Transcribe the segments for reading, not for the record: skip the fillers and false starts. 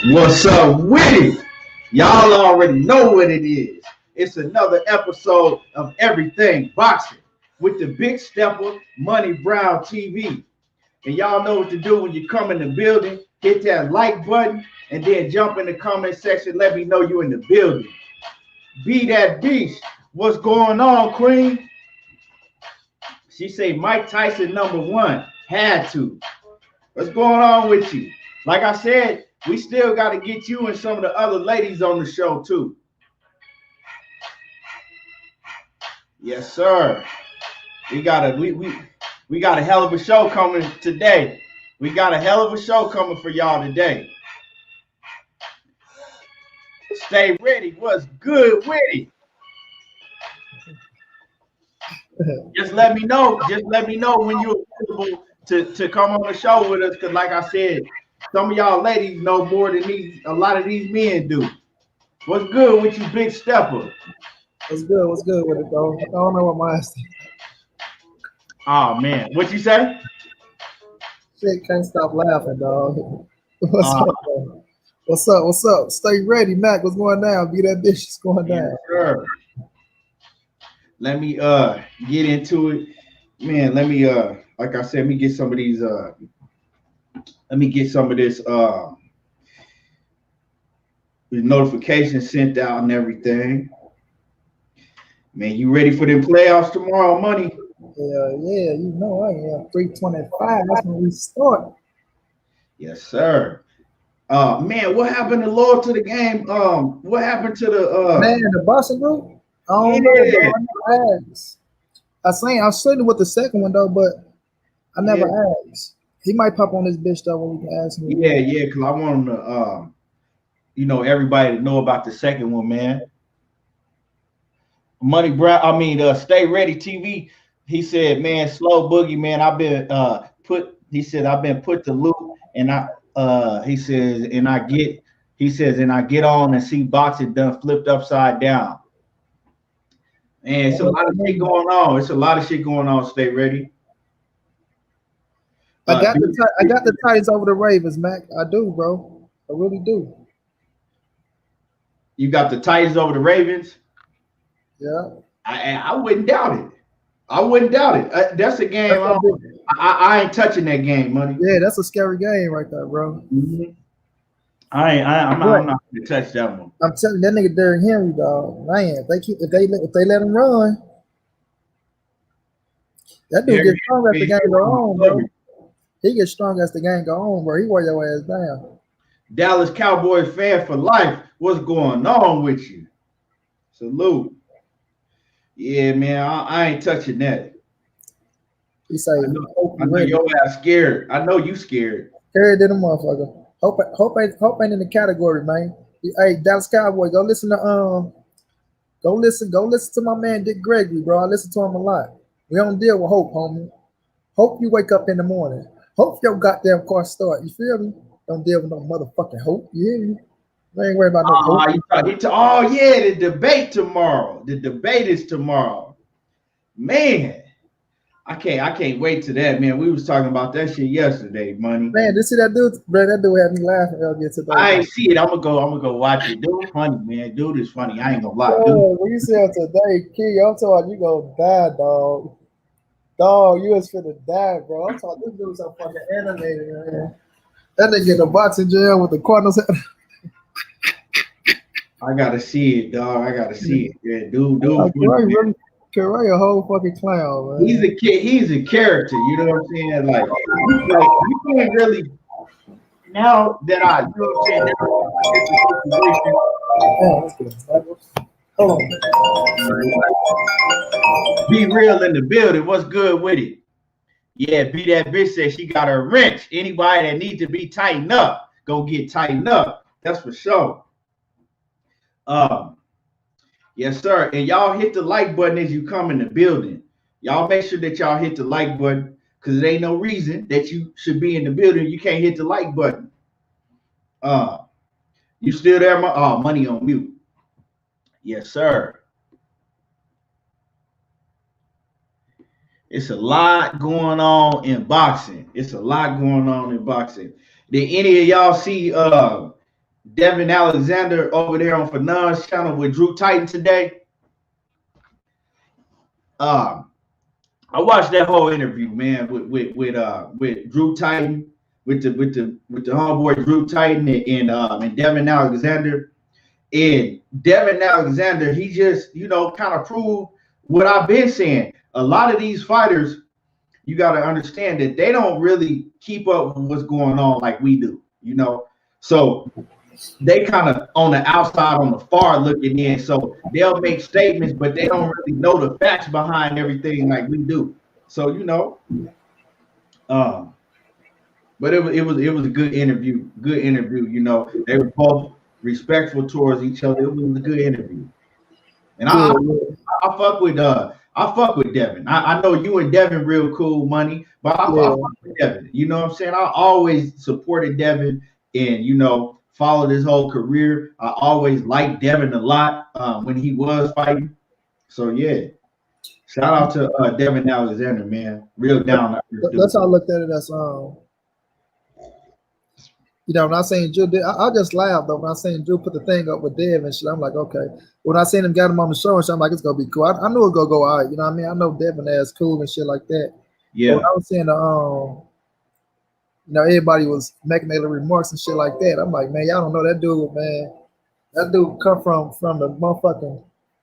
What's up with it? Y'all already know what it is. It's another episode of Everything Boxing with the big stepper, Money Brown TV. And y'all know what to do when you come in the building. Hit that like button and then jump in the comment section. Let me know you in the building. Be that beast. What's going on, Queen? She say Mike Tyson #1 had to. What's going on with you? Like I said, we still got to get you and some of the other ladies on the show too. Yes, sir. We got a hell of a show coming today. We got a hell of a show coming for y'all today. Stay ready. What's good with it? Just let me know. Just let me know when you're available to come on the show with us. Cause like I said, some of y'all ladies know more than a lot of these men do. What's good with you, big stepper? What's good? What's good with it, though? I don't know what mine is. Oh man, what you say? Shit, can't stop laughing, dog. What's up, bro? What's up? What's up? Stay ready, Mac. What's going down? Be that bitch. What's going down? Sure. Let me get into it, man. Let me like I said, let me get some of these let me get some of this notifications sent out and everything. Man, you ready for them playoffs tomorrow, Money? Yeah, you know I am. 325. That's when we start. Yes, sir. Man, what happened to loyal to the game? What happened to the man, the boxing group? I don't know. I never asked. I'm sitting with the second one though, but I never asked. He might pop on this bitch though when we can ask him. Yeah, because I want him to everybody to know about the second one, man. Money Brown, Stay Ready TV. He said, man, slow boogie, man. I've been I've been put to loop, and he says I get on and see boxing done flipped upside down. And it's a lot of shit going on. It's a lot of shit going on. Stay ready. I got the Titans over the Ravens, Mac. I do, bro. I really do. You got the Titans over the Ravens? Yeah. I wouldn't doubt it. I wouldn't doubt it. That's a game. I ain't touching that game, Money. Yeah, that's a scary game right there, bro. Mm-hmm. I'm not going to touch that one. I'm telling you, that nigga Derrick Henry, dog. Man, if they let him run, that dude gets strong as the game go on, bro. He gets strong as the game go on, bro. He wear your ass down. Dallas Cowboys fan for life. What's going on with you? Salute. Yeah, man, I ain't touching that. He say, I know your ass scared. I know you scared. Scared to the motherfucker. Hope ain't in the category, man. Hey, Dallas Cowboy, go listen to my man Dick Gregory, bro. I listen to him a lot. We don't deal with hope, homie. Hope you wake up in the morning. Hope your goddamn car start. You feel me? Don't deal with no motherfucking hope. You hear me? I ain't worried about no hope. The debate tomorrow. The debate is tomorrow. Man. I can't wait to that, man. We was talking about that shit yesterday, Money. Man, did you see that dude? Bro, that dude had me laughing earlier today. I ain't see it. I'm gonna go watch it. Dude, funny, man. Dude is funny. I ain't gonna lie. Dude, when you see him today, King, I'm talking you gonna die, dog. Dog, you was finna die, bro. I'm talking this dude's so fucking animated, man. That nigga in the boxing jail with the Cardinals. I gotta see it, dog. I gotta see it. Yeah, dude. Ray a whole fucking clown, man. He's a kid. He's a character. You know what I'm saying? Like you can't really. Now that I, you know what I'm saying. Hold on. Be real in the building. What's good with it? Yeah, be that bitch said she got her wrench. Anybody that needs to be tightened up, go get tightened up. That's for sure. Yes, sir. And y'all hit the like button as you come in the building. Y'all make sure that y'all hit the like button because there ain't no reason that you should be in the building. You can't hit the like button. You still there? Money on mute. Yes, sir. It's a lot going on in boxing. Did any of y'all see Devin Alexander over there on Fanon's channel with Drew Titan today. I watched that whole interview, man, with Drew Titan, with the homeboy Drew Titan and Devin Alexander. And Devin Alexander, he just, kind of proved what I've been saying. A lot of these fighters, you got to understand that they don't really keep up with what's going on like we do, So they kind of on the outside, on the far looking in. So they'll make statements, but they don't really know the facts behind everything like we do. So, but it was a good interview. Good interview. They were both respectful towards each other. It was a good interview. And I fuck with Devin. I know you and Devin real cool money, but I fuck with Devin. You know what I'm saying? I always supported Devin and followed his whole career. I always liked Devin a lot when he was fighting. So yeah. Shout out to Devin Alexander, man. Real down. That's how I looked at it. That's when I seen Drew, I just laughed though. When I seen Drew put the thing up with Dev and shit, I'm like, okay. When I seen him got him on the show and shit, I'm like, it's gonna be cool. I knew it was gonna go all right. You know what I mean? I know Devin is cool and shit like that. Yeah. But when I was saying everybody was making their remarks and shit like that. I'm like, man, y'all don't know that dude, man. That dude come from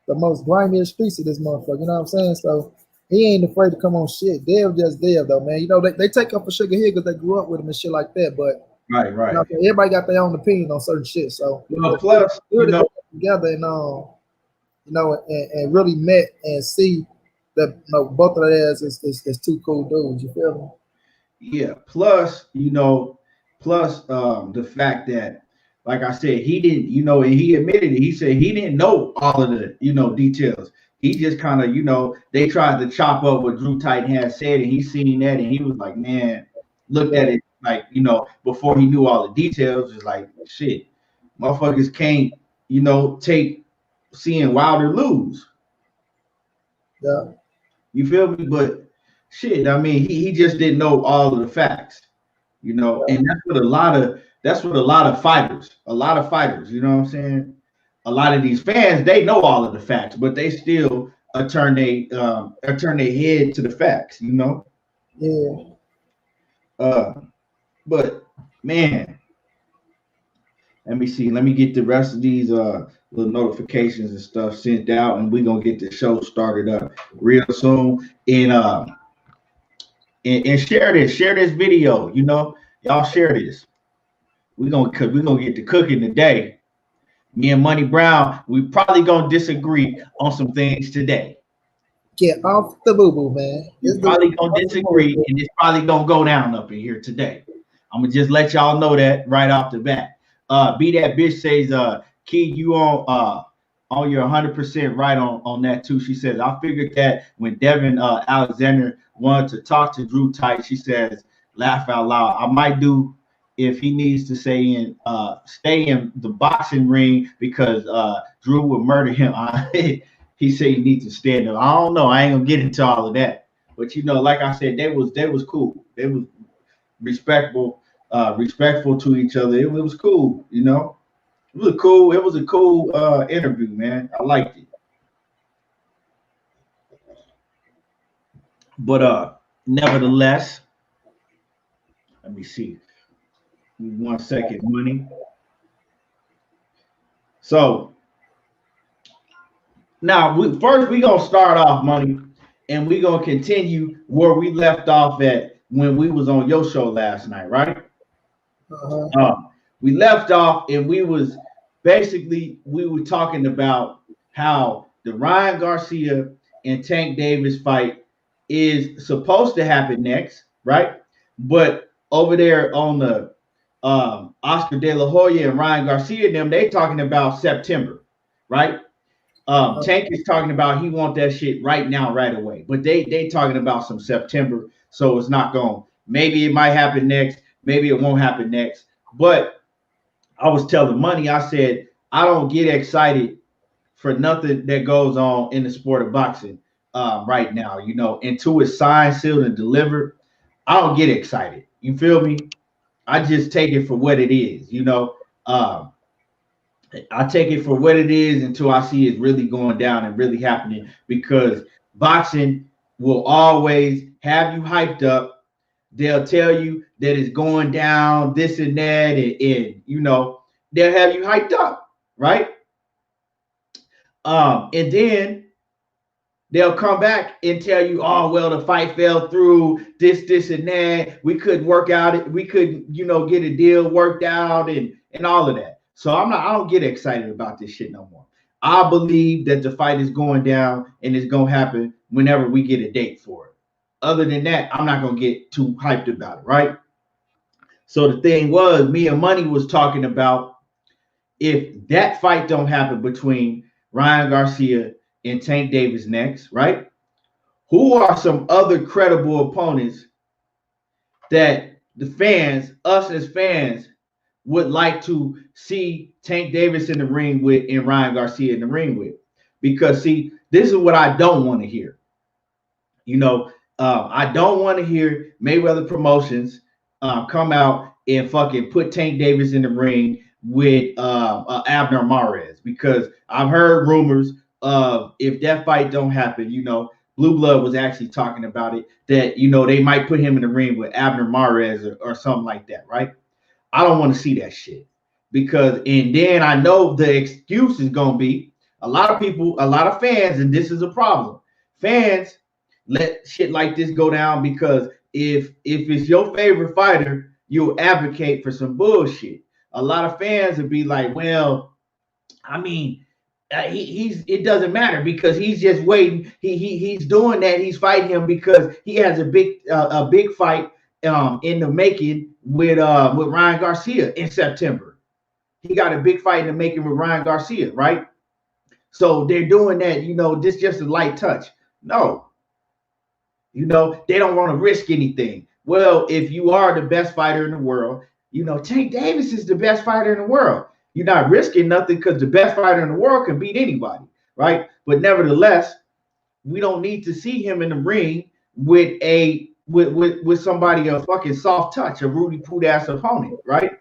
the most grimiest streets of this motherfucker. You know what I'm saying? So he ain't afraid to come on shit. Dev just Dev though, man. They take up for Sugar here because they grew up with him and shit like that. But right. Everybody got their own opinion on certain shit. So plus, together and and really met and see that both of their ass is two cool dudes. You feel me? Yeah. Plus, the fact that, like I said, he didn't, and he admitted it. He said he didn't know all of the, details. He just kind of, they tried to chop up what Drew Titan had said, and he seen that, and he was like, man, looked at it like, before he knew all the details, it's like, shit, motherfuckers can't, take seeing Wilder lose. Yeah. You feel me? But shit, I mean, he just didn't know all of the facts, and that's what a lot of fighters, you know what I'm saying? A lot of these fans, they know all of the facts, but they still turn their head to the facts, Yeah. But man, let me see. Let me get the rest of these little notifications and stuff sent out, and we're gonna get the show started up real soon. And share this video. Y'all share this. We're gonna get to cooking today. Me and Money Brown, we probably gonna disagree on some things today. Get off the boo-boo, man. We're probably gonna disagree, and it's probably gonna go down up in here today. I'm gonna just let y'all know that right off the bat. Be that bitch says, Key, you on your 100% right on that too. She says, I figured that when Devin Alexander wanted to talk to Drew Tight, she says, laugh out loud. I might do if he needs to stay in the boxing ring because Drew would murder him. He said he needs to stand up. I don't know. I ain't gonna get into all of that. But like I said, they was cool. They was respectful to each other. It was cool, It was a cool interview, man. I liked it. But nevertheless, let me see. 1 second, Money. So now we're gonna start off, Money, and we're gonna continue where we left off at when we was on your show last night, right? We left off and we were talking about how the Ryan Garcia and Tank Davis fight is supposed to happen next, right? But over there on the Oscar De La Hoya and Ryan Garcia and them, they talking about September, right? Tank is talking about he want that shit right now, right away. But they talking about some September, so it's not going. Maybe it might happen next. Maybe it won't happen next. But I was telling Money, I said, I don't get excited for nothing that goes on in the sport of boxing right now, until it's signed, sealed, and delivered. I don't get excited. You feel me? I just take it for what it is, I take it for what it is until I see it really going down and really happening, because boxing will always have you hyped up. They'll tell you that it's going down, this and that, and you know, they'll have you hyped up, right? And then they'll come back and tell you, oh, well, the fight fell through, this, and that. We couldn't work out it. We couldn't, you know, get a deal worked out and all of that. So I don't get excited about this shit no more. I believe that the fight is going down and it's going to happen whenever we get a date for it. Other than that, I'm not going to get too hyped about it, right? So the thing was, me and Money was talking about, if that fight don't happen between Ryan Garcia and Tank Davis next, right? Who are some other credible opponents that the fans, us as fans, would like to see Tank Davis in the ring with and Ryan Garcia in the ring with? Because see, this is what I don't want to hear. You know, I don't want to hear Mayweather Promotions come out and fucking put Tank Davis in the ring with Abner Mares, because I've heard rumors of, if that fight don't happen, you know, Blue Blood was actually talking about it, that, you know, they might put him in the ring with Abner Mares or something like that, right? I don't want to see that shit, because, and then I know the excuse is going to be, a lot of people, a lot of fans, and this is a problem. Fans let shit like this go down because if it's your favorite fighter, you'll advocate for some bullshit. A lot of fans would be like, well, I mean, he's it doesn't matter because he's just waiting. He's doing that. He's fighting him because he has a big fight in the making with Ryan Garcia in September. He got a big fight in the making with Ryan Garcia, right? So they're doing that, you know, this just a light touch. No, you know, they don't want to risk anything. Well, if you are the best fighter in the world, you know, Tank Davis is the best fighter in the world. You're not risking nothing because the best fighter in the world can beat anybody, right? But nevertheless, we don't need to see him in the ring with somebody a fucking soft touch, a Rudy Poot ass opponent, right?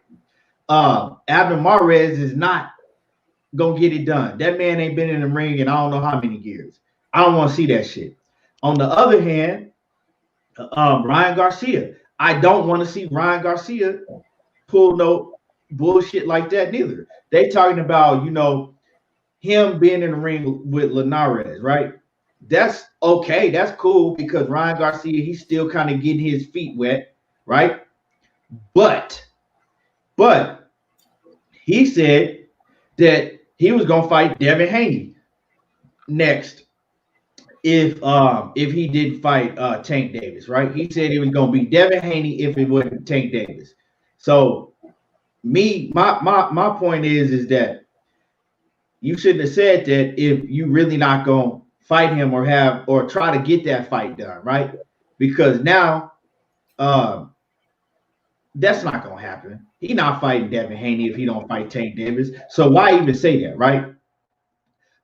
Abner Mares is not gonna get it done. That man ain't been in the ring in I don't know how many years. I don't want to see that shit. On the other hand, Ryan Garcia, I don't want to see Ryan Garcia pull no bullshit like that neither. They talking about, you know, him being in the ring with Linares, right? That's okay. That's cool because Ryan Garcia, he's still kind of getting his feet wet, right? But he said that he was gonna fight Devin Haney next if he didn't fight Tank Davis, right? He said he was gonna be Devin Haney if it wasn't Tank Davis. So my point is that you shouldn't have said that if you really not gonna fight him or try to get that fight done, right? Because now that's not gonna happen. He's not fighting Devin Haney if he don't fight Tank Davis. So why even say that, right?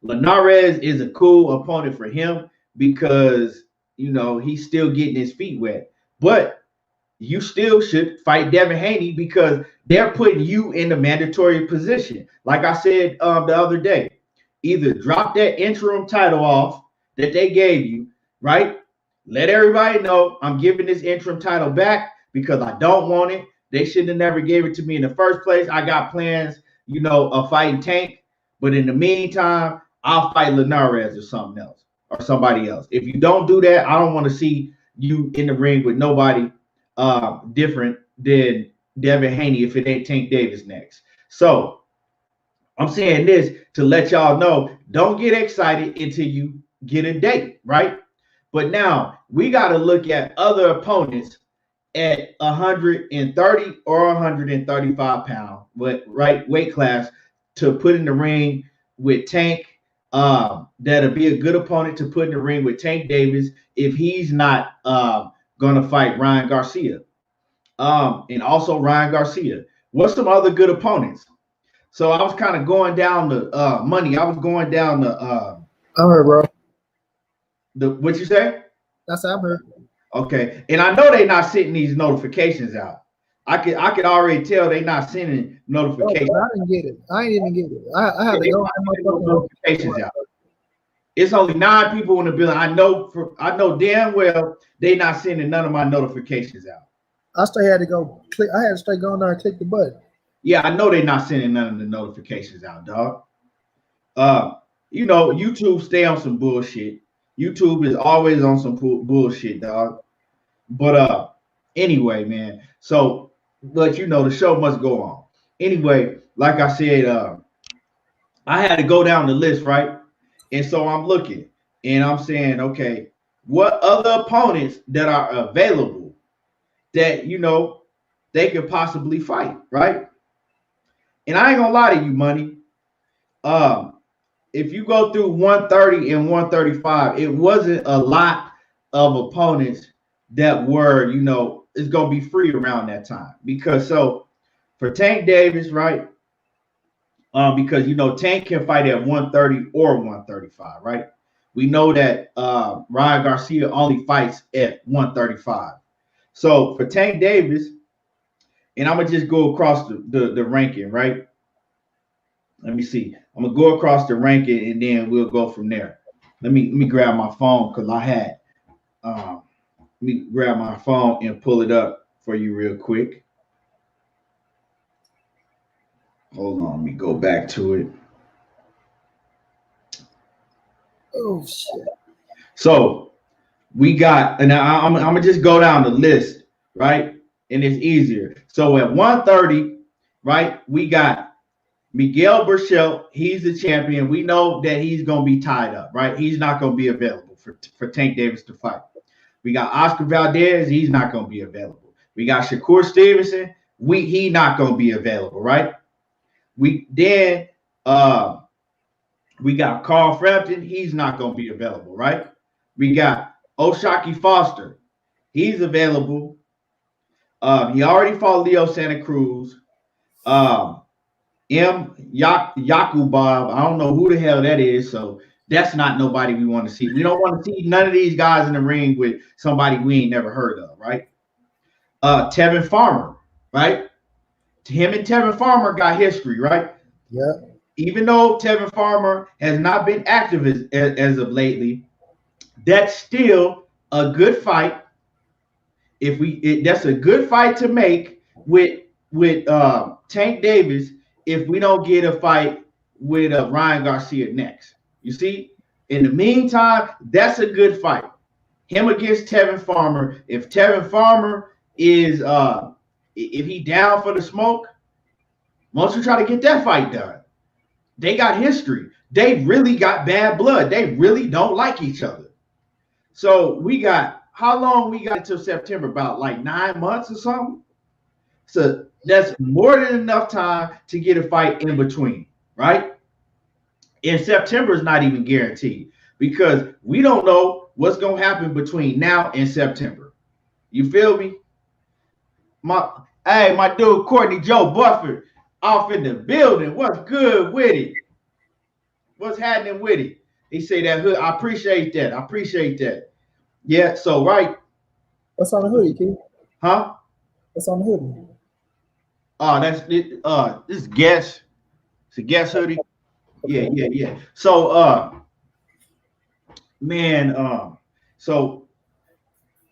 Linares is a cool opponent for him because, you know, he's still getting his feet wet. But you still should fight Devin Haney because they're putting you in the mandatory position. Like I said the other day, either drop that interim title off that they gave you, right? Let everybody know I'm giving this interim title back because I don't want it. They should have never gave it to me in the first place. I got plans, you know, of fighting Tank. But in the meantime, I'll fight Linares or something else or somebody else. If you don't do that, I don't want to see you in the ring with nobody different than Devin Haney if it ain't Tank Davis next. So I'm saying this to let y'all know, don't get excited until you get a date, right? But now we got to look at other opponents at 130 or 135 pound, right, weight class to put in the ring with Tank. That'll be a good opponent to put in the ring with Tank Davis if he's not gonna fight Ryan Garcia. And also Ryan Garcia. What's some other good opponents? So I was kind of going down the money. I was going down the I heard, bro. What you say? That's what I heard. Okay. And I know they're not sending these notifications out. I could already tell they not sending notifications. I didn't get it. I ain't even get it. I had to go on my fucking notifications out. It's only 9 people in the building. I know damn well they not sending none of my notifications out. I still had to go click. I had to straight go in there and click the button. Yeah, I know they not sending none of the notifications out, dog. You know, YouTube stay on some bullshit. YouTube is always on some bullshit, dog. But anyway, man. So, but you know, the show must go on. Anyway, like I said, I had to go down the list, right? And so I'm looking and I'm saying, okay, what other opponents that are available that, you know, they could possibly fight, right? And I ain't gonna lie to you, Money. If you go through 130 and 135, it wasn't a lot of opponents that were, you know, it's gonna be free around that time. Because so for Tank Davis, right? Because you know Tank can fight at 130 or 135, right? We know that Ryan Garcia only fights at 135. So for Tank Davis, and I'm gonna just go across the ranking, right? Let me see. I'm gonna go across the ranking and then we'll go from there. Let me grab my phone because I had let me grab my phone and pull it up for you real quick. Hold on, let me go back to it. Oh shit. So we got, and I'm gonna just go down the list, right? And it's easier. So at 130, right, we got Miguel Burchell. He's the champion. We know that he's gonna be tied up, right? He's not gonna be available for Tank Davis to fight. We got Oscar Valdez. He's not gonna be available. We got Shakur Stevenson. He not gonna be available, right? We got Carl Frampton. He's not going to be available, right? We got O'Shaquie Foster. He's available. He already fought Leo Santa Cruz. Yakubov. I don't know who the hell that is. So that's not nobody we want to see. We don't want to see none of these guys in the ring with somebody we ain't never heard of, right? Tevin Farmer, right? Him and Tevin Farmer got history, right? Yeah. Even though Tevin Farmer has not been active as of lately, that's still a good fight. That's a good fight to make with Tank Davis if we don't get a fight with Ryan Garcia next. You see, in the meantime, that's a good fight. Him against Tevin Farmer. If Tevin Farmer is if he down for the smoke, once you try to get that fight done, they got history. They really got bad blood. They really don't like each other. So we got, how long we got until September? About like 9 months or something. So that's more than enough time to get a fight in between, right? And September is not even guaranteed because we don't know what's going to happen between now and September. You feel me? My dude Courtney Joe Buffett off in the building. What's good with it? What's happening with it? He say that hood. I appreciate that. I appreciate that. Yeah. So right. What's on the hoodie, Keith? Huh? What's on the hoodie? Oh, that's it. This is Guess. It's a Guess hoodie. Yeah, yeah, yeah. So man, so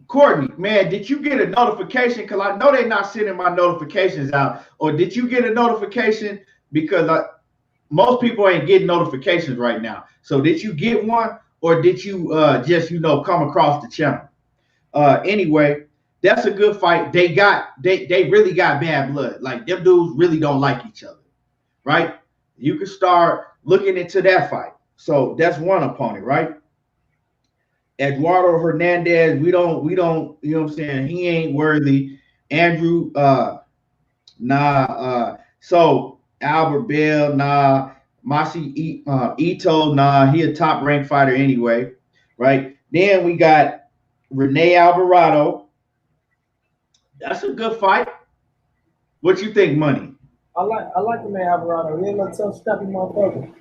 Courtney, man, did you get a notification? Because I know they're not sending my notifications out. Or did you get a notification? Because most people ain't getting notifications right now. So did you get one? Or did you just, come across the channel? Anyway, that's a good fight. They really got bad blood. Like, them dudes really don't like each other, right? You can start looking into that fight. So that's one opponent, right? Eduardo Hernandez, we don't, you know what I'm saying? He ain't worthy. Andrew, nah. So Albert Bell, nah. Masi Ito, nah. He a top ranked fighter anyway, right? Then we got Rene Alvarado. That's a good fight. What you think, Money? I like Rene Alvarado. He ain't no tough, scrappy motherfucker.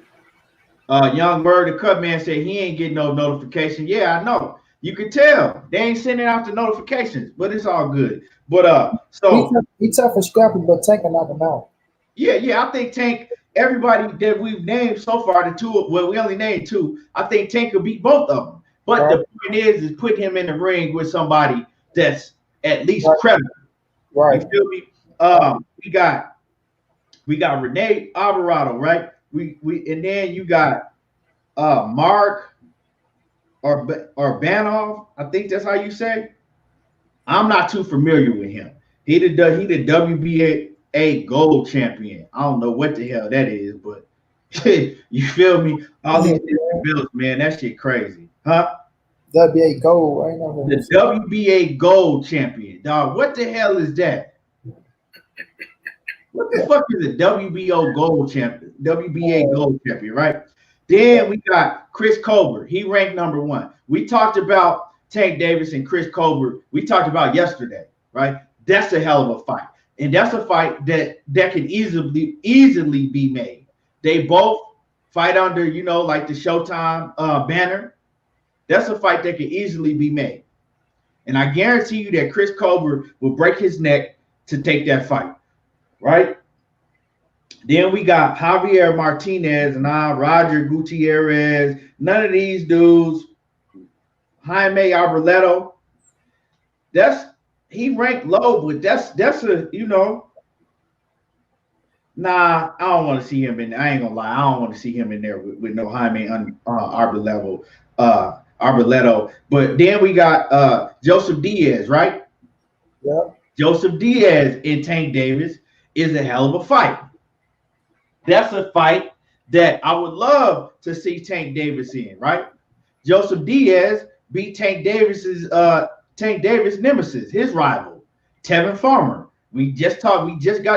Young Bird, the cut man, said he ain't getting no notification. Yeah, I know. You can tell they ain't sending out the notifications, but it's all good. But he tough and scrappy, but Tank can knock him out. Yeah, I think Tank. Everybody that we've named so far, the two, well, we only named two. I think Tank could beat both of them. But Right. the point is put him in the ring with somebody that's at least Right. credible. Right. You feel me? We got Renee Alvarado, right? We and then you got Mark or Banoff. I think that's how you say. I'm not too familiar with him. He the WBA gold champion. I don't know what the hell that is, but you feel me? All these bills, man, that shit crazy, huh? WBA gold, I know. The WBA gold champion, dog. What the hell is that? What the fuck is a WBO gold champion? WBA gold champion, right? Then we got Chris Colbert. He ranked number 1. We talked about Tank Davis and Chris Colbert. We talked about yesterday, right? That's a hell of a fight. And that's a fight that can easily be made. They both fight under, like the Showtime banner. That's a fight that can easily be made. And I guarantee you that Chris Colbert will break his neck to take that fight, right? Then we got Javier Martinez and Roger Gutierrez. None of these dudes. Jaime Arboleto. He ranked low, but that's a, nah, I don't want to see him in there. I ain't gonna lie, I don't want to see him in there with no Jaime Arboleto. But then we got Joseph Diaz, right? Yep. Joseph Diaz and Tank Davis is a hell of a fight. That's a fight that I would love to see Tank Davis in, right? Joseph Diaz beat Tank Davis nemesis, his rival, Tevin Farmer. We just got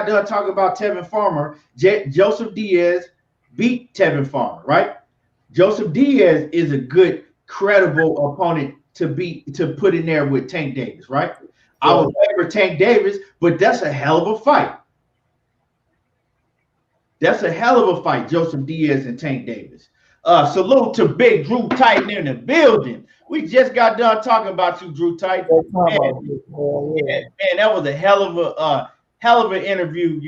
done talking about Tevin Farmer. Joseph Diaz beat Tevin Farmer, right? Joseph Diaz is a good, credible opponent to put in there with Tank Davis, right? Yeah. I would favor Tank Davis, but that's a hell of a fight. That's a hell of a fight, Joseph Diaz and Tank Davis. Salute to Big Drew Titan in the building. We just got done talking about you, Drew Titan. Man, that was a hell of an interview,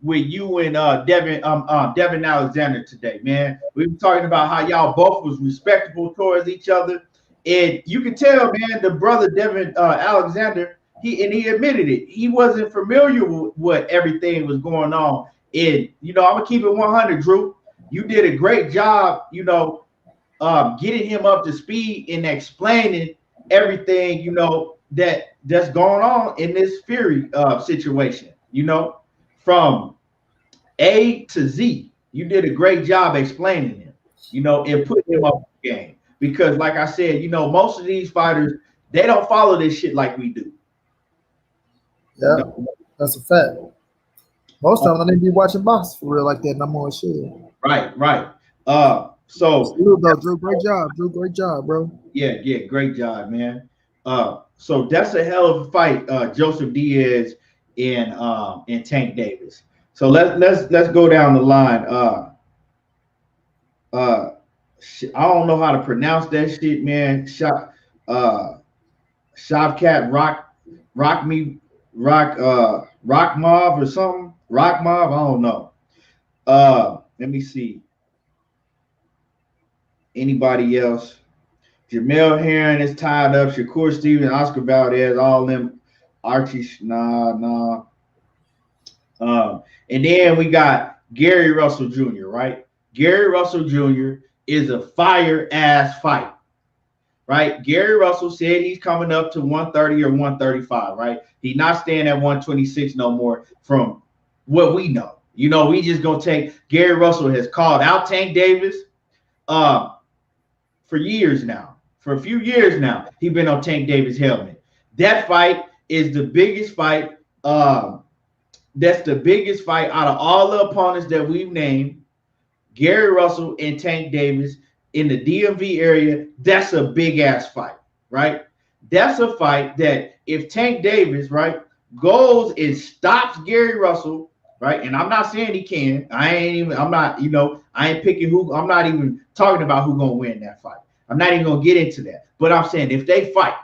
with you and Devin Alexander today, man. We were talking about how y'all both was respectable towards each other, and you can tell, man, the brother Devin Alexander, he admitted it. He wasn't familiar with what everything was going on. And I'm gonna keep it 100, Drew. You did a great job, getting him up to speed and explaining everything, that's going on in this Fury situation, from A to Z. You did a great job explaining him, and putting him up in the game. Because like I said, most of these fighters, they don't follow this shit like we do. Yeah, that's a fact. Most of them, they be watching box for real like that no more shit. Right. So Drew, great job. Drew, great job, bro. Yeah, great job, man. So that's a hell of a fight, Joseph Diaz and Tank Davis. So let's go down the line. I don't know how to pronounce that shit, man. Shavkat Rock Mob or something. Rock Mob, I don't know. Let me see. Anybody else? Jamel Herring is tied up. Shakur Stevens, Oscar Valdez, all them. Archie, nah. And then we got Gary Russell Jr., right? Gary Russell Jr. is a fire-ass fight, right? Gary Russell said he's coming up to 130 or 135, right? He's not staying at 126 no more from what we know. We just going to take – Gary Russell has called out Tank Davis for years now. For a few years now, he's been on Tank Davis' helmet. That fight is the biggest fight. That's the biggest fight out of all the opponents that we've named. Gary Russell and Tank Davis in the DMV area, that's a big-ass fight, right? That's a fight that if Tank Davis, right, goes and stops Gary Russell, right, and I'm not saying he can. I'm not even talking about who's going to win that fight. I'm not even gonna get into that. But I'm saying if they fight,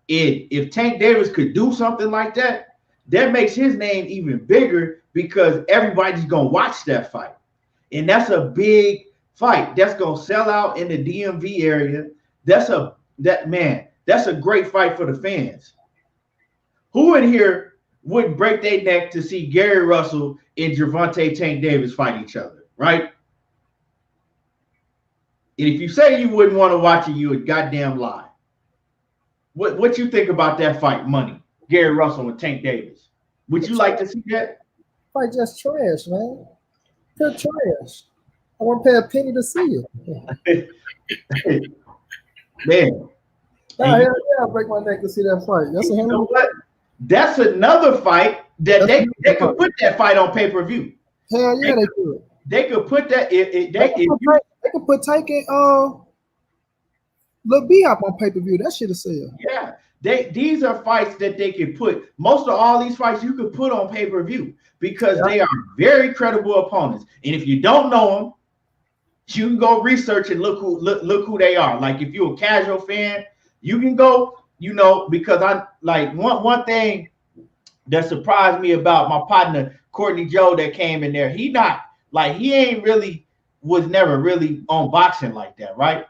if Tank Davis could do something like that, that makes his name even bigger because everybody's gonna watch that fight. And that's a big fight. That's gonna sell out in the DMV area. That's a great fight for the fans. Who in here wouldn't break their neck to see Gary Russell and Gervonta Tank Davis fight each other, right? And if you say you wouldn't want to watch it, you would goddamn lie. What you think about that fight, Money? Gary Russell and Tank Davis. Would you like to see that? Fight just trash, man. Pure trash. I won't pay a penny to see it. Man. Hell yeah, I'll break my neck to see that fight. That's you know what? That's another fight that they could put that fight on pay-per-view. Hell yeah, they could. They could put that. They could put Tank and Lil B-Hop on pay-per-view. That shit is sell. Yeah. These are fights that they can put. Most of all these fights you could put on pay-per-view because they are very credible opponents. And if you don't know them, you can go research and look who they are. Like if you're a casual fan, you can go, because I like one thing that surprised me about my partner Courtney Joe that came in there. He was never really on boxing like that, right?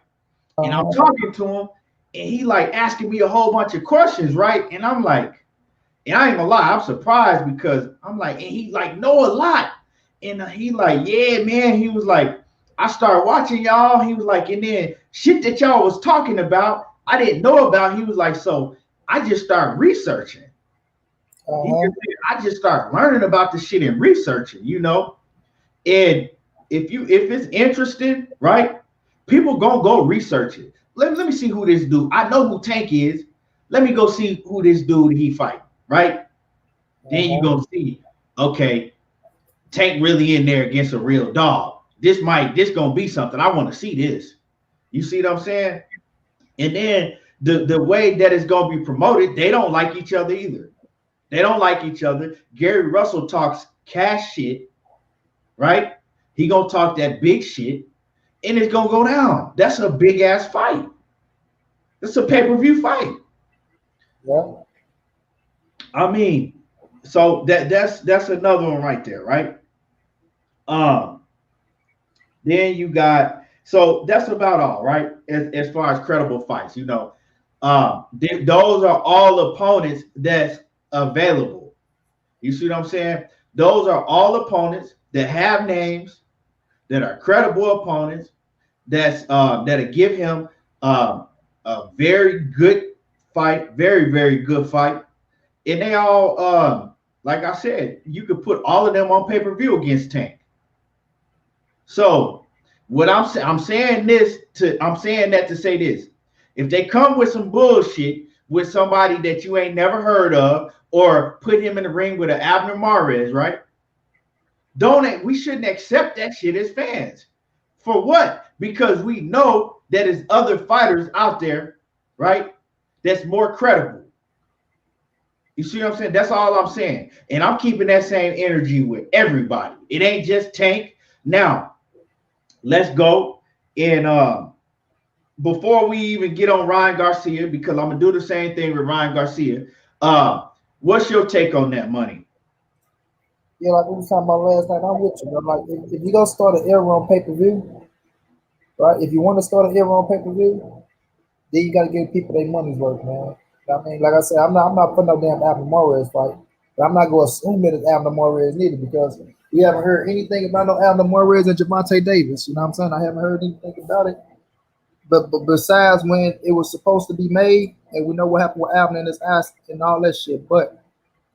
And I'm talking to him, and he like asking me a whole bunch of questions, right? And I'm like, and I ain't gonna lie, I'm surprised because I'm like, and he like know a lot, and he like, yeah, man. He was like, I started watching y'all. He was like, and then shit that y'all was talking about, I didn't know about. He was like, so I just started researching. I just started learning about the shit and researching, And if it's interesting, right? People gonna go research it. Let me see who this dude. I know who Tank is. Let me go see who this dude he fight, right? Then you gonna see, okay, Tank really in there against a real dog. This gonna be something. I want to see this. You see what I'm saying? And then the way that it's gonna be promoted, they don't like each other either. They don't like each other. Gary Russell talks cash shit, right? He gonna talk that big shit, and it's gonna go down. That's a big ass fight. That's a pay-per-view fight. Yeah. I mean, so that's another one right there, right? Then you got, so that's about all, right? As far as credible fights, those are all opponents that's available. You see what I'm saying? Those are all opponents that have names, that are credible opponents, that'll give him a very good fight, very, very good fight. And they all, like I said, you could put all of them on pay-per-view against Tank. So what I'm saying that to say this: if they come with some bullshit with somebody that you ain't never heard of, or put him in the ring with an Abner Mares, right? We shouldn't accept that shit as fans. For what? Because we know that there's other fighters out there, right? That's more credible. You see what I'm saying? That's all I'm saying. And I'm keeping that same energy with everybody. It ain't just Tank. Now, let's go. And before we even get on Ryan Garcia, because I'm going to do the same thing with Ryan Garcia, what's your take on that, Money? Yeah, like we were talking about last night, I'm with you, bro. Like, if you're going to start an era on pay-per-view, right? If you want to start an era on pay-per-view, then you got to give people their money's worth, man. I mean, like I said, I'm not putting no damn Abner Mares fight, but I'm not going to assume that it's Abner Mares neither, because we haven't heard anything about no Abner Mares and Gervonta Davis. You know what I'm saying? I haven't heard anything about it. But besides when it was supposed to be made, and we know what happened with Abner and his ass and all that shit, but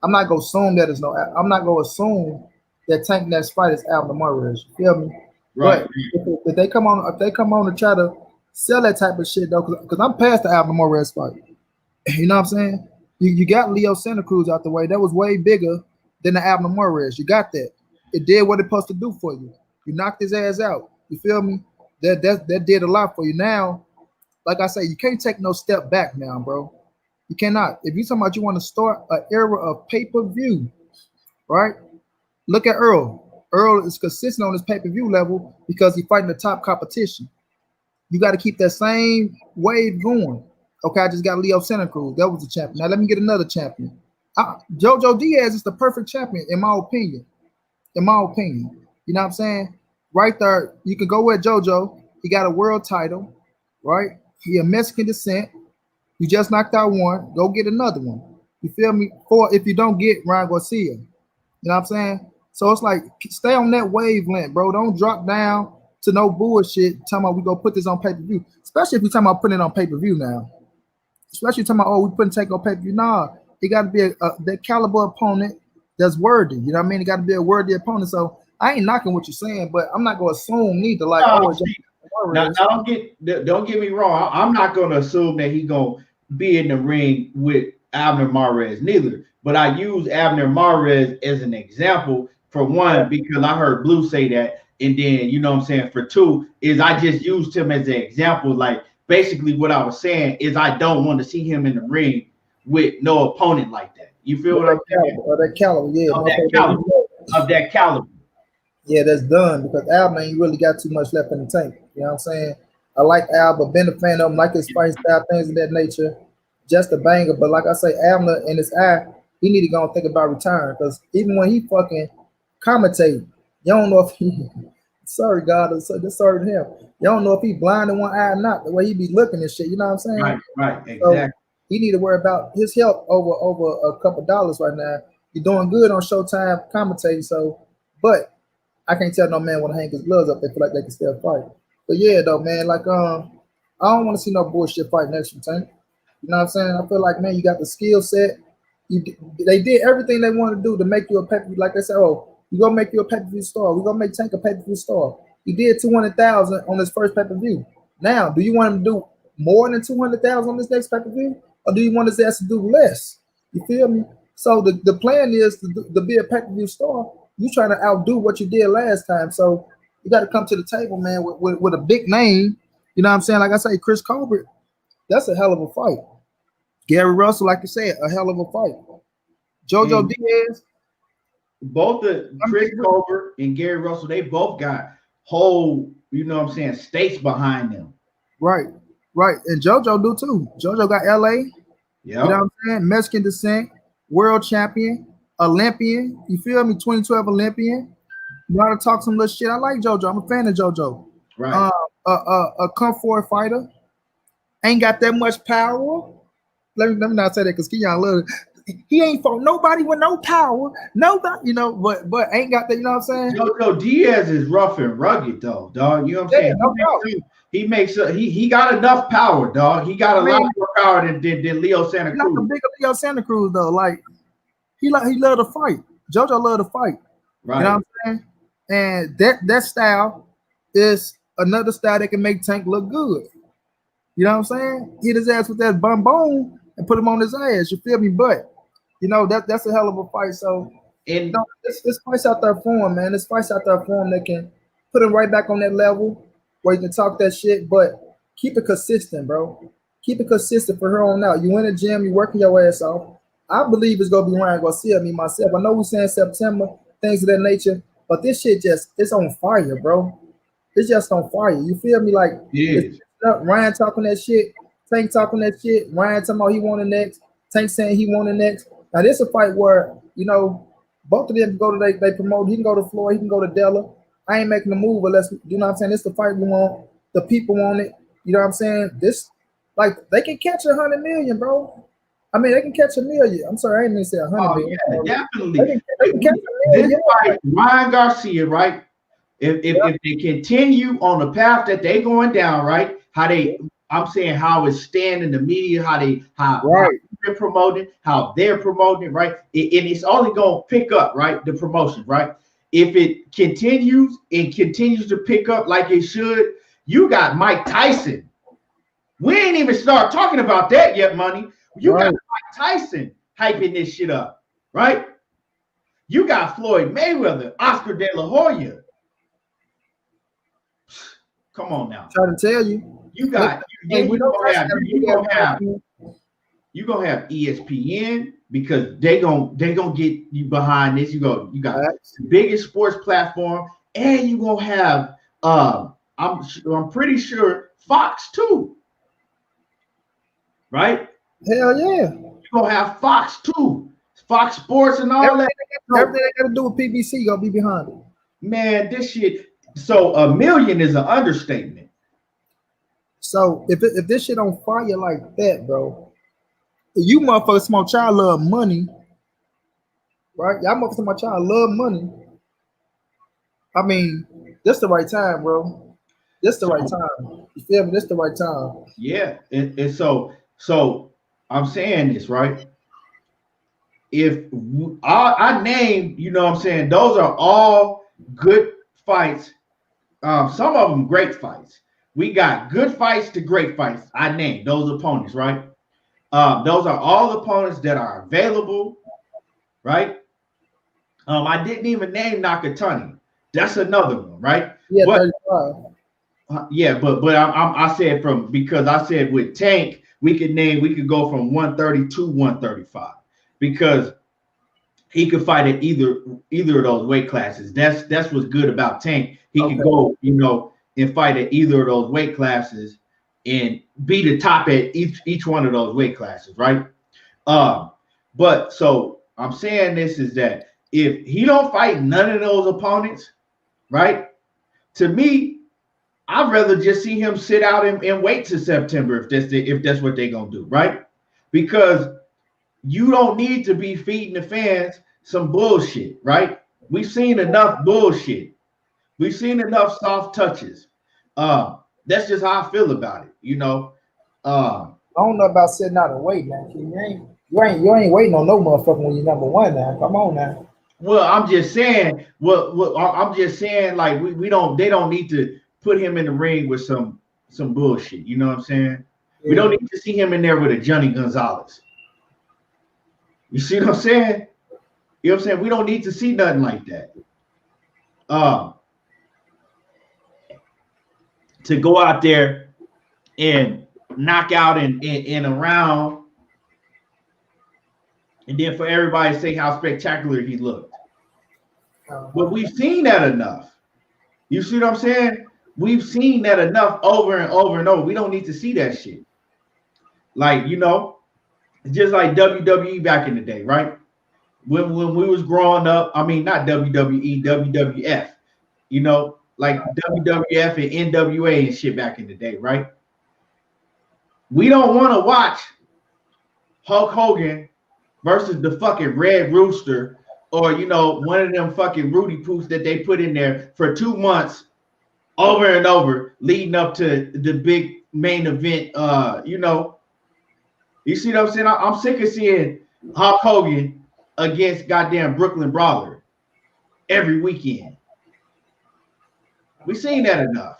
I'm not going to assume that it's I'm not going to assume that Tank next fight is Abner Mares. You feel me? Right. But if they come on to try to sell that type of shit though, because I'm past the Abner Mares fight. You know what I'm saying? You got Leo Santa Cruz out the way. That was way bigger than the Abner Mares. You got that. It did what it's supposed to do for you. You knocked his ass out. You feel me? That did a lot for you. Now, like I say, you can't take no step back now, bro. You cannot. If you're talking about you want to start an era of pay-per-view, right? Look at Earl. Earl is consistent on his pay-per-view level because he's fighting the top competition. You got to keep that same wave going. Okay, I just got Leo Santa Cruz. That was a champion. Now let me get another champion. Jojo Diaz is the perfect champion, in my opinion. In my opinion. You know what I'm saying? Right there, you can go with Jojo. He got a world title, right? He a Mexican descent. You just knocked out one. Go get another one. You feel me? Or if you don't get Ryan Garcia. You know what I'm saying? So it's like, stay on that wavelength, bro. Don't drop down to no bullshit talking about we go put this on pay-per-view. Especially if you're talking about putting it on pay-per-view now. Especially talking about, oh, we putting Tank on pay-per-view. Nah, it got to be that caliber opponent that's worthy. You know what I mean? It got to be a worthy opponent. So I ain't knocking what you're saying, but I'm not going to assume neither. Like, now don't get me wrong. I'm not going to assume that he's going to be in the ring with Abner Mares neither. But I use Abner Mares as an example for one, because I heard Blue say that. And then, you know what I'm saying, for two, is I just used him as an example. Like, basically what I was saying is I don't want to see him in the ring with no opponent like that. You feel what I'm saying? Or that caliber, yeah. Of that caliber. Yeah, that's done because Abner ain't really got too much left in the tank. You know what I'm saying? I like Al, but been a fan of him, like his fight style, things of that nature. Just a banger. But like I say, Abner in his eye, he need to go and think about retiring. Because even when he fucking commentate, you don't know if he sorry God, sorry to him. You don't know if he blind in one eye or not, the way he be looking and shit. You know what I'm saying? Right, exactly. So he need to worry about his health over a couple dollars right now. You're doing good on Showtime commentating, so but I can't tell no man want to hang his gloves up. They feel like they can still fight. But yeah, though, man, like I don't want to see no bullshit fight next year, Tank. You know what I'm saying? I feel like, man, you got the skill set. They did everything they wanted to do to make you a pay-per-view. Like they said, oh, we're gonna make you a pay-per-view star. We're gonna make Tank a pay-per-view star. He did 200,000 on his first pay-per-view. Now, do you want him to do more than 200,000 on this next pay-per-view, or do you want his ass to do less? You feel me? So the plan is to be a pay-per-view star. You trying to outdo what you did last time. So you got to come to the table, man, with a big name. You know what I'm saying? Like I say, Chris Colbert, that's a hell of a fight. Gary Russell, like you said, a hell of a fight. Jojo Diaz. Both Chris Colbert and Gary Russell, they both got whole, you know what I'm saying, states behind them. Right. And Jojo do too. Jojo got LA. Yeah. You know what I'm saying? Mexican descent, world champion, Olympian. You feel me? 2012 Olympian. You know how to talk some little shit. I like JoJo. I'm a fan of JoJo. Right. A comfort fighter. Ain't got that much power. Let me not say that because Keon love it. He ain't fought nobody with no power. Nobody, you know, but ain't got that, you know what I'm saying? JoJo Diaz is rough and rugged, though, dog. You know what I'm saying? No he got enough power, dog. He got a lot more power than Leo Santa Cruz. Not a bigger Leo Santa Cruz, though. Like, he love to fight. JoJo love to fight. Right. You know what I'm saying? And that style is another style that can make Tank look good. You know what I'm saying? Hit his ass with that bone and put him on his ass. You feel me? But you know that's a hell of a fight. So and this fight's out there for him, man. This fight's out there for him that can put him right back on that level where you can talk that shit, but keep it consistent, bro. Keep it consistent for her on out. You in the gym, you working your ass off. I believe it's gonna be Ryan Garcia, me myself. I know we're saying September, things of that nature, but this shit it's on fire, bro. It's just on fire. You feel me? Like Ryan talking that shit, Tank talking that shit, Ryan talking about he won the next, Tank saying he won the next. Now this is a fight where, you know, both of them go to they promote. He can go to Floyd, he can go to Della. I ain't making a move unless, you know what I'm saying, this the fight we want, the people want it. You know what I'm saying? This, like, they can catch 100 million, bro. I mean, they can catch 1 million. I'm sorry, I didn't mean to say 100 million. Yeah, definitely. They can catch 1 million. This fight, Ryan Garcia, right? If they continue on the path that they going down, right? I'm saying how it's staying in the media, how they're promoting, how they're promoting, right? And it's only gonna pick up, right? The promotion, right? If it continues to pick up like it should, you got Mike Tyson. We ain't even start talking about that yet, money. You got Mike Tyson hyping this shit up, right? You got Floyd Mayweather, Oscar De La Hoya. Come on now. Trying to tell you. You're gonna have ESPN because they gonna get you behind this. You got the biggest sports platform, and you gonna have I'm pretty sure Fox too, right? Hell yeah. You're gonna have Fox too, Fox Sports and all that. Everything they got to do with PBC gonna be behind it. Man, this shit. So $1 million is an understatement. So if this shit on fire like that, bro, you motherfuckers, small child love money, right? Y'all motherfuckers, my child love money. I mean, this the right time, bro. This the right time. You feel me? This the right time. Yeah, and so I'm saying this right. If I name, you know what I'm saying, those are all good fights. Some of them great fights. We got good fights to great fights. I named those opponents, right? Those are all opponents that are available, right? I didn't even name Nakatani. That's another one, right? Yeah, but, 35. Yeah, but I said because I said with Tank, we could go from 130 to 135 because he could fight at either of those weight classes. That's what's good about Tank. He could go, you know, and fight at either of those weight classes and be the top at each one of those weight classes, right? But so I'm saying this is that if he don't fight none of those opponents, right? To me, I'd rather just see him sit out and wait till September if that's what they're gonna do, right? Because you don't need to be feeding the fans some bullshit, right? We've seen enough bullshit. We've seen enough soft touches. That's just how I feel about it, you know. I don't know about sitting out and waiting, man. You ain't waiting on no motherfucker when you're number one now. Come on now. Well, I'm just saying. I'm just saying, like they don't need to put him in the ring with some bullshit. You know what I'm saying? Yeah. We don't need to see him in there with a Johnny Gonzalez. You see what I'm saying? You know what I'm saying? We don't need to see nothing like that. To go out there and knock out in a round, and then for everybody to say how spectacular he looked. But we've seen that enough. You see what I'm saying? We've seen that enough over and over and over. We don't need to see that shit. Like, you know, just like WWE back in the day, right? When we was growing up, I mean, not WWE, WWF, you know, like WWF and NWA and shit back in the day, right? We don't want to watch Hulk Hogan versus the fucking Red Rooster or, you know, one of them fucking Rudy Poops that they put in there for 2 months over and over leading up to the big main event. You know, you see what I'm saying? I'm sick of seeing Hulk Hogan against goddamn Brooklyn Brawler every weekend. We've seen that enough.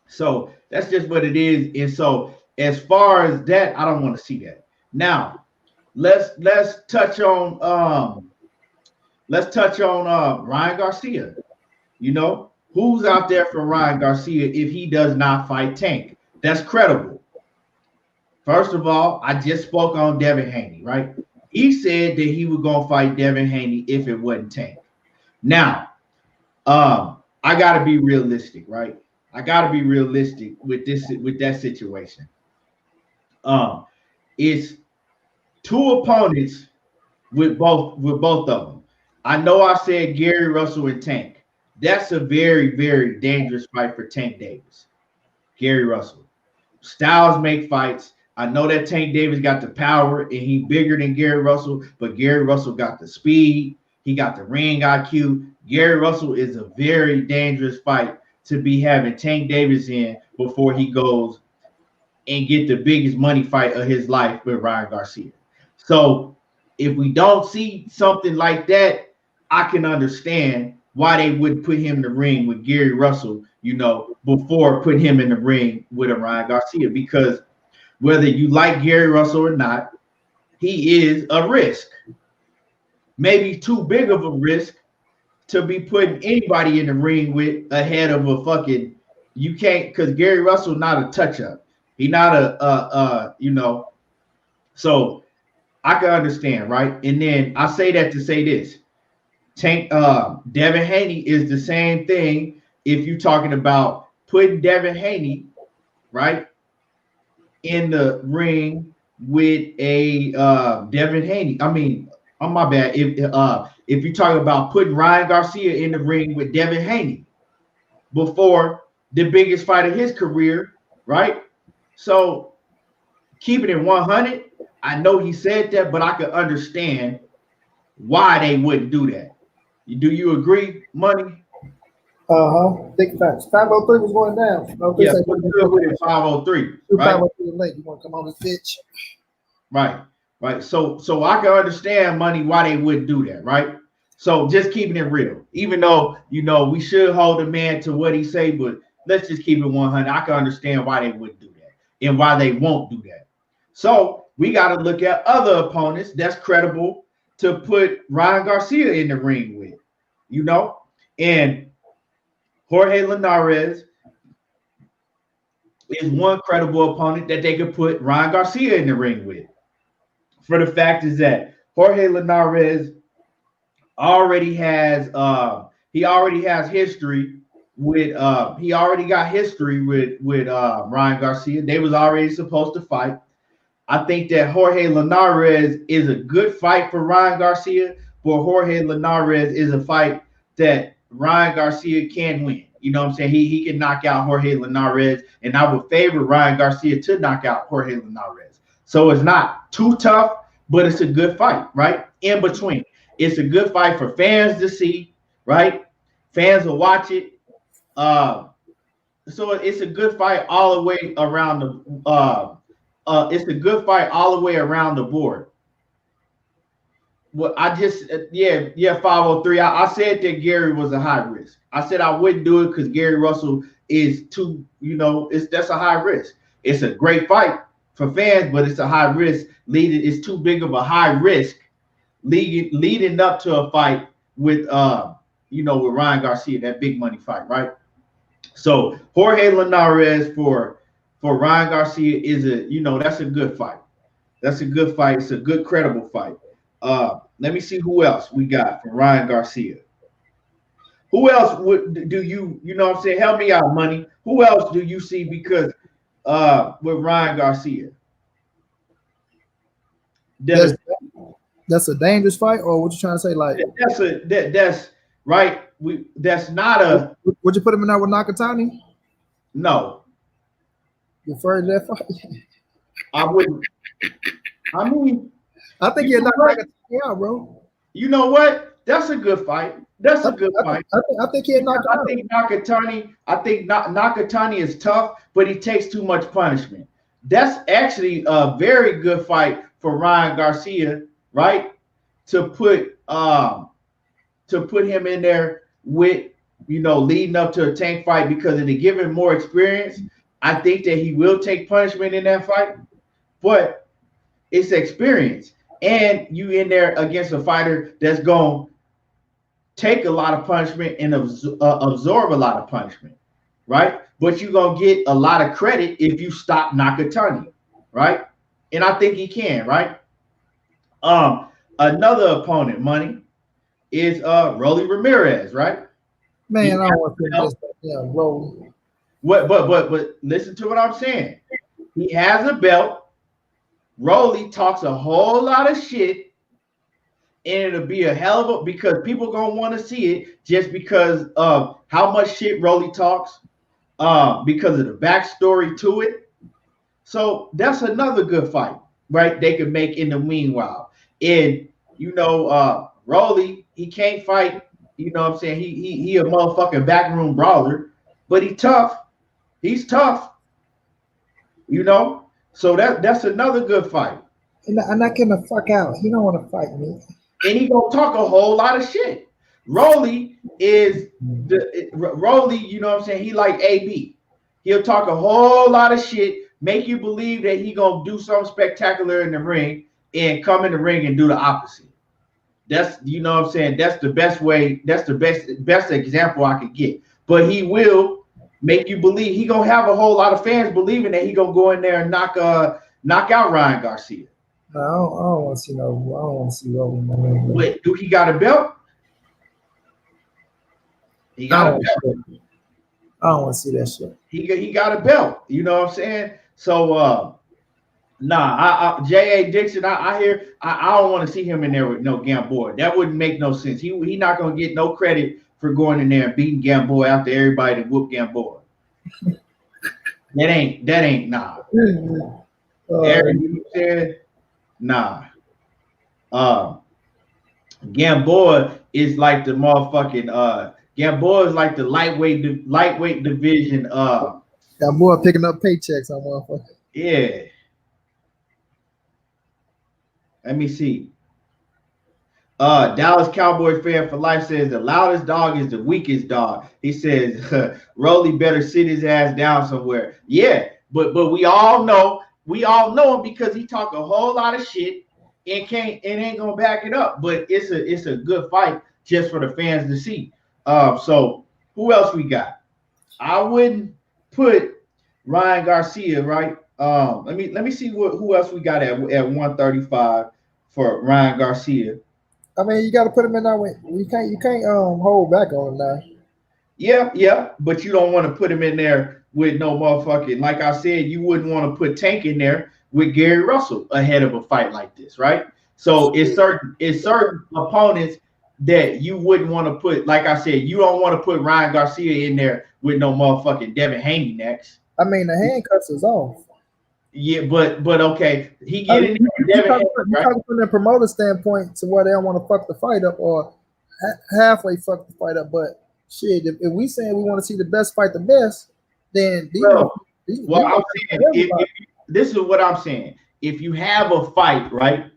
So that's just what it is. And so as far as that, I don't want to see that. Now, let's touch on Ryan Garcia. You know, who's out there for Ryan Garcia if he does not fight Tank? That's credible. First of all, I just spoke on Devin Haney, right? He said that he was gonna fight Devin Haney if it wasn't Tank. Now, I gotta be realistic, right? I gotta be realistic with that situation. It's two opponents with both of them. I know I said Gary Russell and Tank. That's a very, very dangerous fight for Tank Davis. Gary Russell. Styles make fights. I know that Tank Davis got the power and he bigger than Gary Russell, but Gary Russell got the speed. He got the ring IQ. Gary Russell is a very dangerous fight to be having Tank Davis in before he goes and get the biggest money fight of his life with Ryan Garcia. So if we don't see something like that, I can understand why they would put him in the ring with Gary Russell, you know, before putting him in the ring with a Ryan Garcia, because whether you like Gary Russell or not, he is a risk. Maybe too big of a risk to be putting anybody in the ring with ahead of a fucking, you can't, because Gary Russell not a touch-up. He not a you know, so I can understand, right? And then I say that to say this. Devin Haney is the same thing if you're talking about putting Devin Haney, right, in the ring with a Devin Haney. I mean, oh my bad. If you're talking about putting Ryan Garcia in the ring with Devin Haney before the biggest fight of his career, right? So keeping it 100, I know he said that, but I could understand why they wouldn't do that. Do you agree, Money? Big facts. 503 was going down. Yeah, what's good with it? 503, right? 503 late. You want to come on this bitch? Right. So I can understand, Money, why they wouldn't do that, right? So just keeping it real, even though we should hold a man to what he say, but let's just keep it 100. I can understand why they wouldn't do that and why they won't do that. So we got to look at other opponents that's credible to put Ryan Garcia in the ring with, and Jorge Linares is one credible opponent that they could put Ryan Garcia in the ring with. For the fact is that Jorge Linares already has history with Ryan Garcia. They was already supposed to fight. I think that Jorge Linares is a good fight for Ryan Garcia, but Jorge Linares is a fight that Ryan Garcia can win. You know what I'm saying? He can knock out Jorge Linares, and I would favor Ryan Garcia to knock out Jorge Linares. So it's not too tough, but it's a good fight, right? In between. It's a good fight for fans to see, right? Fans will watch it. So it's a good fight all the way around it's a good fight all the way around the board. Well, I just 503. I said that Gary was a high risk. I said I wouldn't do it because Gary Russell is too, that's a high risk. It's a great fight for fans, but it's a high risk. It's too big of a high risk leading up to a fight with with Ryan Garcia, that big money fight, right? So Jorge Linares for Ryan Garcia is that's a good fight. That's a good fight. It's a good credible fight. Let me see who else we got for Ryan Garcia. Who else do you what I'm saying? Help me out, Money. Who else do you see because with Ryan Garcia? That's a dangerous fight, or what you trying to say? Like that's right. That's not a. Would you put him in there with Nakatani? No. You afraid of that fight? I wouldn't. I mean, I think you're not Nakatani out, bro. You know what? That's a good fight. That's a good fight. I think he'll knock out. I think Nakatani is tough, but he takes too much punishment. That's actually a very good fight for Ryan Garcia, right? To put him in there with leading up to a Tank fight, because if they give him more experience, I think that he will take punishment in that fight. But it's experience, and you in there against a fighter that's going to take a lot of punishment and absorb a lot of punishment, right? But you're going to get a lot of credit if you stop Nakatani, right? And I think he can, right? Another opponent, Money, is Rolly Ramirez, right? Man, I don't want to Rolly. But listen to what I'm saying. He has a belt. Rolly talks a whole lot of shit, and it'll be a hell of a, because people gonna want to see it just because of how much shit Rolly talks, because of the backstory to it. So that's another good fight, right? They could make in the meanwhile. And Rolly, he can't fight. You know what I'm saying? He a motherfucking backroom brawler, but he's tough. He's tough. So that's another good fight. And I'm not getting the fuck out. He don't want to fight me. And he gonna talk a whole lot of shit. Rolly is Rolly, you know what I'm saying? He like AB. He'll talk a whole lot of shit, make you believe that he gonna do something spectacular in the ring, and come in the ring and do the opposite. That's what I'm saying. That's the best way. That's the best example I could get. But he will make you believe. He gonna have a whole lot of fans believing that he gonna go in there and knock out Ryan Garcia. No, I don't want to see no. I don't want to see Rolly in the ring. Wait, do he got a belt? He got a belt. I don't want to see that shit. He got a belt. You know what I'm saying? So nah, J.A. Dixon, I hear I don't want to see him in there with no Gamboa. That wouldn't make no sense. He not gonna get no credit for going in there and beating Gamboa after everybody that whooped Gamboa. that ain't nah. You said nah. Gamboa is like the motherfucking Gamboa is like the lightweight division. Gamboa picking up paychecks on motherfucker. Yeah. Let me see. Dallas Cowboy fan for life says the loudest dog is the weakest dog. He says Rolly better sit his ass down somewhere. Yeah, but we all know him because he talk a whole lot of shit and ain't gonna back it up. But it's a good fight just for the fans to see. So who else we got? I wouldn't put Ryan Garcia, right? Let me see who else we got at 135 for Ryan Garcia. I mean, you got to put him in that way. You can't hold back on him now. Yeah, but you don't want to put him in there with no motherfucking. Like I said, you wouldn't want to put Tank in there with Gary Russell ahead of a fight like this, right? So it's certain opponents that you wouldn't want to put. Like I said, you don't want to put Ryan Garcia in there with no motherfucking Devin Haney next. I mean, the handcuffs is off. Yeah, but okay, he get in there. Talking from the promoter standpoint to where they don't want to fuck the fight up or halfway fuck the fight up. But shit, if we saying we want to see the best fight the best, then I'm saying this is what I'm saying. If you have a fight right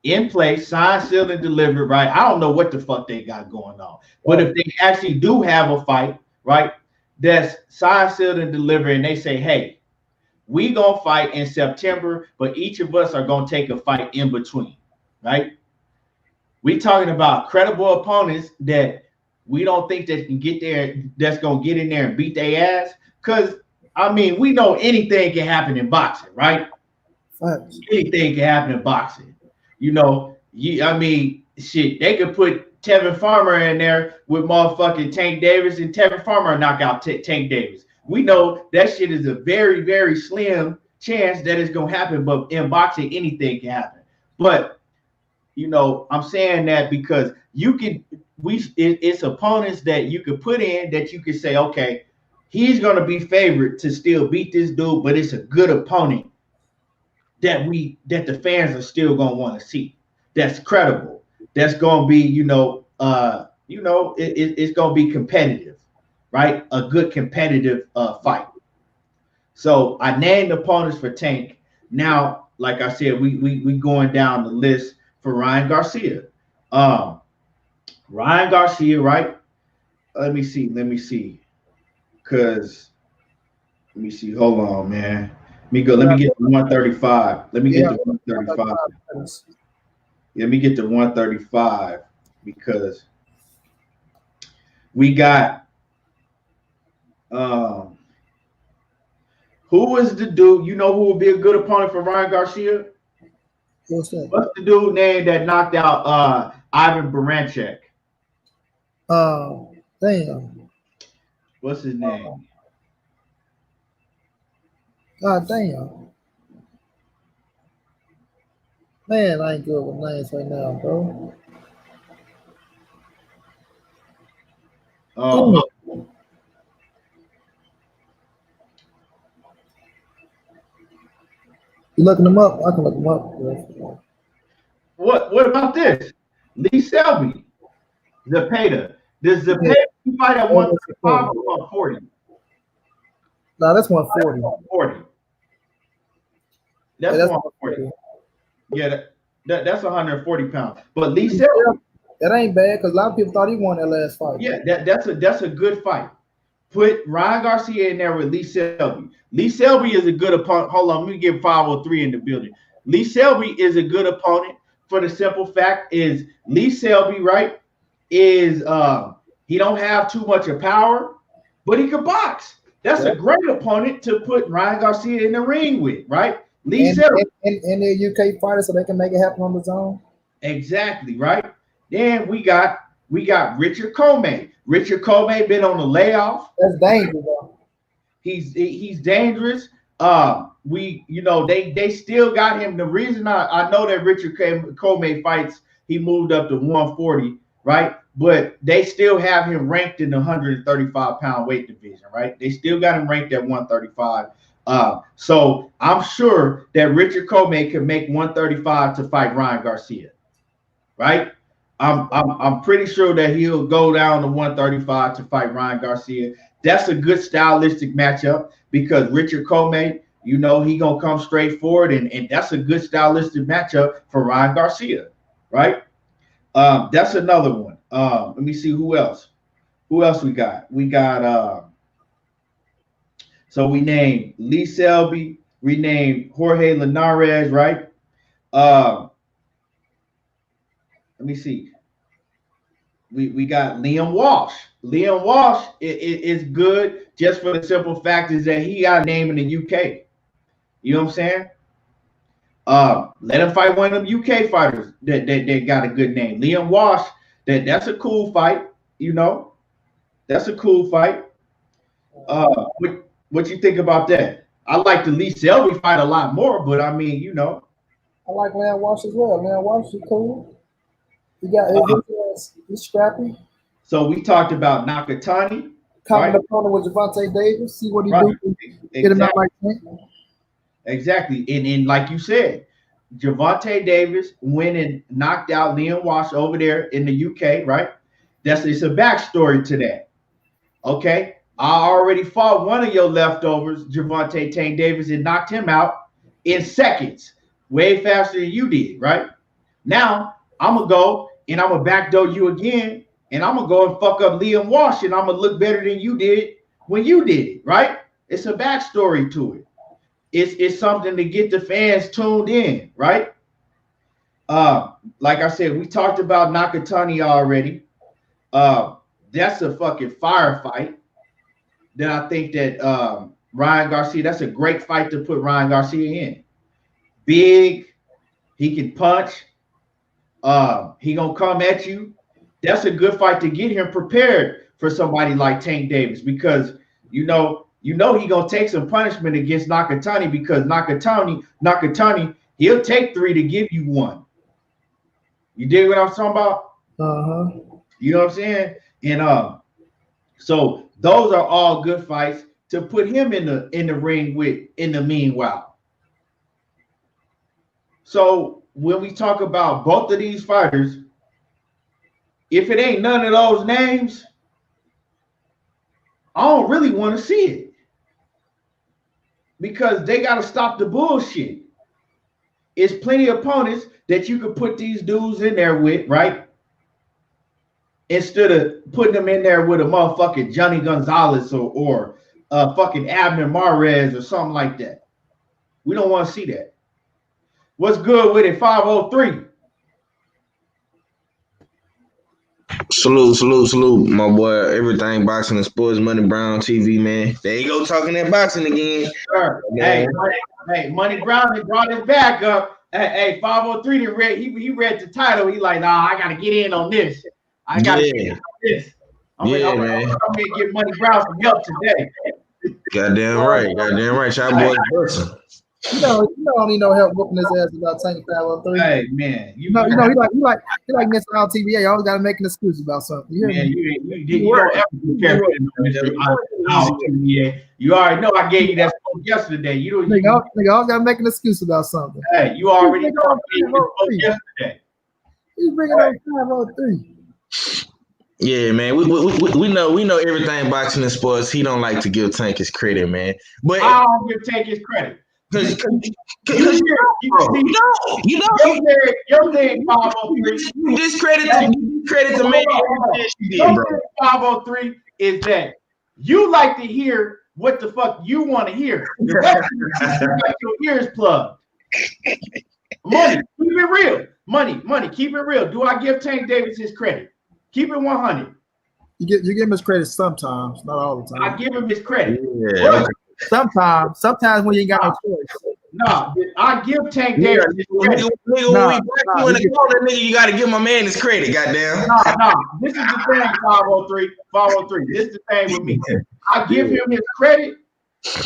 in place, signed, sealed, and delivered, right? I don't know what the fuck they got going on, but if they actually do have a fight, right, that's signed, sealed, and delivered, and they say, hey, we gonna fight in September, but each of us are gonna take a fight in between, right? We talking about credible opponents that we don't think that can get there, that's gonna get in there and beat their ass. Cause I mean, we know anything can happen in boxing, right? Anything can happen in boxing. You know, I mean, shit, they could put Tevin Farmer in there with motherfucking Tank Davis, and Tevin Farmer knock out Tank Davis. We know that shit is a very, very slim chance that it's gonna happen, but in boxing, anything can happen. But you know, I'm saying that because it's opponents that you could put in that you could say, okay, he's gonna be favored to still beat this dude, but it's a good opponent that the fans are still gonna want to see. That's credible. That's gonna be, it's gonna be competitive. Right, a good competitive fight. So I named opponents for Tank. Now, like I said, we going down the list for Ryan Garcia. Ryan Garcia, right? Let me see. Hold on, man. Let me get to 135. Let me get to 135. Let me get to 135 because we got. Who is the dude? You know who would be a good opponent for Ryan Garcia? What's that? What's the dude name that knocked out Ivan Baranchyk? Damn. What's his name? God damn. Man, I ain't good with names right now, bro. You looking them up? I can look them up. What about this? Lee Selby, Zepeda. Does Zepeda fight at 135 or 140? No, that's 140. 140. That's 140. Yeah, that's 140 pounds. But Lee Selby, that ain't bad because a lot of people thought he won that last fight. Yeah, that's a good fight. Put Ryan Garcia in there with Lee Selby. Lee Selby is a good opponent. Hold on, let me get 503 in the building. Lee Selby is a good opponent for the simple fact is Lee Selby, right, is he don't have too much of power, but he can box. That's a great opponent to put Ryan Garcia in the ring with, right? Lee Selby. And they're UK fighters, so they can make it happen on the zone. Exactly, right? Then we got We got Richard Comey. Richard Comey been on the layoff. That's dangerous, bro. He's dangerous. They still got him. The reason I know that Richard Comey fights, he moved up to 140, right? But they still have him ranked in the 135-pound weight division, right? They still got him ranked at 135. So I'm sure that Richard Comey can make 135 to fight Ryan Garcia, right? I'm pretty sure that he'll go down to 135 to fight Ryan Garcia. That's a good stylistic matchup because Richard Comey, he gonna come straight forward, and that's a good stylistic matchup for Ryan Garcia, right? That's another one. Let me see who else. Who else we got? We got so we named Lee Selby, we named Jorge Linares, right? Let me see. We got Liam Walsh. Liam Walsh is good just for the simple fact is that he got a name in the UK. You know what I'm saying? Let him fight one of them UK fighters that got a good name. Liam Walsh, that's a cool fight, That's a cool fight. What you think about that? I like the Lee Selby fight a lot more, but I mean, I like Liam Walsh as well. Liam Walsh is cool. He got he's scrappy. So we talked about Nakatani. Common opponent with Gervonta Davis. See what he do. Get him out like that. Exactly. And like you said, Gervonta Davis went and knocked out Liam Walsh over there in the UK, right? It's a backstory to that. Okay. I already fought one of your leftovers, Gervonta Tank Davis, and knocked him out in seconds, way faster than you did, right? Now I'm gonna go and I'm gonna backdoor you again, and I'm gonna go and fuck up Liam Walsh, and I'm gonna look better than you did when you did it, right? It's a backstory to it. It's something to get the fans tuned in, right? Like I said, we talked about Nakatani already. That's a fucking firefight. Then I think that Ryan Garcia, that's a great fight to put Ryan Garcia in. Big, he can punch. He gonna come at you. That's a good fight to get him prepared for somebody like Tank Davis because he gonna take some punishment against Nakatani because Nakatani, he'll take 3 to give you 1. You dig what I'm talking about? You know what I'm saying? And so those are all good fights to put him in the ring with in the meanwhile. So when we talk about both of these fighters, if it ain't none of those names, I don't really want to see it because they got to stop the bullshit. It's plenty of opponents that you could put these dudes in there with, right? Instead of putting them in there with a motherfucking Johnny Gonzalez or fucking Abner Mares or something like that. We don't want to see that. What's good with it? 503. Salute, my boy. Everything boxing and sports, Money Brown TV, man. There you go, talking that boxing again. Sure. Hey, Money Brown brought his back up. Hey, 503 he read the title. He like, nah, I gotta get in on this. I gotta get in on this. I'm gonna get Money Brown some help today. Goddamn right. Y'all boys person. You don't need no help whooping his ass about Tank 503. Hey man, he like Mr. Out TV. You always gotta make an excuse about something. You don't ever prepare for Mr. Out TV. You already know I gave you that smoke yesterday. You always gotta make an excuse about something. Hey, you already know I gave you that smoke yesterday. He's bringing up 503. Yeah, man. We know everything boxing and sports. He don't like to give Tank his credit, man. But I don't give Tank his credit. Your thing 503. You discredit the man. Your 503 is that you like to hear what the fuck you want to hear. The rest of you got your ears plugged. Money, keep it real. Money, keep it real. Do I give Tank Davis his credit? Keep it 100. You give him his credit sometimes, not all the time. I give him his credit. Yeah. Sometimes when you ain't got no choice. No, I give Tank Davis his credit. Nigga, when we back you in the corner, nigga, you got to give my man his credit, goddamn. No. This is the thing, 503. This is the thing with me. I give him his credit,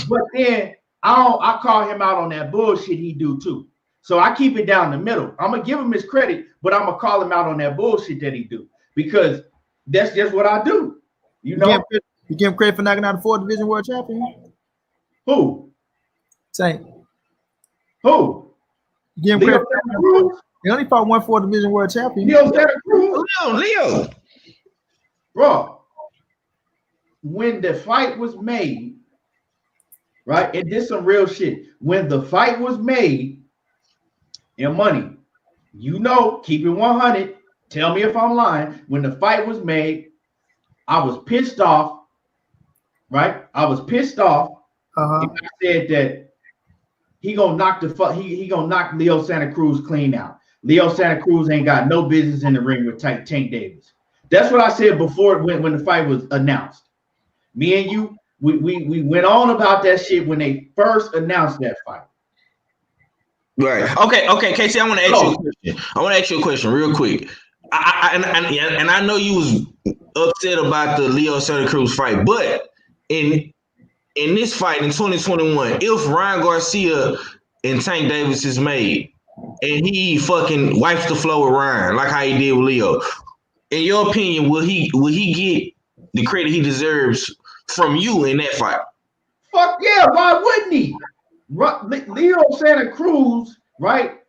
but then I call him out on that bullshit he do too. So I keep it down the middle. I'm gonna give him his credit, but I'm gonna call him out on that bullshit that he do because that's just what I do. You know, you give him credit for knocking out the 4th division world champion. Who? Tank. Who? You give him credit. He only fought 1 4th division world champion. Leo Santa Cruz. Leo. Bro, when the fight was made, right? It did some real shit. When the fight was made, and money, you know, keep it 100. Tell me if I'm lying. When the fight was made, I was pissed off, right? I was pissed off. I said that he gonna knock he gonna knock Leo Santa Cruz clean out. Leo Santa Cruz ain't got no business in the ring with Tank Davis. That's what I said before when the fight was announced. Me and you, we went on about that shit when they first announced that fight. Right. Okay, Casey, I want to ask you a question. I want to ask you a question real quick. I know you was upset about the Leo Santa Cruz fight, but in this fight in 2021, if Ryan Garcia and Tank Davis is made and he fucking wipes the floor with Ryan like how he did with Leo, in your opinion, will he get the credit he deserves from you in that fight? Fuck yeah, why wouldn't he? Leo Santa Cruz, right?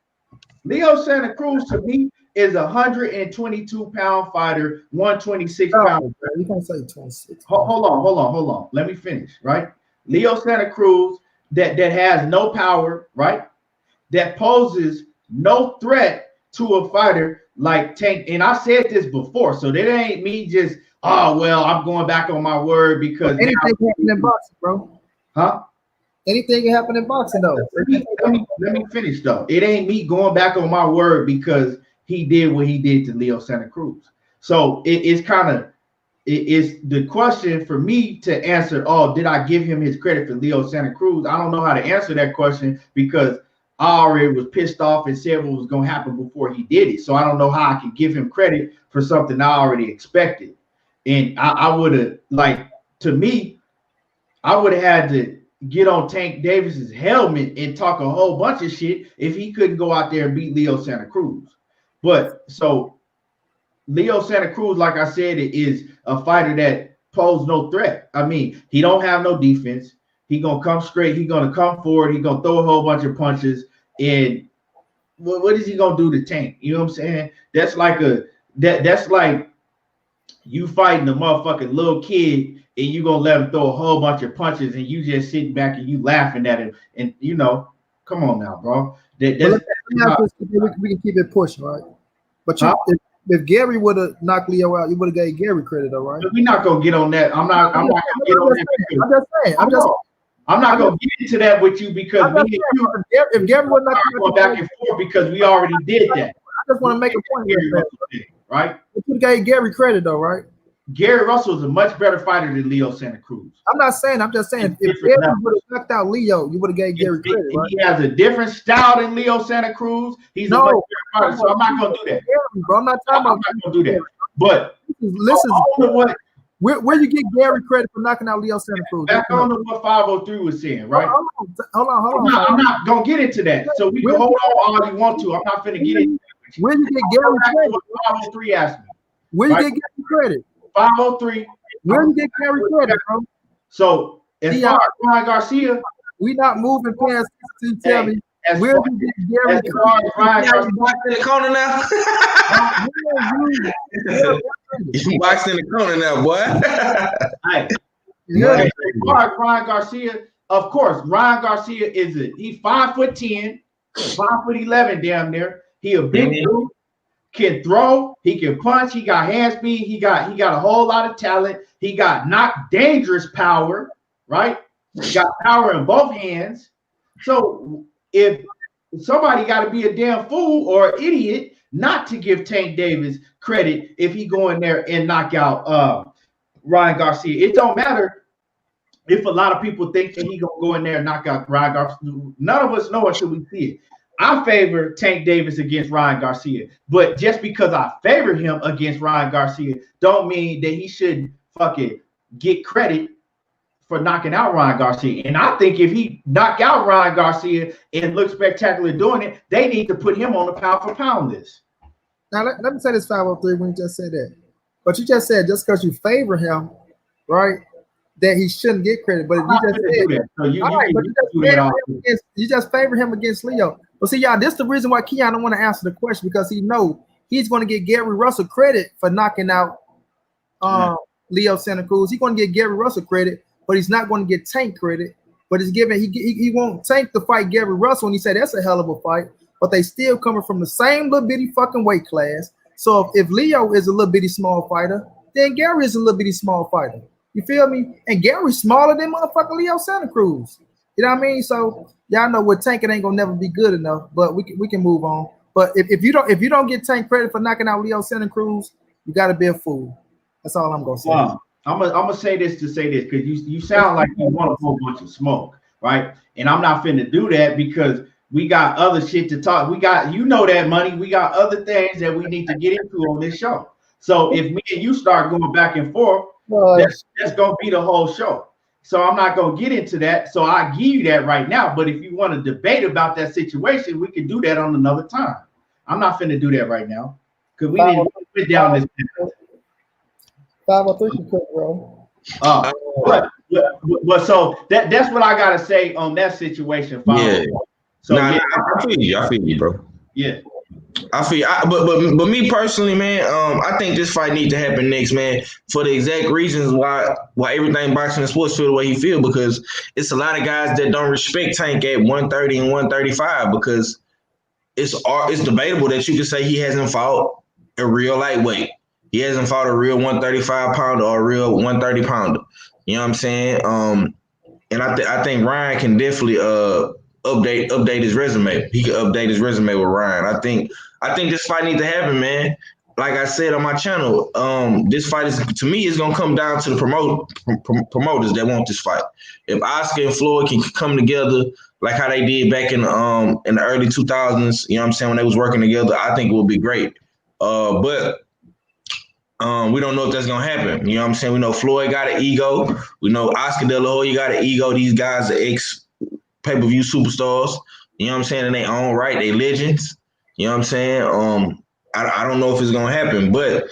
Leo Santa Cruz to me is a 122-pound fighter, 126-pound. You can't say 26. Hold on. Let me finish, right? Leo Santa Cruz that has no power, right? That poses no threat to a fighter like Tank. And I said this before, so that ain't me just, oh, well, I'm going back on my word because anything can happen in boxing, bro. Huh? Anything can happen in boxing, though. Let me finish, though. It ain't me going back on my word because he did what he did to Leo Santa Cruz. So it's the question for me to answer, oh, did I give him his credit for Leo Santa Cruz? I don't know how to answer that question because I already was pissed off and said what was going to happen before he did it. So I don't know how I can give him credit for something I already expected. And I would have, to me, I would have had to get on Tank Davis's helmet and talk a whole bunch of shit if he couldn't go out there and beat Leo Santa Cruz. But so Leo Santa Cruz, like I said, is a fighter that poses no threat. I mean, he don't have no defense. He gonna come straight. He gonna come forward. He gonna throw a whole bunch of punches. And what is he gonna do to Tank? You know what I'm saying? That's like that's like you fighting a motherfucking little kid and you gonna let him throw a whole bunch of punches and you just sitting back and you laughing at him. And you know, come on now, bro. We can keep it pushing, right? But if Gary would have knocked Leo out, you would have gave Gary credit, though, right? We're not gonna get on that. I'm not gonna get on that. I'm not gonna get into that with you because if Gary would not go back and forth because we already did that. I just want to make a point here, right? You would have gave Gary credit, though, right? Gary Russell is a much better fighter than Leo Santa Cruz. I'm just saying, if Gary would have knocked out Leo, you would have gave Gary credit, right? He has a different style than Leo Santa Cruz. He's a much better fighter, so I'm not gonna do that. Bro, I'm not talking about. I'm not gonna do that. But listen, where you get Gary credit for knocking out Leo Santa Cruz? Back on to what 503 was saying, right? Hold on. I'm not gonna get into that. So we can hold on all you want to. I'm not finna get into it. Where you get Gary credit? What 503 asked me. Where you get Gary credit? 503. Where you get Gary credit, bro? So as far as Ryan Garcia, we not moving past to tell me where you get Gary credit. You boxing in the corner now? You boxing in the corner now, boy. As far as Ryan Garcia, of course, Ryan Garcia he's 5'10", 5'11", damn near. He a big dude. Can throw, he can punch, he got hand speed, he got a whole lot of talent, he got not dangerous power, right? He got power in both hands. So if somebody got to be a damn fool or idiot not to give Tank Davis credit if he go in there and knock out Ryan Garcia. It don't matter if a lot of people think that he gonna go in there and knock out Ryan Garcia, none of us know until we see it. I favor Tank Davis against Ryan Garcia, but just because I favor him against Ryan Garcia, don't mean that he should fucking get credit for knocking out Ryan Garcia. And I think if he knock out Ryan Garcia and look spectacular doing it, they need to put him on the pound for pound list. Now let me say this 503 when you just said that. But you just said just because you favor him, right, that he shouldn't get credit. But if you just said that, you just favor him against Leo. But see, y'all, this is the reason why Keon don't want to answer the question, because he know he's going to get Gary Russell credit for knocking out Leo Santa Cruz. He's going to get Gary Russell credit, but he's not going to get Tank credit. But it's given he won't Tank to fight Gary Russell, and he said that's a hell of a fight. But they still coming from the same little bitty fucking weight class. So if Leo is a little bitty small fighter, then Gary is a little bitty small fighter. You feel me? And Gary's smaller than motherfucking Leo Santa Cruz. You know what I mean? So y'all know with Tank, it ain't gonna never be good enough. But we can move on. But if you don't get Tank credit for knocking out Leo Santa Cruz, you gotta be a fool. That's all I'm gonna say. Well, I'm gonna say this because you sound like you want a whole bunch of smoke, right? And I'm not finna do that because we got other shit to talk. We got, you know, that money. We got other things that we need to get into on this show. So if me and you start going back and forth, that's gonna be the whole show. So I'm not gonna get into that. So I give you that right now. But if you want to debate about that situation, we can do that on another time. I'm not finna do that right now because we didn't put down this. 503, bro. But so that's what I gotta say on that situation. Yeah. So I feel you, bro. Yeah. But me personally, man, I think this fight needs to happen next, man, for the exact reasons why everything boxing and sports feel the way he feel, because it's a lot of guys that don't respect Tank at 130 and 135 because it's debatable that you could say he hasn't fought a real lightweight. He hasn't fought a real 135 pounder or a real 130 pounder. You know what I'm saying? And I think Ryan can definitely update his resume. He can update his resume with Ryan. I think this fight needs to happen, man. Like I said on my channel, this fight is, to me, is gonna come down to the promoters that want this fight. If Oscar and Floyd can come together like how they did back in the early 2000s, you know what I'm saying, when they was working together, I think it would be great. But we don't know if that's gonna happen. You know what I'm saying? We know Floyd got an ego. We know Oscar De La Hoya got an ego. These guys are ex pay-per-view superstars. You know what I'm saying? In their own right, they legends. You know what I'm saying? I don't know if it's gonna happen, but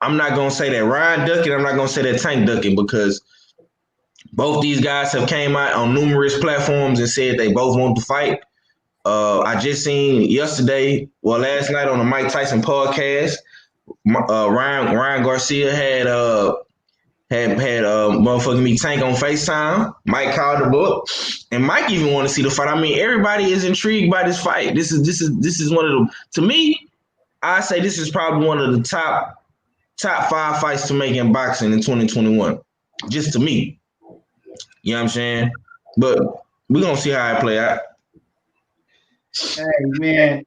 I'm not gonna say that Ryan ducking. I'm not gonna say that Tank ducking because both these guys have came out on numerous platforms and said they both want to fight. I just seen last night on the Mike Tyson podcast, Ryan Garcia had motherfucking me Tank on FaceTime. Mike called the book, and Mike even want to see the fight. I mean, everybody is intrigued by this fight. This is one of the, to me, I say this is probably one of the top 5 fights to make in boxing in 2021. Just to me. You know what I'm saying? But we're gonna see how it play out. Hey man.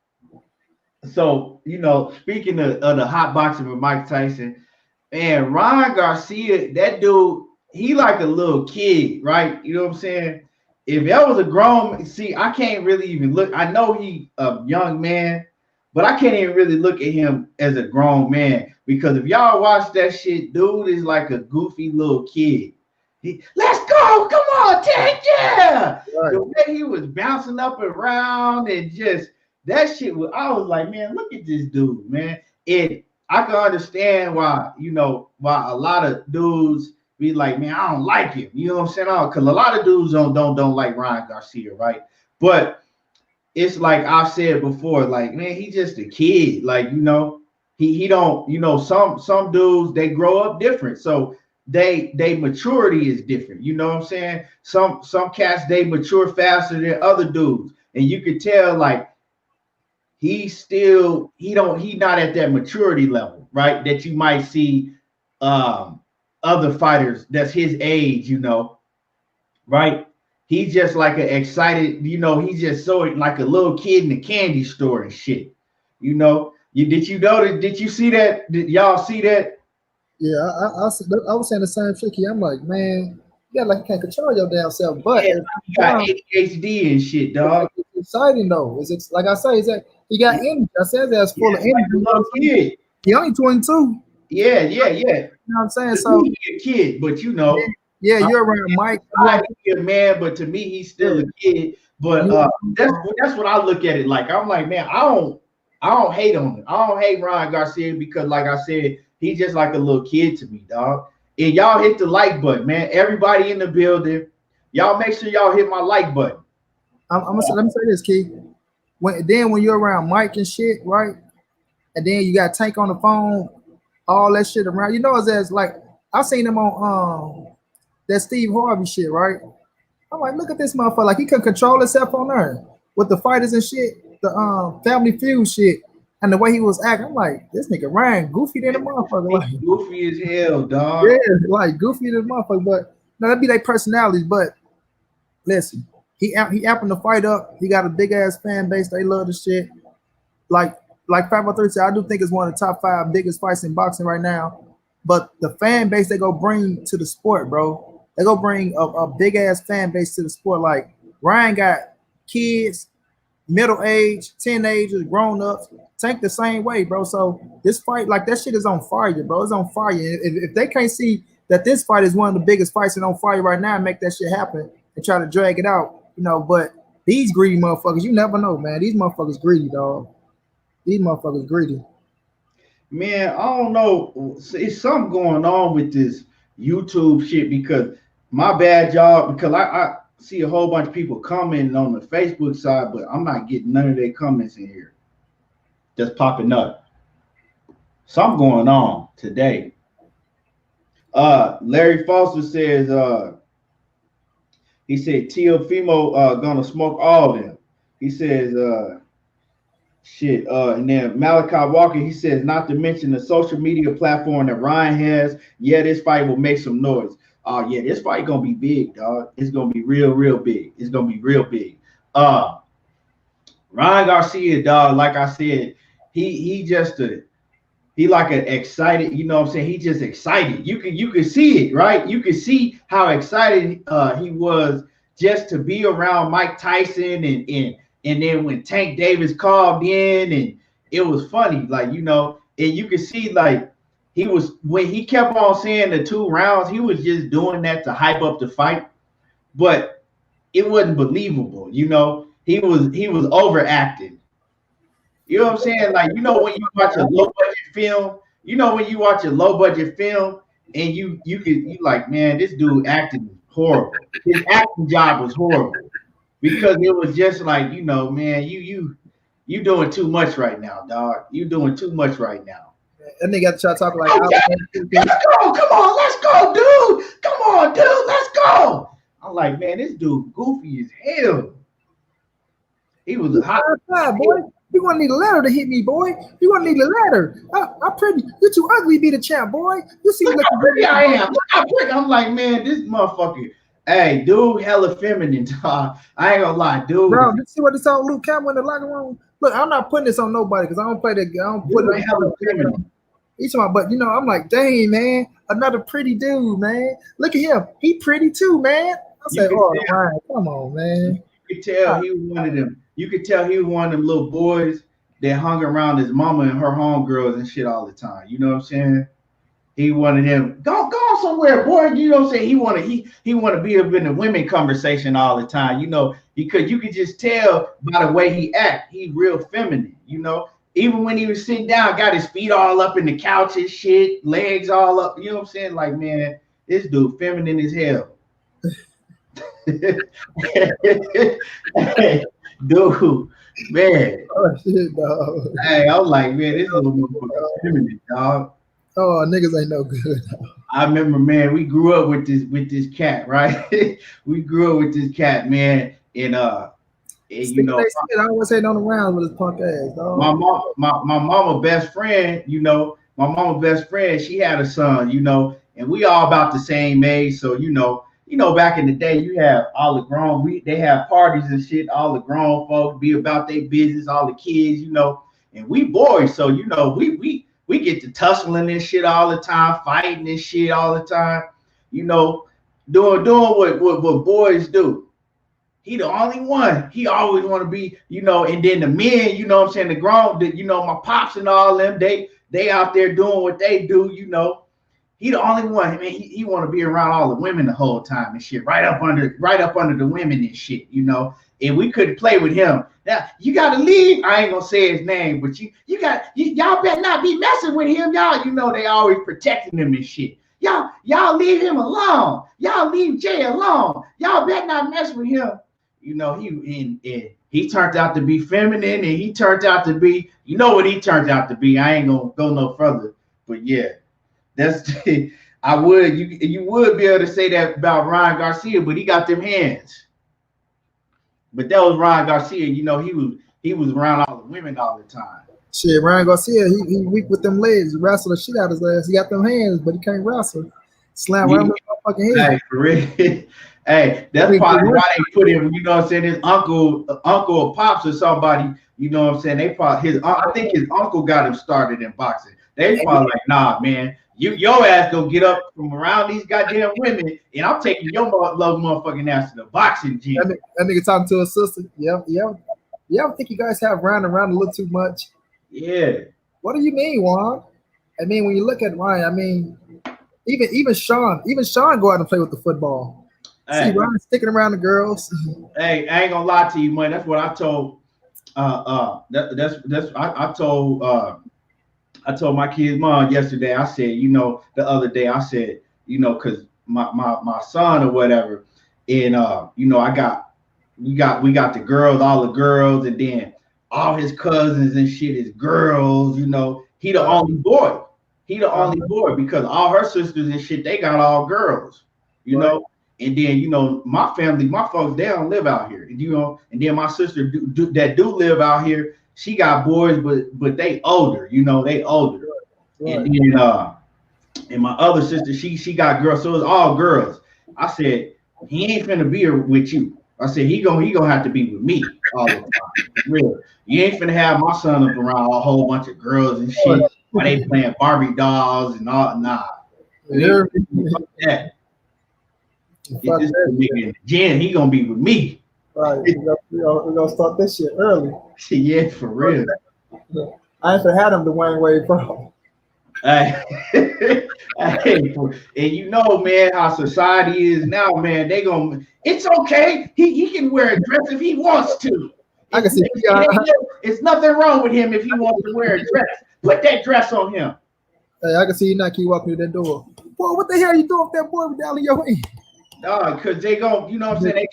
So, you know, speaking of the hot boxing with Mike Tyson, man, Ryan Garcia, that dude, he like a little kid, right? You know what I'm saying? If that was a grown, see, I can't really even look. I know he a young man, but I can't even really look at him as a grown man because if y'all watch that shit, dude is like a goofy little kid. Let's go, come on, Tank, yeah. Right. The way he was bouncing up and around and just that shit was, I was like, man, look at this dude, man. And I can understand why, you know, why a lot of dudes be like, man, I don't like him. You know what I'm saying? Because a lot of dudes don't like Ryan Garcia, right? But it's like I've said before, like, man, he's just a kid. Like, you know, he don't, you know, some dudes, they grow up different. So they maturity is different. You know what I'm saying? Some cats, they mature faster than other dudes. And you could tell, like, he's not at that maturity level, right? That you might see other fighters that's his age, you know, right? He's just like an excited, you know, he's just so like a little kid in a candy store and shit, you know. Did you see that? Did y'all see that? Yeah, I was saying the same shit. I'm like, man, Yeah, like you can't control your damn self. But Yeah, you got ADHD and shit, dog. it's exciting though. It's like I say, it's like he got energy. I said that's full of energy. Like a little kid. He only 22. Yeah. You know what I'm saying? To So me, he a kid, but you know, yeah, you're around Mike. he's a man, but to me, he's still a kid. But that's what I look at it like. I'm like, man, I don't hate on him. I don't hate Ryan Garcia because, like I said, he's just like a little kid to me, dog. And y'all hit the like button, man. Everybody in the building, y'all make sure y'all hit my like button. Let me say this, Keith. When you're around Mike and shit, right? And then you got Tank on the phone, all that shit around. You know, it's like I seen him on that Steve Harvey shit, right? I'm like, look at this motherfucker. Like he can control himself on there with the fighters and shit, the Family Feud shit, and the way he was acting. I'm like, this nigga Ryan goofy than a motherfucker. Like, goofy as hell, dog. Yeah, like goofy than a motherfucker. But no, that'd be their personalities. But listen, he happened to fight up. He got a big ass fan base. They love the shit. Like 503 said, I do think it's one of the top 5 biggest fights in boxing right now. But the fan base they go bring to the sport, bro. They go bring a big ass fan base to the sport. Like Ryan got kids, middle age, teenagers, grown ups. Tank the same way, bro. So this fight, like that shit is on fire, bro. It's on fire. If they can't see that this fight is one of the biggest fights and on fire right now, and make that shit happen and try to drag it out, you know. But these greedy motherfuckers, you never know, man. These motherfuckers greedy, dog. These motherfuckers greedy. Man, I don't know. It's something going on with this YouTube shit because my bad, y'all, because I see a whole bunch of people commenting on the Facebook side, but I'm not getting none of their comments in here. Just popping up. Something going on today. Larry Foster says, he said Teofimo gonna smoke all of them. He says, and then Malachi Walker, he says, not to mention the social media platform that Ryan has. Yeah, this fight will make some noise. Yeah, this fight gonna be big, dog. It's gonna be real big. It's gonna be real big. Ryan Garcia, dog, like I said, he like an excited, you know what I'm saying? He just excited. You can see it, right? You can see how excited he was just to be around Mike Tyson and then when Tank Davis called in, and it was funny, like, you know, and you can see like he was, when he kept on saying the 2 rounds, he was just doing that to hype up the fight, but it wasn't believable, you know. He was overacting. You know what I'm saying? Like, you know, when you watch a low budget film, and you like, man, this dude acting horrible. His acting job was horrible. Because it was just like, you know, man, you doing too much right now, dog. You doing too much right now. And they got to try to talk like, let's go, come on, let's go, dude. Come on, dude, let's go. I'm like, man, this dude goofy as hell. He was a hot boy. You gonna need a ladder to hit me, boy. You gonna need a ladder. I'm pretty. You're too ugly to be the champ, boy. You see look how pretty I am. Look how pretty. I'm like, man, this motherfucker. Hey, dude, hella feminine, dog. I ain't gonna lie, dude. Bro, you see what this all Luke Campbell in the locker room? Look, I'm not putting this on nobody because I don't play that. I don't put it hella feminine. Each one, but you know, I'm like, dang, man, another pretty dude, man. Look at him. He pretty too, man. I said, oh, Ryan, come on, man. You could tell he was one of them. You could tell he was one of them little boys that hung around his mama and her homegirls and shit all the time. You know what I'm saying? He wanted him go somewhere, boy. You know what I'm saying? He want to be up in the women conversation all the time, you know, because you could just tell by the way he act. He real feminine, you know. Even when he was sitting down, got his feet all up in the couch and shit, legs all up. You know what I'm saying? Like, man, this dude feminine as hell. Hey, dude, man. Oh shit, dog. Hey, I was like, man, this little motherfucker feminine, dog. Oh, niggas ain't no good. I remember, man, we grew up with this cat, right? We grew up with this cat, man, and you know, I always say on the rounds with his punk ass, dog. My mama best friend, you know, she had a son, you know, and we all about the same age, so you know, back in the day, you have all the grown, they have parties and shit, all the grown folks be about their business, all the kids, you know, and we boys, so you know, we get to tussling and shit all the time, fighting and shit all the time, you know. doing what boys do. He the only one. He always want to be, and then the men, what I'm saying, the grown, my pops and all them, they out there doing what they do, He the only one. I mean, he want to be around all the women the whole time and shit, right up under the women and shit, And we couldn't play with him. Now you gotta leave. I ain't gonna say his name, but y'all better not be messing with him, y'all. They always protecting him and shit. Y'all leave him alone. Y'all leave Jay alone. Y'all better not mess with him. He turned out to be feminine, and he turned out to be, what he turned out to be. I ain't gonna go no further, but yeah, that's I would you would be able to say that about Ryan Garcia, but he got them hands. But that was Ryan Garcia. He was around all the women all the time. Shit, Ryan Garcia, he weak with them legs. He wrestled the shit out of his ass. He got them hands, but he can't wrestle. Slam right with my fucking head. Hey, for real. Hey, that's probably why they put him, his uncle or pops or somebody, they probably I think his uncle got him started in boxing. They probably like, nah, man, your ass gonna get up from around these goddamn women, and I'm taking your love motherfucking ass to the boxing gym. That nigga talking to his sister. Yeah. I think you guys have round and round a little too much. Yeah. What do you mean, Juan? I mean, when you look at Ryan, I mean, even Sean go out and play with the football. Hey, see Ryan sticking around the girls. Hey, I ain't gonna lie to you, man. That's what I told. I told my kid's mom yesterday. I said, the other day, I said, because my son or whatever, and we got the girls, all the girls, and then all his cousins and shit is girls. He the only boy. He the only boy because all her sisters and shit, they got all girls. Right. And then, my family, my folks, they don't live out here. And then my sister that do live out here, she got boys, but they older, they older. Right. And then and my other sister, she got girls, so it's all girls. I said, he ain't finna be with you. I said, he gonna have to be with me all the time. Real. You ain't finna have my son up around a whole bunch of girls and shit while they playing Barbie dolls and all. Nah. Yeah. That. This nigga Jen, he gonna be with me. Right, we're gonna start this shit early. Yeah, for real. I ain't had him Dwayne Wade, bro. And man, how society is now, man. It's okay. He can wear a dress if he wants to. I can see. It's nothing wrong with him if he wants to wear a dress. Put that dress on him. Hey, I can see you not keep walking through that door. Boy, what the hell are you doing with that boy with down in your hand? Because they go, what I'm saying? They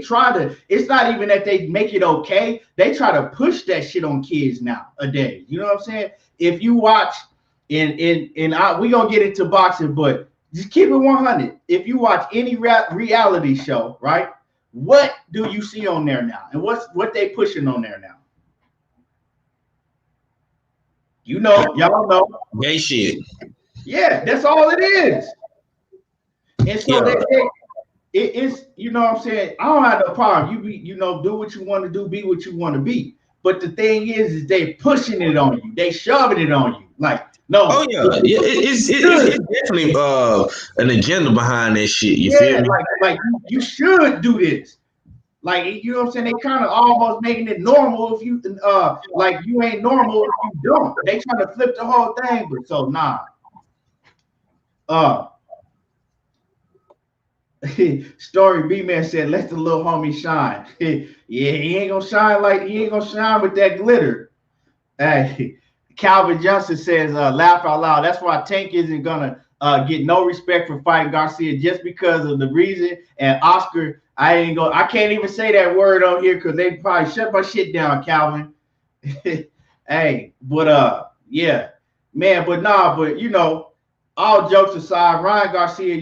try to, it's not even that they make it okay. They try to push that shit on kids nowadays. You know what I'm saying? If you watch, we gonna get into boxing, but just keep it 100. If you watch any reality show, right? What do you see on there now? And what they pushing on there now? Y'all know. Gay shit. Yeah, that's all it is. And so it's, what I'm saying? I don't have no problem. You do what you want to do, be what you want to be. But the thing is they pushing it on you. They shoving it on you. Like, no. Oh, yeah. It's definitely an agenda behind that shit. You feel me? Like you should do this. Like, you know what I'm saying? They kind of almost making it normal if you, like you ain't normal if you don't. They trying to flip the whole thing, but so nah. Story B-Man said, let the little homie shine. Yeah, he ain't gonna shine with that glitter. Hey, Calvin Johnson says, laugh out loud. That's why Tank isn't gonna get no respect for fighting Garcia just because of the reason. And Oscar, I can't even say that word on here because they probably shut my shit down, Calvin. Hey, but yeah, man, but all jokes aside, Ryan Garcia,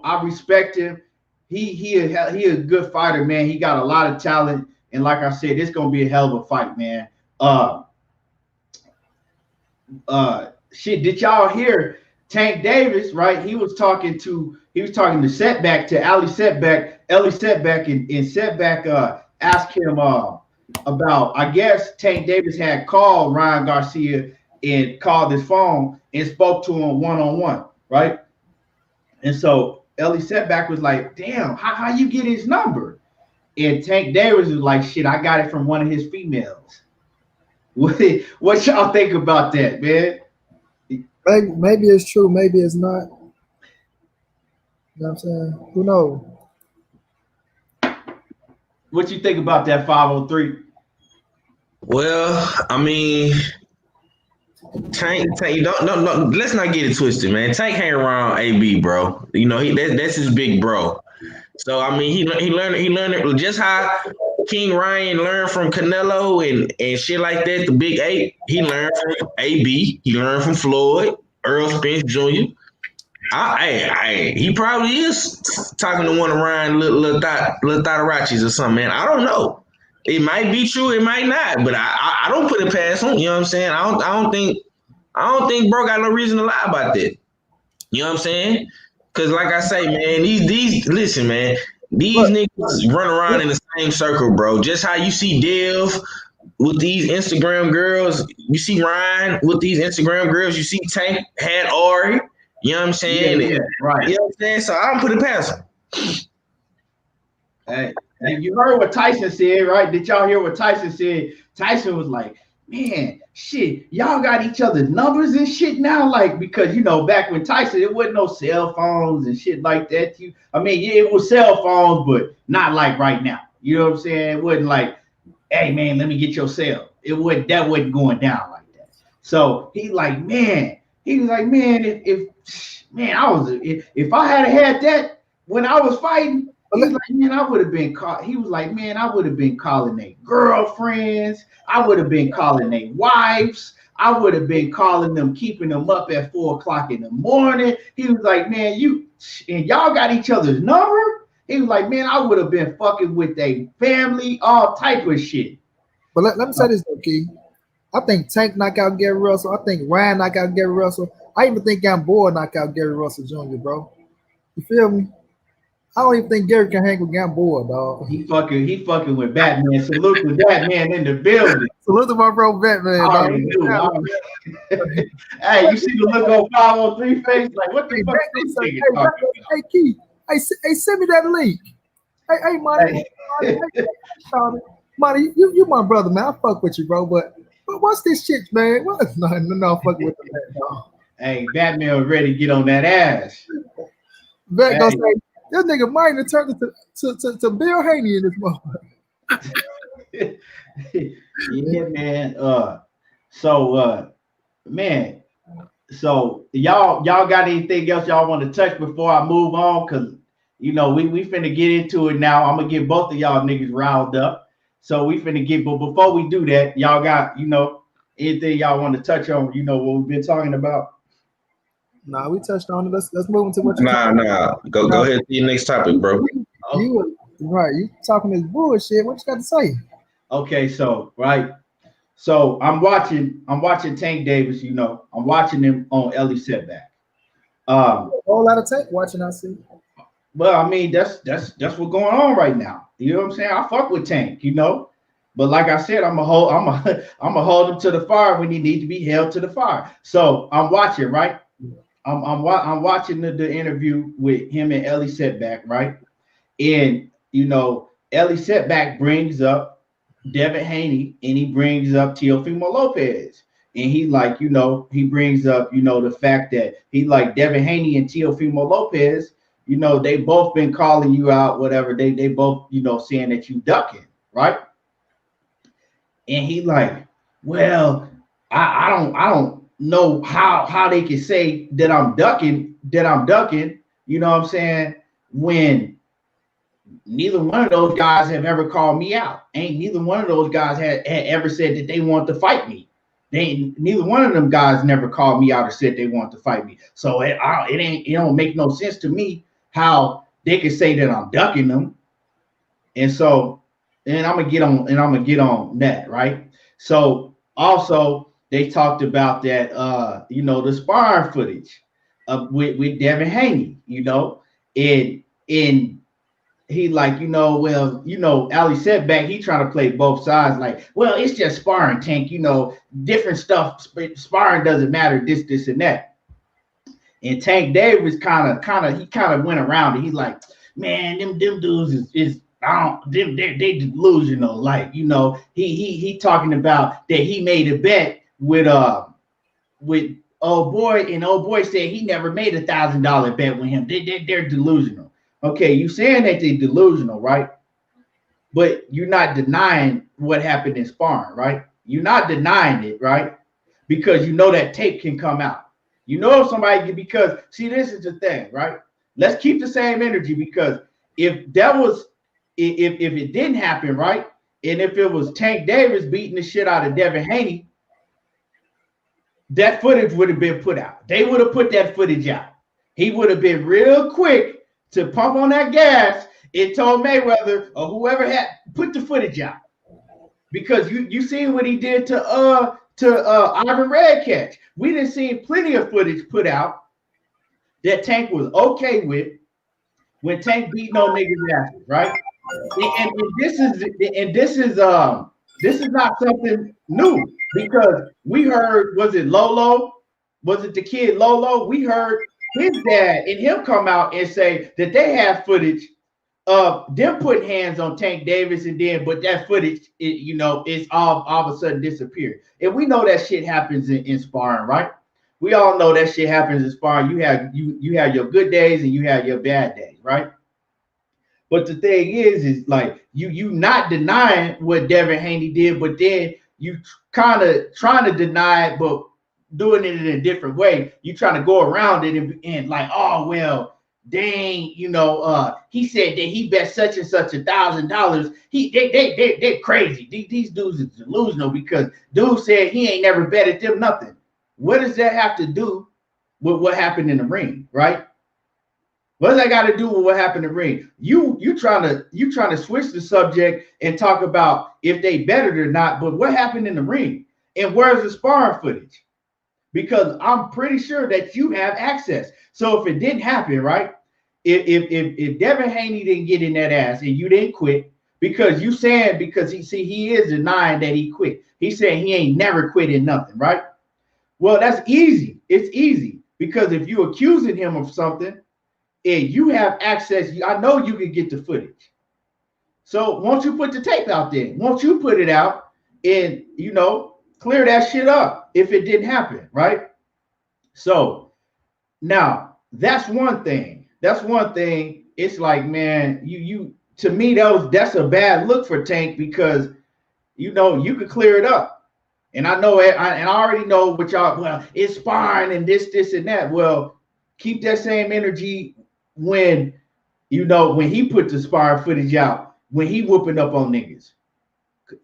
I respect him. He a good fighter, man. He got a lot of talent, and like I said, it's gonna be a hell of a fight, man. Shit, did y'all hear Tank Davis? Right, he was talking to Setback, to Ellie Setback, and Setback asked him about, I guess Tank Davis had called Ryan Garcia and called his phone and spoke to him one-on-one, right? And so Ellie Setback was like, damn, how you get his number? And Tank Davis was like, shit, I got it from one of his females. What y'all think about that, man? Maybe it's true, maybe it's not. You know what I'm saying? Who knows? What you think about that 503? Well, I mean, Tank, no, let's not get it twisted, man. Tank hang around AB, bro. You know, that's his big bro. So I mean, he learned just how King Ryan learned from Canelo and shit like that. The Big Eight, he learned from AB. He learned from Floyd, Earl Spence Jr. He probably is talking to one of Ryan little Thotterachis or something, man. I don't know. It might be true, it might not, but I don't put it past him. You know what I'm saying? I don't think bro got no reason to lie about that. You know what I'm saying? Because like I say, man, these listen, man, these niggas run around in the same circle, bro. Just how you see Dev with these Instagram girls, you see Ryan with these Instagram girls, you see Tank had Ari. You know what I'm saying? Yeah, right. You know what I'm saying? So I don't put it past him. Hey, and you heard what Tyson said, right? Did y'all hear what Tyson said? Tyson was like, man, shit, y'all got each other's numbers and shit now, like, because, you know, back when Tyson, it wasn't no cell phones and shit like that. I mean, yeah, it was cell phones, but not like right now. You know what I'm saying? It wasn't like, hey, man, let me get your cell. That wasn't going down like that. So he was like, man, if I had that when I was fighting, he was like, man, I would have been caught. He was like, man, I would have been calling their girlfriends. I would have been calling their wives. I would have been calling them, keeping them up at 4 o'clock in the morning. He was like, man, y'all got each other's number? He was like, man, I would have been fucking with their family, all type of shit. But let me say this, though, Key. I think Tank knock out Gary Russell. I think Ryan knock out Gary Russell. I even think Gamboa knock out Gary Russell Jr., bro. You feel me? I don't even think Gary can hang with Gamboa, dog. He fucking with Batman. Salute to Batman in the building. Salute to my bro Batman, dog. Hey, you see the look on 503 face? Like, what the fuck is this nigga talking about? Hey, Key. Hey, send me that link. Hey, Monty. Monty, you my brother, man. I fuck with you, bro. But what's this shit, man? No, I'm fucking with the man, dog. Hey, Batman was ready to get on that ass. Bat gonna say, this nigga might have turned to Bill Haney in this moment. Yeah, man. Man. So y'all got anything else y'all want to touch before I move on? Cause you know we finna get into it now. I'm gonna get both of y'all niggas riled up. So we finna get, but before we do that, y'all got anything y'all want to touch on? You know what we've been talking about. Nah, we touched on it. Let's move into what you. Nah. Go ahead to your next topic, bro. You talking this bullshit. What you got to say? Okay, so right. So I'm watching Tank Davis, I'm watching him on Ellie Setback. A whole lot of Tank watching, I see. Well, I mean, that's what's going on right now. You know what I'm saying? I fuck with Tank, But like I said, I'm gonna hold him to the fire when he needs to be held to the fire. So I'm watching, right? I'm watching the interview with him and Ellie Setback, right? And Ellie Setback brings up Devin Haney and he brings up Teofimo Lopez. And he he brings up, the fact that he like Devin Haney and Teofimo Lopez, they both been calling you out, whatever. They both, saying that you ducking, right? And he like, well, I don't know how they can say that I'm ducking, you know what I'm saying, when neither one of those guys have ever called me out. Neither one of those guys had ever said that they want to fight me. Neither one of them guys never called me out or said they want to fight me. So it don't make no sense to me how they could say that I'm ducking them. And I'm gonna get on that, right? So also they talked about that the sparring footage with Devin Haney, and he like, Ali Setback, he trying to play both sides, like, well, it's just sparring, Tank, different stuff. Sparring doesn't matter, this and that. And Tank Davis kind of went around it. He's like, man, them dudes is I don't them they delusional. Like, you know, he talking about that he made a bet with old boy, and old boy said he never made $1,000 bet with him. They're delusional. Okay, you saying that they're delusional, right? But you're not denying what happened in sparring, right? You're not denying it, right? Because you know that tape can come out. You know if somebody can, because see, this is the thing, right? Let's keep the same energy, because if it didn't happen, right? And if it was Tank Davis beating the shit out of Devin Haney, that footage would have been put out. They would have put that footage out. He would have been real quick to pump on that gas and told Mayweather or whoever had put the footage out. Because you seen what he did to Ivan Redcatch. We done seen plenty of footage put out that Tank was okay with when Tank beat no niggas' asses, right? And this is not something new, because we heard, was it Lolo? Was it the kid Lolo? We heard his dad and him come out and say that they have footage of them putting hands on Tank Davis, and then but that footage, it's all of a sudden disappeared. And we know that shit happens in sparring, right? We all know that shit happens in sparring. You have your good days and you have your bad days, right? But the thing is like you not denying what Devin Haney did, but then you kind of trying to deny it, but doing it in a different way. You trying to go around it and like, oh well, dang, he said that he bet such and such $1,000. They're crazy. These dudes is delusional, because dude said he ain't never betted them nothing. What does that have to do with what happened in the ring, right? What does that got to do with what happened in the ring? You trying to switch the subject and talk about if they betted or not, but what happened in the ring? And where's the sparring footage? Because I'm pretty sure that you have access. So if it didn't happen, right? If Devin Haney didn't get in that ass and you didn't quit, because you saying, because he is denying that he quit. He's saying he ain't never quit in nothing, right? Well, that's easy. It's easy, because if you accusing him of something and you have access, I know you can get the footage. So won't you put the tape out there? Won't you put it out and clear that shit up if it didn't happen, right? So now that's one thing. That's one thing. It's like, man, you to me that's a bad look for Tank, because you could clear it up. And I know it, and I already know what y'all, well, it's sparring and this and that. Well, keep that same energy when he put the sparring footage out, when he whooping up on niggas.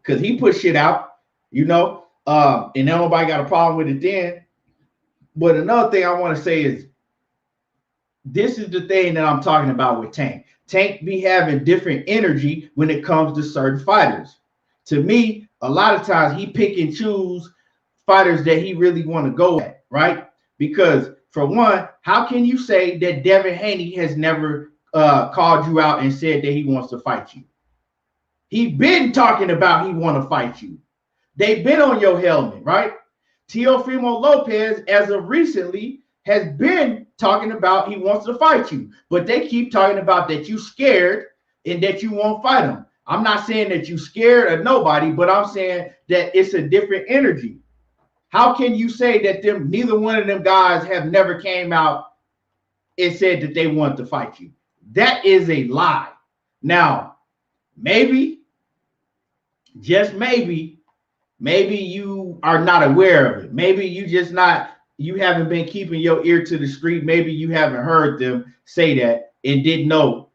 Cause he put shit out, and nobody got a problem with it then. But another thing I want to say is, this is the thing that I'm talking about with Tank. Tank be having different energy when it comes to certain fighters. To me, a lot of times he pick and choose fighters that he really want to go at, right? Because for one, how can you say that Devin Haney has never called you out and said that he wants to fight you? He been talking about he want to fight you. They've been on your helmet, right? Teofimo Lopez, as of recently, has been talking about he wants to fight you, but they keep talking about that you scared and that you won't fight him. I'm not saying that you scared of nobody, but I'm saying that it's a different energy. How can you say that neither one of them guys have never came out and said that they want to fight you? That is a lie. Now, maybe, just maybe you are not aware of it. Maybe you haven't been keeping your ear to the street. Maybe you haven't heard them say that and didn't know.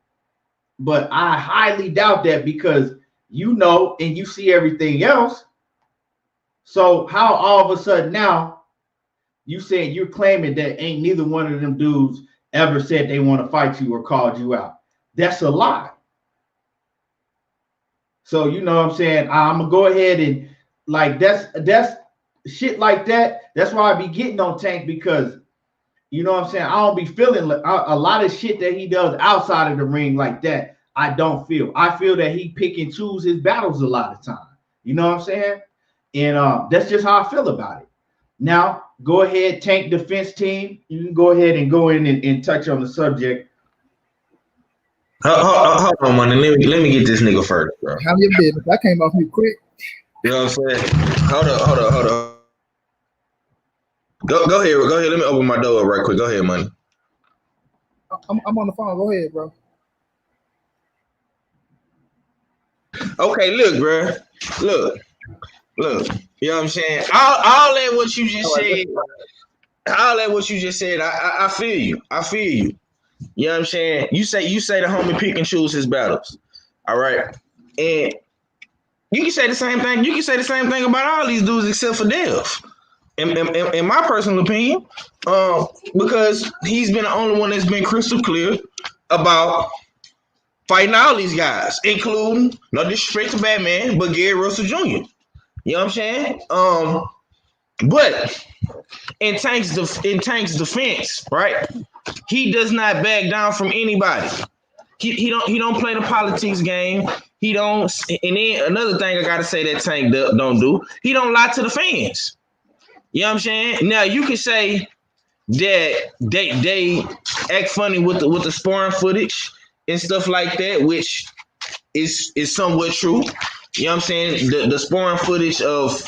But I highly doubt that, because and you see everything else. So how all of a sudden now you saying, you're claiming that ain't neither one of them dudes ever said they want to fight you or called you out? That's a lie. So you know what I'm saying? I'm gonna go ahead and that's shit like that. That's why I be getting on Tank, because you know what I'm saying, I don't be feeling like a lot of shit that he does outside of the ring like that. I don't feel. I feel that he pick and choose his battles a lot of time. You know what I'm saying? And that's just how I feel about it. Now, go ahead, Tank defense team. You can go ahead and go in and touch on the subject. Hold on, man. Let me get this nigga first, bro. How your business? I came off you quick. You know what I'm saying? Hold up. Go ahead. Let me open my door up right quick. Go ahead, money. I'm on the phone. Go ahead, bro. Okay, look, bro. Look. You know what I'm saying? All that what you just said. All that what you just said. I feel you. You know what I'm saying? You say the homie pick and choose his battles. All right, and you can say the same thing. You can say the same thing about all these dudes except for Dev. In my personal opinion, because he's been the only one that's been crystal clear about fighting all these guys, including, no disrespect to Batman, but Gary Russell Jr. You know what I'm saying? But in Tank's defense, right? He does not back down from anybody. He don't play the politics game. He don't. And then another thing I gotta say that Tank don't do. He don't lie to the fans. You know what I'm saying? Now you can say that they act funny with the sparring footage and stuff like that, which is somewhat true. You know what I'm saying? The sparring footage of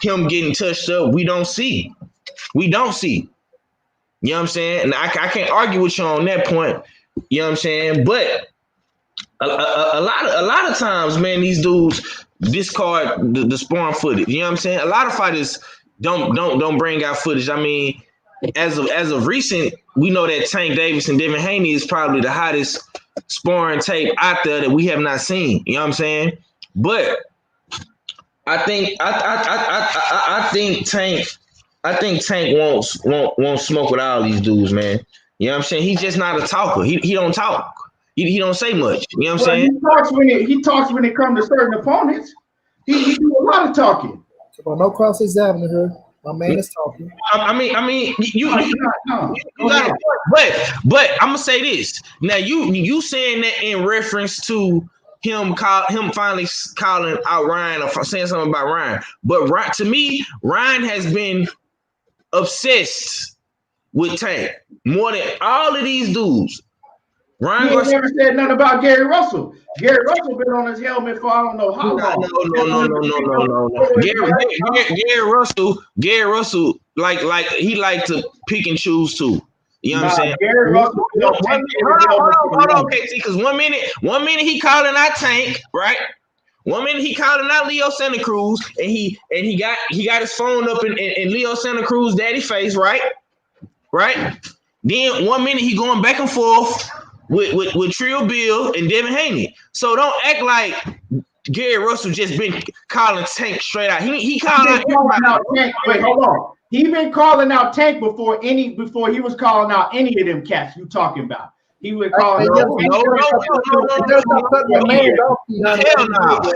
him getting touched up, we don't see. You know what I'm saying? And I can't argue with you on that point. You know what I'm saying? But a lot of times, man, these dudes discard the sparring footage. You know what I'm saying? A lot of fighters don't bring out footage. I mean, as of recent, we know that Tank Davis and Devin Haney is probably the hottest sparring tape out there that we have not seen. You know what I'm saying? But I think Tank won't smoke with all these dudes, man. You know what I'm saying? He's just not a talker. He don't talk. He don't say much. You know what I'm saying? He talks when it comes to certain opponents. He do a lot of talking. Well, no cross-examining her. My man is talking. I mean, you got a point, but I'm gonna say this. Now, you saying that in reference to him finally calling out Ryan or saying something about Ryan. But to me, Ryan has been obsessed with Tank more than all of these dudes. Ryan Garcia never said nothing about Gary Russell. Gary Russell been on his helmet for I don't know how long. No. Gary Russell, like he like to pick and choose too. You know what I'm saying? Gary Russell. Hold on, KT, because one minute he calling out Tank, right? 1 minute he calling out Leo Santa Cruz, and he got his phone up in Leo Santa Cruz daddy face, right? Then 1 minute he going back and forth with Trill Bill and Devin Haney. So don't act like Gary Russell just been calling Tank straight out. He calling out Tank. Wait, hold on. He been calling out Tank before he was calling out any of them cats you talking about. He was calling Hell no.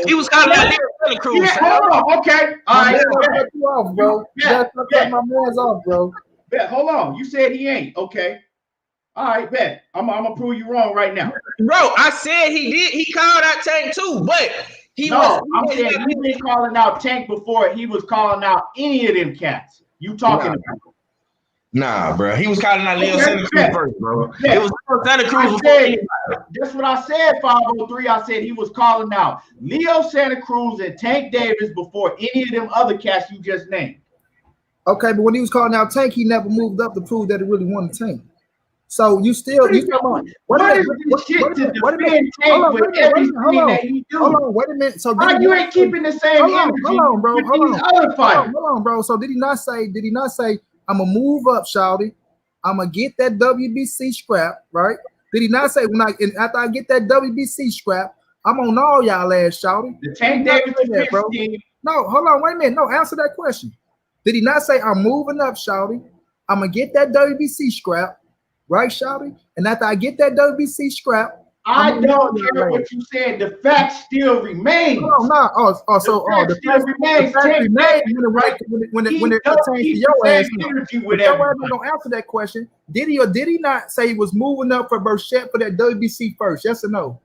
He was calling out Santa Cruz. Yeah, hold on. Okay. All right. You off, bro. Yeah. My man's off, bro. Bet. Hold on. You said he ain't. Okay. All right, bet. I'm gonna prove you wrong right now. Bro, I said he did. He called out Tank too, but I'm saying he been calling out Tank before he was calling out any of them cats. You talking about? Nah, bro. He was calling out Leo Santa Cruz first, bro. Yeah. It was Santa Cruz. That's what I said, 503. I said he was calling out Leo Santa Cruz and Tank Davis before any of them other cats you just named. Okay, but when he was calling out Tank, he never moved up to prove that he really wanted Tank. So you still Hold on, wait a minute. So you ain't keeping the same energy. Hold on, bro. Hold on, bro. So did he not say, I'm gonna move up, shawty? I'm gonna get that WBC scrap, right? Did he not say after I get that WBC scrap, I'm on all y'all ass, shawty? The Tank Davis, bro. No, hold on, wait a minute. No, answer that question. Did he not say I'm moving up, shawty? I'm gonna get that WBC scrap. Right, shawty? And after I get that WBC scrap, I don't care what you said. The fact still remains. The fact remains when it pertains to your ass. Don't answer that question. Did he or did he not say he was moving up for Burchett for that WBC first? Yes or no?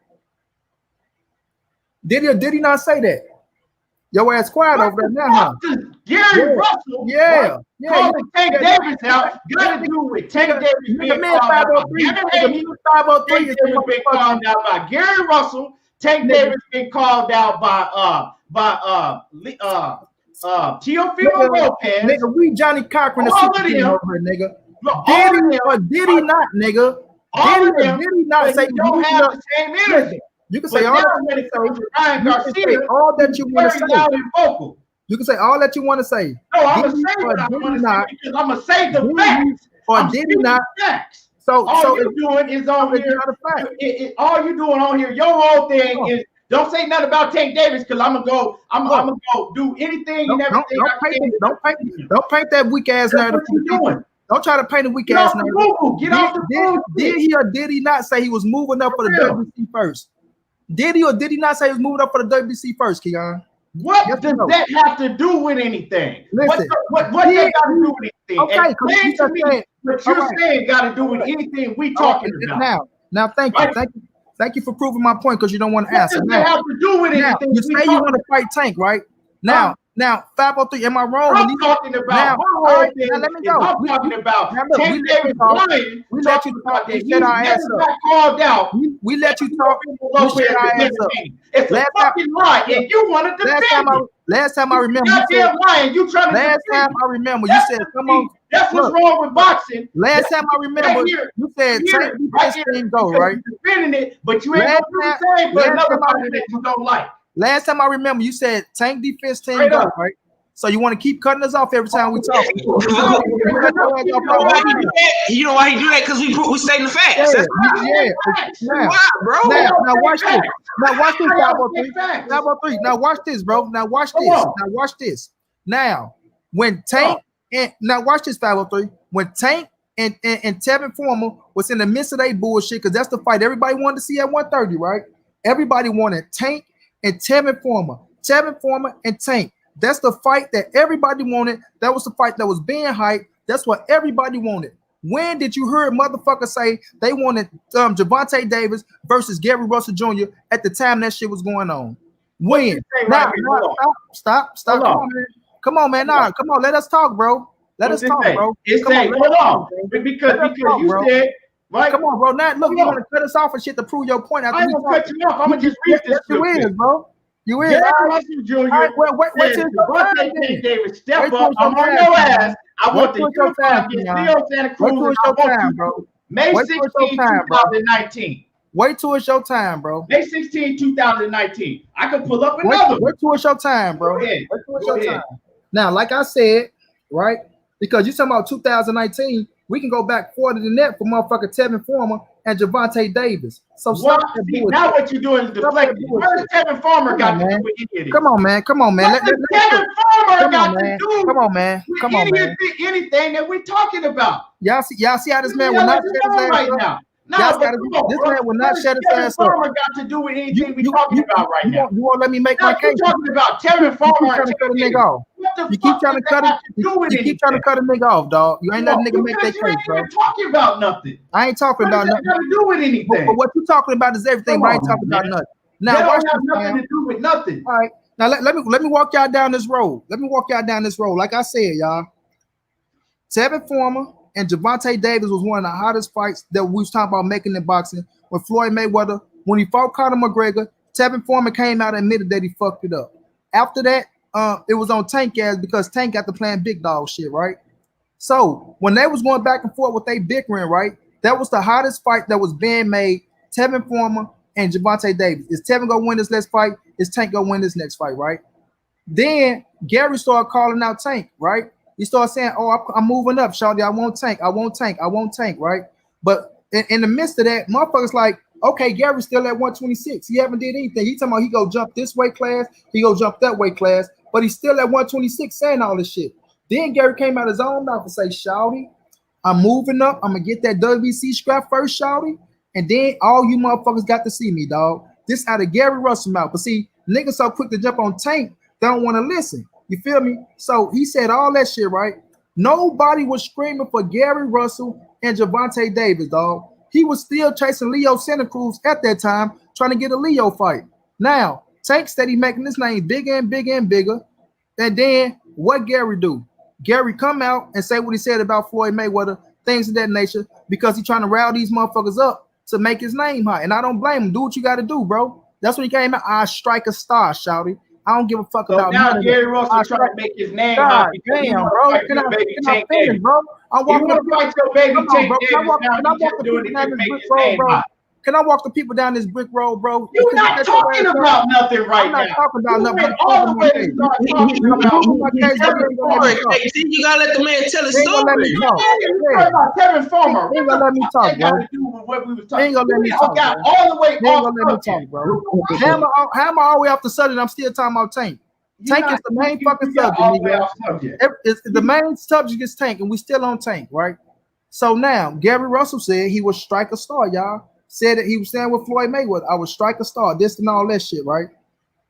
Did he or did he not say that? Your ass quiet over there now, huh? Gary Russell, calling Tank Davis out, got to do with Tank Davis being called out by Devin Haney. Tank Davis been called out by Gary Russell. Tank Davis been called out by Teofimo Lopez. Nigga, we Johnny Cochran. All of them, over, nigga. Did he not, nigga? Did he not say you don't have the same energy? You can say all Ryan Garcia, all that you want to say. Loud and vocal. You can say all that you want to say. No, I'm gonna say what I want to say because I'm gonna say the facts. Or did he not? Facts. So all you're doing is on here. All you're doing on here, your whole thing is don't say nothing about Tank Davis because I'm gonna go do anything and everything. Don't paint that weak ass narrative. Don't try to paint a weak ass narrative. Get off the Google. Did he or did he not say he was moving up for the WBC first? Did he or did he not say he was moving up for the WBC first, Keon? What does that have to do with anything? Listen, what that got to do with anything? Okay, explain to me what you're saying got to do with anything we talking about. Now, thank you for proving my point because you don't want to answer. What does that have to do with anything? You say you want to fight Tank, right? Now, 503. Am I wrong? I'm talking about. Let me go. I'm talking about. Tank Davis lying. We let you talk. We set our ass up. Called out. We let you talk. We set our ass up. It's a fucking lie, and you wanted to defend it. Last time I remember, you trying to. Last time I remember, you said, "Come on." That's what's wrong with boxing. Last time I remember, you said, "Tank defense team go right." Defending it, but you ain't gonna do the same for another fighter that you don't like. Last time I remember, you said Tank defense team go, right? So you want to keep cutting us off every time we talk. You know why he do that? Because we stating the facts. Why, bro? Now watch this. Now watch this, 503. Now watch this, bro. Now watch this. Now watch this. Now, when Tank and now watch this, 503. When Tank and Teofimo was in the midst of their bullshit, because that's the fight everybody wanted to see at 130, right? Everybody wanted Tank and Teofimo and Tank. That's the fight that everybody wanted. That was the fight that was being hyped. That's what everybody wanted. When did you hear motherfuckers say they wanted Gervonta Davis versus Gary Russell Jr. at the time that shit was going on? When? Now, stop. Come on, man. Nah, come on. Let us talk, bro. Let us talk, bro. Hold on. Because you said. Right. Come on, bro. Now, look, you want to cut us off and shit to prove your point. I ain't gonna cut you off. I'm gonna just read this. You is, bro. You is. Russell Jr. Wait till Tank Davis step up. I'm on your ass. I want the unified against Leo Santa Cruz. May 16, 2019. Wait till it's your time, bro. May 16, 2019. I can pull up another. Wait till it's your time, bro. Wait till it's your time. Now, like I said, right? Because you're talking about 2019. We can go back further than that for motherfucking Teofimo and Gervonta Davis. So now what you're doing is deflecting. Where's Teofimo got to do with any of this? Come on, man. Teofimo got to do Come on, man. Anything that we're talking about. Y'all see how this man will not shut his ass right now. This man will not shut his ass up. Got to do with anything we're talking about right now. You won't let me make my case. You're talking about Teofimo trying to cut a nigga off. You keep trying to cut it. You keep trying to cut a nigga off, dog. You ain't letting nigga make that case, bro. You ain't talking about nothing. I ain't talking about nothing. Got to do with anything. But what you talking about is everything. But I ain't talking about nothing. Now, watch this, nothing to do with nothing. All right. Now let me walk y'all down this road. Like I said, y'all. Teofimo and Gervonta Davis was one of the hottest fights that we was talking about making in boxing. When Floyd Mayweather, when he fought Conor McGregor, Teofimo came out and admitted that he fucked it up. After that, it was on Tank ass because Tank got to playing big dog shit, right? So when they was going back and forth with they bickering, right? That was the hottest fight that was being made. Teofimo and Gervonta Davis. Is Tevin gonna win this next fight? Is Tank gonna win this next fight, right? Then Gary started calling out Tank, right? He started saying, "Oh, I'm moving up, Shawty. I want Tank, right?" But in the midst of that, motherfuckers like, okay, Gary's still at 126. He haven't did anything. He talking about he go jump this weight class, he go jump that weight class, but he's still at 126 saying all this shit. Then Gary came out his own mouth and say, "Shawty, I'm moving up. I'm gonna get that WBC scrap first, Shawty, and then all you motherfuckers got to see me, dog." This out of Gary Russell mouth. But see, niggas so quick to jump on Tank, they don't want to listen. You feel me? So he said all that shit, right? Nobody was screaming for Gary Russell and Gervonta Davis, dog. He was still chasing Leo Santa Cruz at that time, trying to get a Leo fight. Now, Tank said he making this name bigger and bigger and bigger. And then what Gary do? Gary come out and say what he said about Floyd Mayweather, things of that nature, because he's trying to rile these motherfuckers up to make his name high. And I don't blame him. Do what you got to do, bro. That's when he came out. I strike a star, shouty. I don't give a fuck about now Gary Russell trying to make his name high. Damn, bro. Can I finish, bro? I'm walking the people. Can I walk the people down this brick road, bro? You're not talking about nothing right now. I'm not talking about nothing. All the way to start talking about. You gotta let the man tell his story. Kevin Farmer. He ain't gonna let me talk, bro. He ain't gonna let me talk. All the way off. Let me talk, bro. Hammer all the way off the sudden. I'm still talking about Tank. Tank is the main fucking subject. The main subject is Tank, and we still on Tank, right? So now Gary Russell said he would strike a star, y'all. Said that he was standing with Floyd Mayweather. I would strike a star, this and all that shit, right?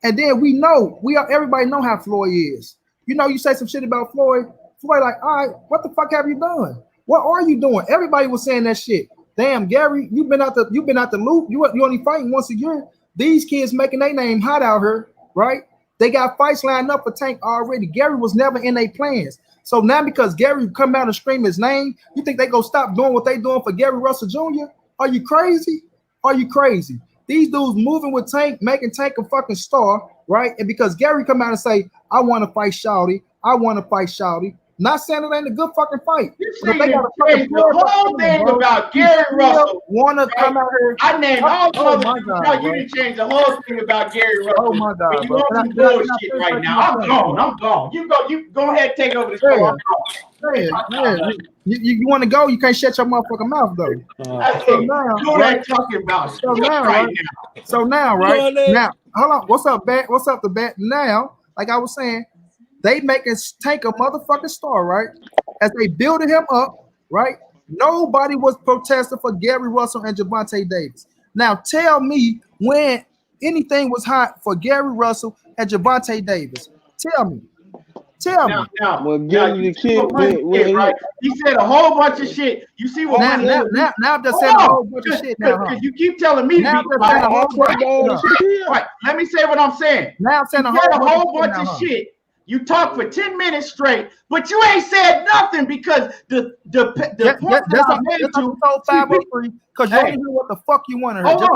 And then everybody know how Floyd is. You know, you say some shit about Floyd like, all right, what the fuck have you done? What are you doing? Everybody was saying that shit. Damn, Gary, you've been out the loop. You only fighting once a year. These kids making their name hot out here, right? They got fights lined up for Tank already. Gary was never in their plans. So now because Gary come out and scream his name, you think they gonna stop doing what they doing for Gary Russell Jr.? Are you crazy? Are you crazy? These dudes moving with Tank, making Tank a fucking star, right? And because Gary come out and say, I want to fight Shawty, not saying it ain't a good fucking fight. But they got the whole thing about Gary Russell. Want to come out here? I named all the other. You didn't change the whole thing about Gary Russell. Oh my God, you want some bullshit right now? I'm gone. You go ahead, take over the show. You want to go? You can't shut your motherfucking mouth though. So now, right now, hold on. What's up, Bat? What's up, the Bat? Now, like I was saying, they making Tank a motherfucking star, right? As they building him up, right? Nobody was protesting for Gary Russell and Gervonta Davis. Now, tell me when anything was hot for Gary Russell and Gervonta Davis. Tell me. Now, right? He said a whole bunch of shit. You see what? Now I'm just saying a whole bunch of shit. Now, you keep telling me to be quiet. Right. Let me say what I'm saying. Now I'm saying a whole bunch of shit. You talk for 10 minutes straight, but you ain't said nothing because the point that I made to 503 because you only hear what the fuck you want to hear. Hold on.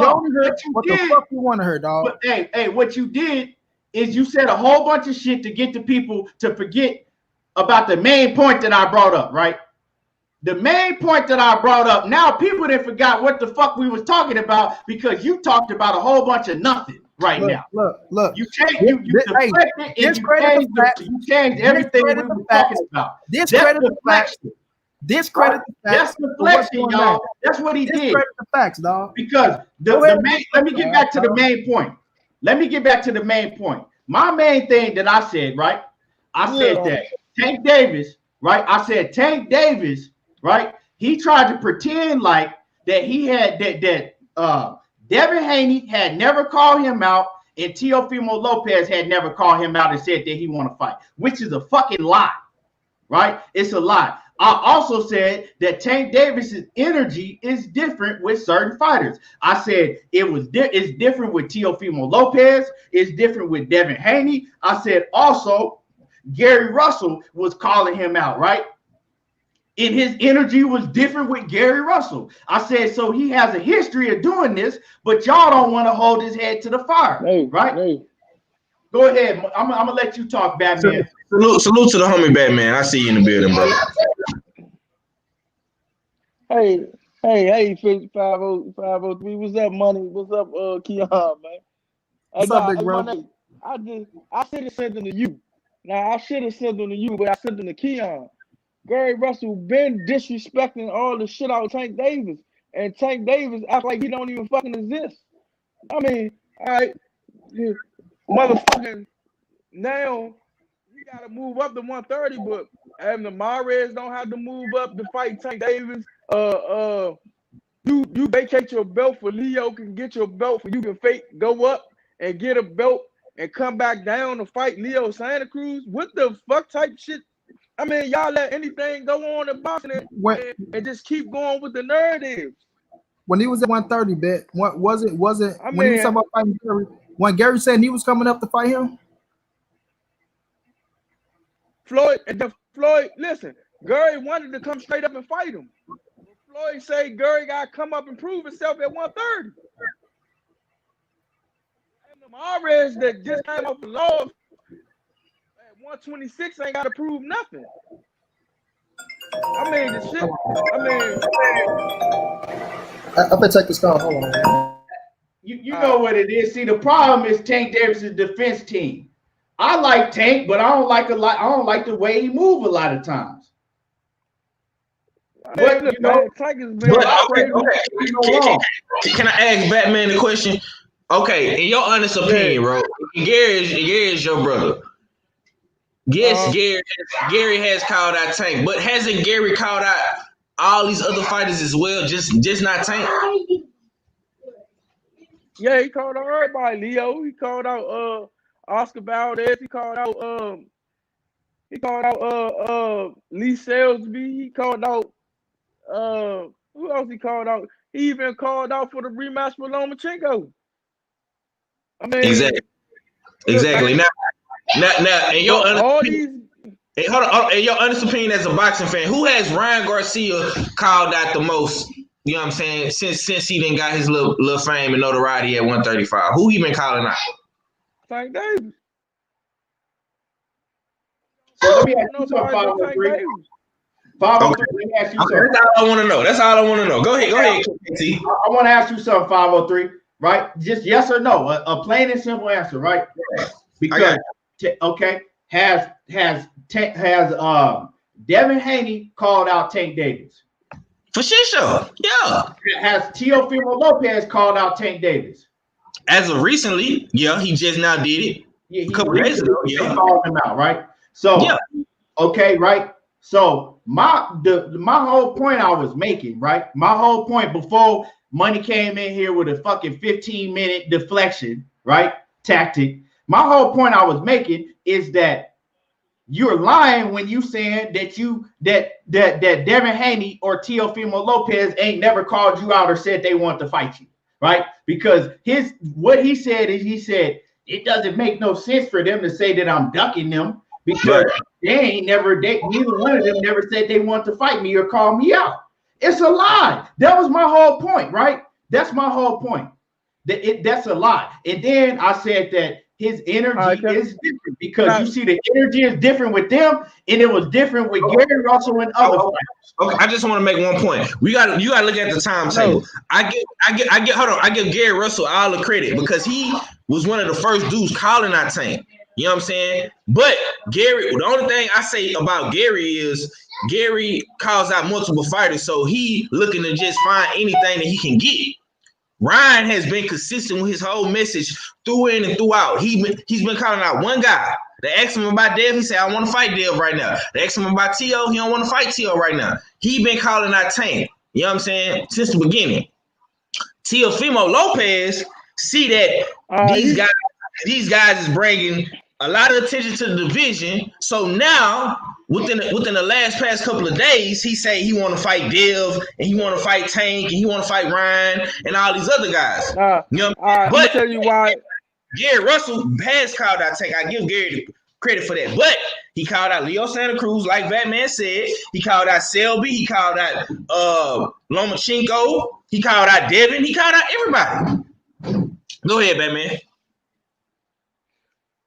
You only heard what the fuck you want to hear, dog. But hey, what you did is you said a whole bunch of shit to get the people to forget about the main point that I brought up, right? The main point that I brought up, now people done forgot what the fuck we was talking about because you talked about a whole bunch of nothing now. Look. You changed everything we were talking about. Discredit the facts. Discredit the facts. That's deflection, y'all. That's what he did. Discredit the facts, dog. Because let me get back to the main point. My main thing that I said, right? I said that Tank Davis, right? Right? He tried to pretend like that he had that Devin Haney had never called him out and Teofimo Lopez had never called him out and said that he want to fight, which is a fucking lie, right? It's a lie. I also said that Tank Davis's energy is different with certain fighters. I said it's different with Teofimo Lopez. It's different with Devin Haney. I said also Gary Russell was calling him out, right? And his energy was different with Gary Russell. I said, so he has a history of doing this, but y'all don't want to hold his head to the fire, right? Go ahead. I'm gonna let you talk, Batman. Salute to the homie Batman. I see you in the building, bro. Hey, 503. What's up, money? What's up, Keon, man? What's up, big bro? I should have sent them to you. Now I should have sent them to you, but I sent them to Keon. Gary Russell been disrespecting all the shit out of Tank Davis, and Tank Davis act like he don't even fucking exist. I mean, all right, motherfucking now you gotta move up to 130, but the Mares don't have to move up to fight Tank Davis. You vacate your belt for Leo can get your belt for you can go up and get a belt and come back down to fight Leo Santa Cruz. What the fuck type shit? I mean, y'all let anything go on in boxing and just keep going with the narrative. When he was at 130, bet what was it? I mean, when he was talking about fighting Gary, when Gary said he was coming up to fight him. Floyd, and then Floyd, listen, Gary wanted to come straight up and fight him. Floyd say Gary got to come up and prove himself at 130. And the Mares that just came off the law at 126 ain't got to prove nothing. I mean, the shit. I'm gonna take this call. Hold on. You know what it is. See, the problem is Tank Davis' defense team. I like Tank, but I don't like the way he move a lot of times. But you know, Tank is okay. Can I ask Batman the question? Okay, in your honest opinion, bro, Gary is your brother. Yes, Gary has called out Tank, but hasn't Gary called out all these other fighters as well? Just not Tank. Yeah, he called out everybody. Leo, he called out Oscar Valdez. He called out Lee Salisbury. He called out who else? He called out. He even called out for the rematch with Lomachenko. I mean, exactly. Now, in your honest opinion as a boxing fan, who has Ryan Garcia called out the most? You know what I'm saying? Since he didn't got his little fame and notoriety at 135, who he been calling out? Tank Davis. So let me ask you something, 503. 503. Let me ask you something. That's all I want to know. Go ahead, KT. I want to ask you something, 503. Right? Just yes or no. A plain and simple answer, right? Because has Devin Haney called out Tank Davis? For sure. Yeah. Has Teofimo Lopez called out Tank Davis? As of recently, yeah, he just now did it. Yeah, a couple days ago. They called him out, right? So okay, right? So my whole point I was making, right? My whole point before Money came in here with a fucking 15-minute deflection, right? Tactic. My whole point I was making is that you're lying when you saying that that Devin Haney or Teofimo Lopez ain't never called you out or said they want to fight you, right? Because what he said is he said it doesn't make no sense for them to say that I'm ducking them because neither one of them never said they want to fight me or call me out. It's a lie. That was my whole point, right? That's my whole point. That's a lie. And then I said that his energy is different because you see the energy is different with them, and it was different with Gary Russell and other fighters. Okay, I just want to make one point. You got to look at the timetable. I give Gary Russell all the credit because he was one of the first dudes calling out Tank. You know what I'm saying? But Gary, the only thing I say about Gary is Gary calls out multiple fighters, so he looking to just find anything that he can get. Ryan has been consistent with his whole message through in and throughout. He's been calling out one guy. They asked him about Dev. He said, I want to fight Dev right now. They asked him about Teo. He don't want to fight Teo right now. He been calling out Tank. You know what I'm saying? Since the beginning. Teofimo Lopez see that these guys is bringing a lot of attention to the division. So now, within the past couple of days, he say he want to fight Dev and he want to fight Tank and he want to fight Ryan and all these other guys. You know, but I'm gonna tell you why. Gary Russell has called out Tank. I give Gary credit for that, but he called out Leo Santa Cruz, like Batman said. He called out Selby. He called out Lomachenko. He called out Devin. He called out everybody. Go ahead, Batman.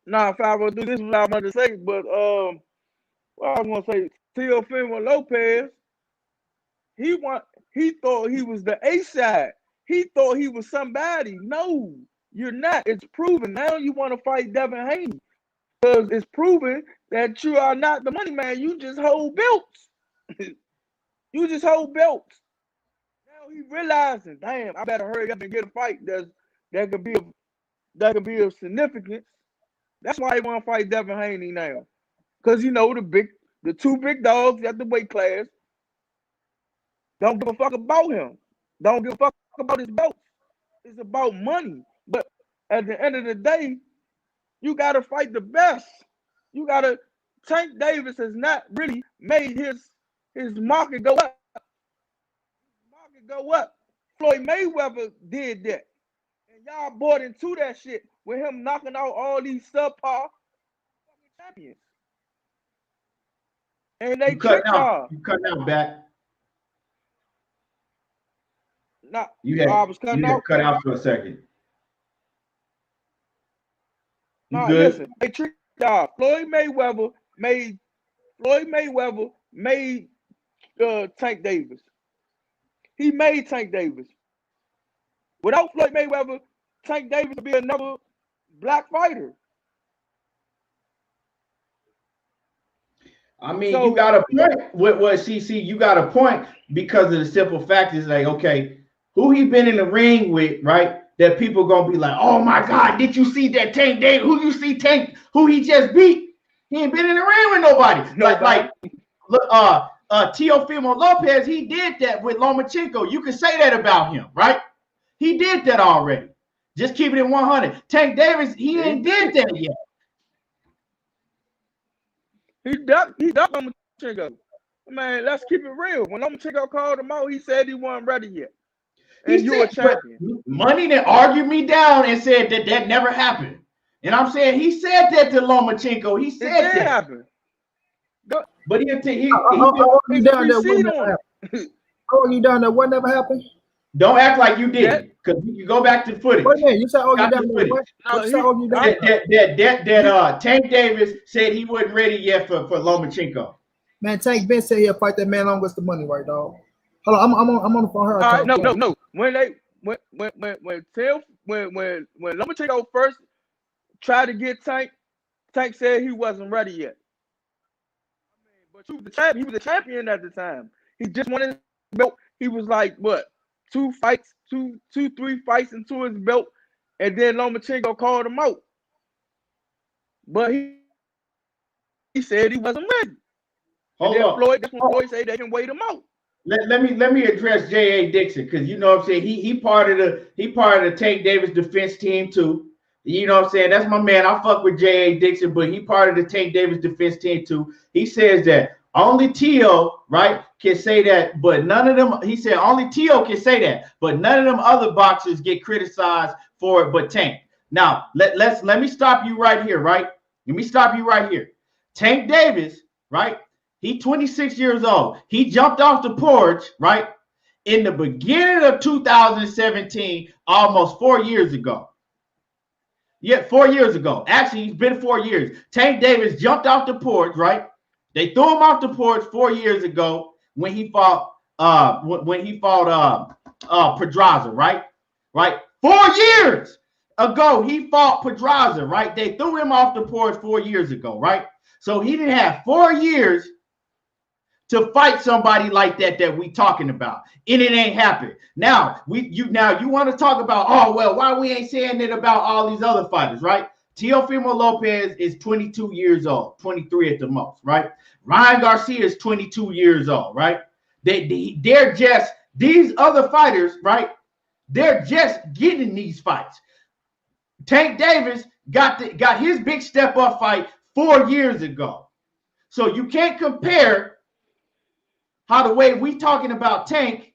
Nah, 502, this is what I'm going to say, but what I was going to say, Teofimo Lopez, he thought he was the A-side. He thought he was somebody. No, you're not. It's proven. Now you want to fight Devin Haney because it's proven that you are not the money man. You just hold belts. You just hold belts. Now he realizing, damn, I better hurry up and get a fight that could be of significance. That's why he want to fight Devin Haney now. Because, you know, the two big dogs at the weight class don't give a fuck about him. Don't give a fuck about his belt. It's about money. But at the end of the day, you got to fight the best. You got to – Tank Davis has not really made his market go up. Floyd Mayweather did that. And y'all bought into that shit with him knocking out all these subpar champions. And they cut tricked y'all. out. You cut out back. Nah, You had I was cutting out. cut out for a second. You Nah, good? listen, they tricked y'all. Floyd Mayweather made Tank Davis. He made Tank Davis. Without Floyd Mayweather, Tank Davis would be another black fighter. I mean, you got a point with what CC. You got a point because of the simple fact is like, okay, who he been in the ring with, right? That people gonna be like, oh my God, did you see that Tank Davis? Who you see Tank? Who he just beat? He ain't been in the ring with nobody. Like Teofimo Lopez, he did that with Lomachenko. You can say that about him, right? He did that already. Just keep it in 100. Tank Davis, he ain't did that yet. He ducked Lomachenko. Man, let's keep it real. When Lomachenko called him out, he said he wasn't ready yet. And you're a champion. Money that argued me down and said that never happened. And I'm saying he said that to Lomachenko. He said that. Happened. But he you down there. You down there. What never happened? Don't act like you did, because you go back to the footage. Wait a minute, you said that Tank Davis said he wasn't ready yet for Lomachenko. Man, Tank Ben said he'll fight that man long as the money right, dog. Hold on, I'm on the phone. All right, no. When Lomachenko first tried to get Tank said he wasn't ready yet. But he was the champion at the time. He just wanted his belt. He was like, what? 3 fights into his belt, and then Lomachenko called him out. But he said he wasn't ready. That's when Floyd said they can wait him out. Let me address J.A. Dixon, because you know what I'm saying, he part of the Tank Davis defense team too. You know what I'm saying? That's my man. I fuck with J.A. Dixon, but he part of the Tank Davis defense team too. He says that only Teo, right, can say that, but none of them, he said only Teo can say that, but none of them other boxers get criticized for it but Tank. Now, let me stop you right here, right? Let me stop you right here. Tank Davis, right? He 26 years old. He jumped off the porch, right, in the beginning of 2017, almost 4 years ago. Yeah, 4 years ago. Actually, it's been 4 years. Tank Davis jumped off the porch, right? They threw him off the porch 4 years ago when he fought Pedraza, right? Right? 4 years ago, he fought Pedraza, right? They threw him off the porch 4 years ago, right? So he didn't have 4 years to fight somebody like that we talking about, and it ain't happened. Now you want to talk about, oh well, why we ain't saying it about all these other fighters, right? Teofimo Lopez is 22 years old, 23 at the most, right? Ryan Garcia is 22 years old, right? They're just, these other fighters, right? They're just getting these fights. Tank Davis got his big step up fight 4 years ago. So you can't compare how the way we talking about Tank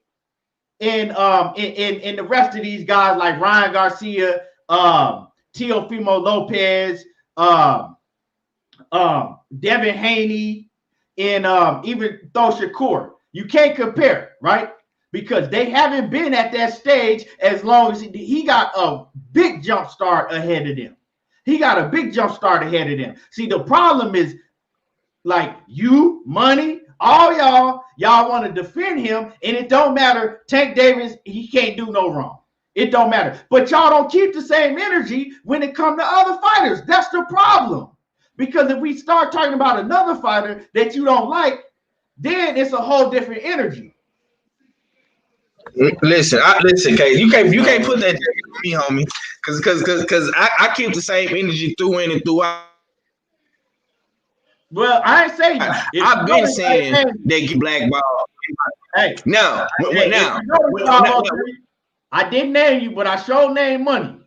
and the rest of these guys like Ryan Garcia, Teofimo Lopez, Devin Haney, and even Thor Shakur. You can't compare, right? Because they haven't been at that stage as long as he got a big jump start ahead of them. He got a big jump start ahead of them. See, the problem is, like, you, money, all y'all want to defend him, and it don't matter. Tank Davis, he can't do no wrong. It don't matter. But y'all don't keep the same energy when it comes to other fighters. That's the problem. Because if we start talking about another fighter that you don't like, then it's a whole different energy. Listen, Case. You can't put that on me, homie. Because I keep the same energy through in and throughout. Well, I ain't saying I've been saying they get blackballed. Hey, now, I didn't name you, but I sure named Money.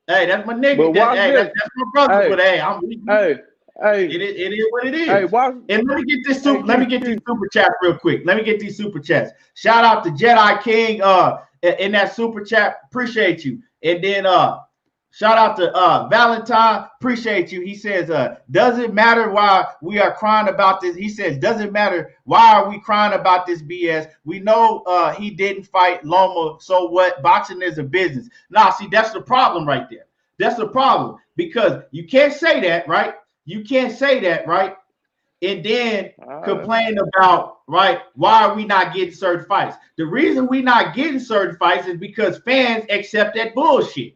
Hey, that's my nigga. That's my brother. Hey, but hey, it is what it is. Hey, and let me get this these super chats real quick. Let me get these super chats. Shout out to Jedi King in that super chat. Appreciate you. And then Shout out to Valentine. Appreciate you. He says, doesn't matter why we are crying about this. He says, doesn't matter why are we crying about this BS. We know he didn't fight Loma. So what? Boxing is a business. Nah, see, that's the problem right there. That's the problem because you can't say that, right? You can't say that, right? And then complain about, right, why are we not getting certain fights? The reason we not getting certain fights is because fans accept that bullshit.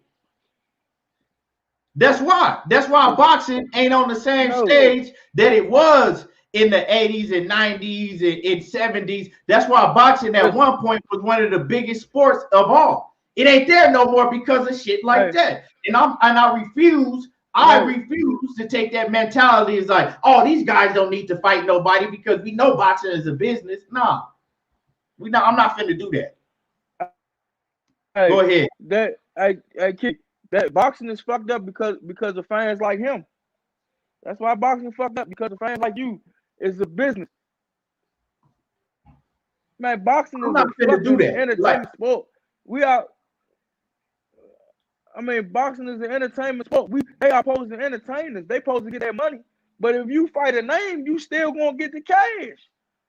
That's why. That's why boxing ain't on the same stage that it was in the 80s and 90s and 70s. That's why boxing at one point was one of the biggest sports of all. It ain't there no more because of shit like that. And I refuse to take that mentality. It's like, oh, these guys don't need to fight nobody because we know boxing is a business. Nah. I'm not finna do that. Go ahead. That boxing is fucked up because of fans like him. That's why boxing is fucked up because of fans like you. It's a business. Man, boxing is a fucking entertainment sport. Boxing is an entertainment sport. They are supposed to entertain us. They supposed to get that money. But if you fight a name, you still gonna get the cash.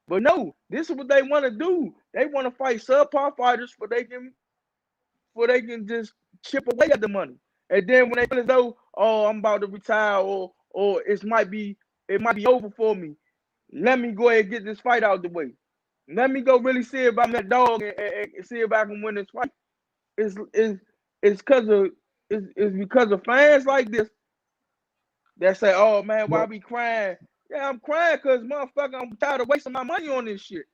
But no, this is what they want to do. They want to fight subpar fighters for they can just chip away at the money. And then when they feel as though, oh, I'm about to retire or it might be over for me, let me go ahead and get this fight out the way. Let me go really see if I'm that dog and see if I can win this fight. It's because of fans like this that say, oh man, why be crying? Yeah, I'm crying because motherfucker, I'm tired of wasting my money on this shit.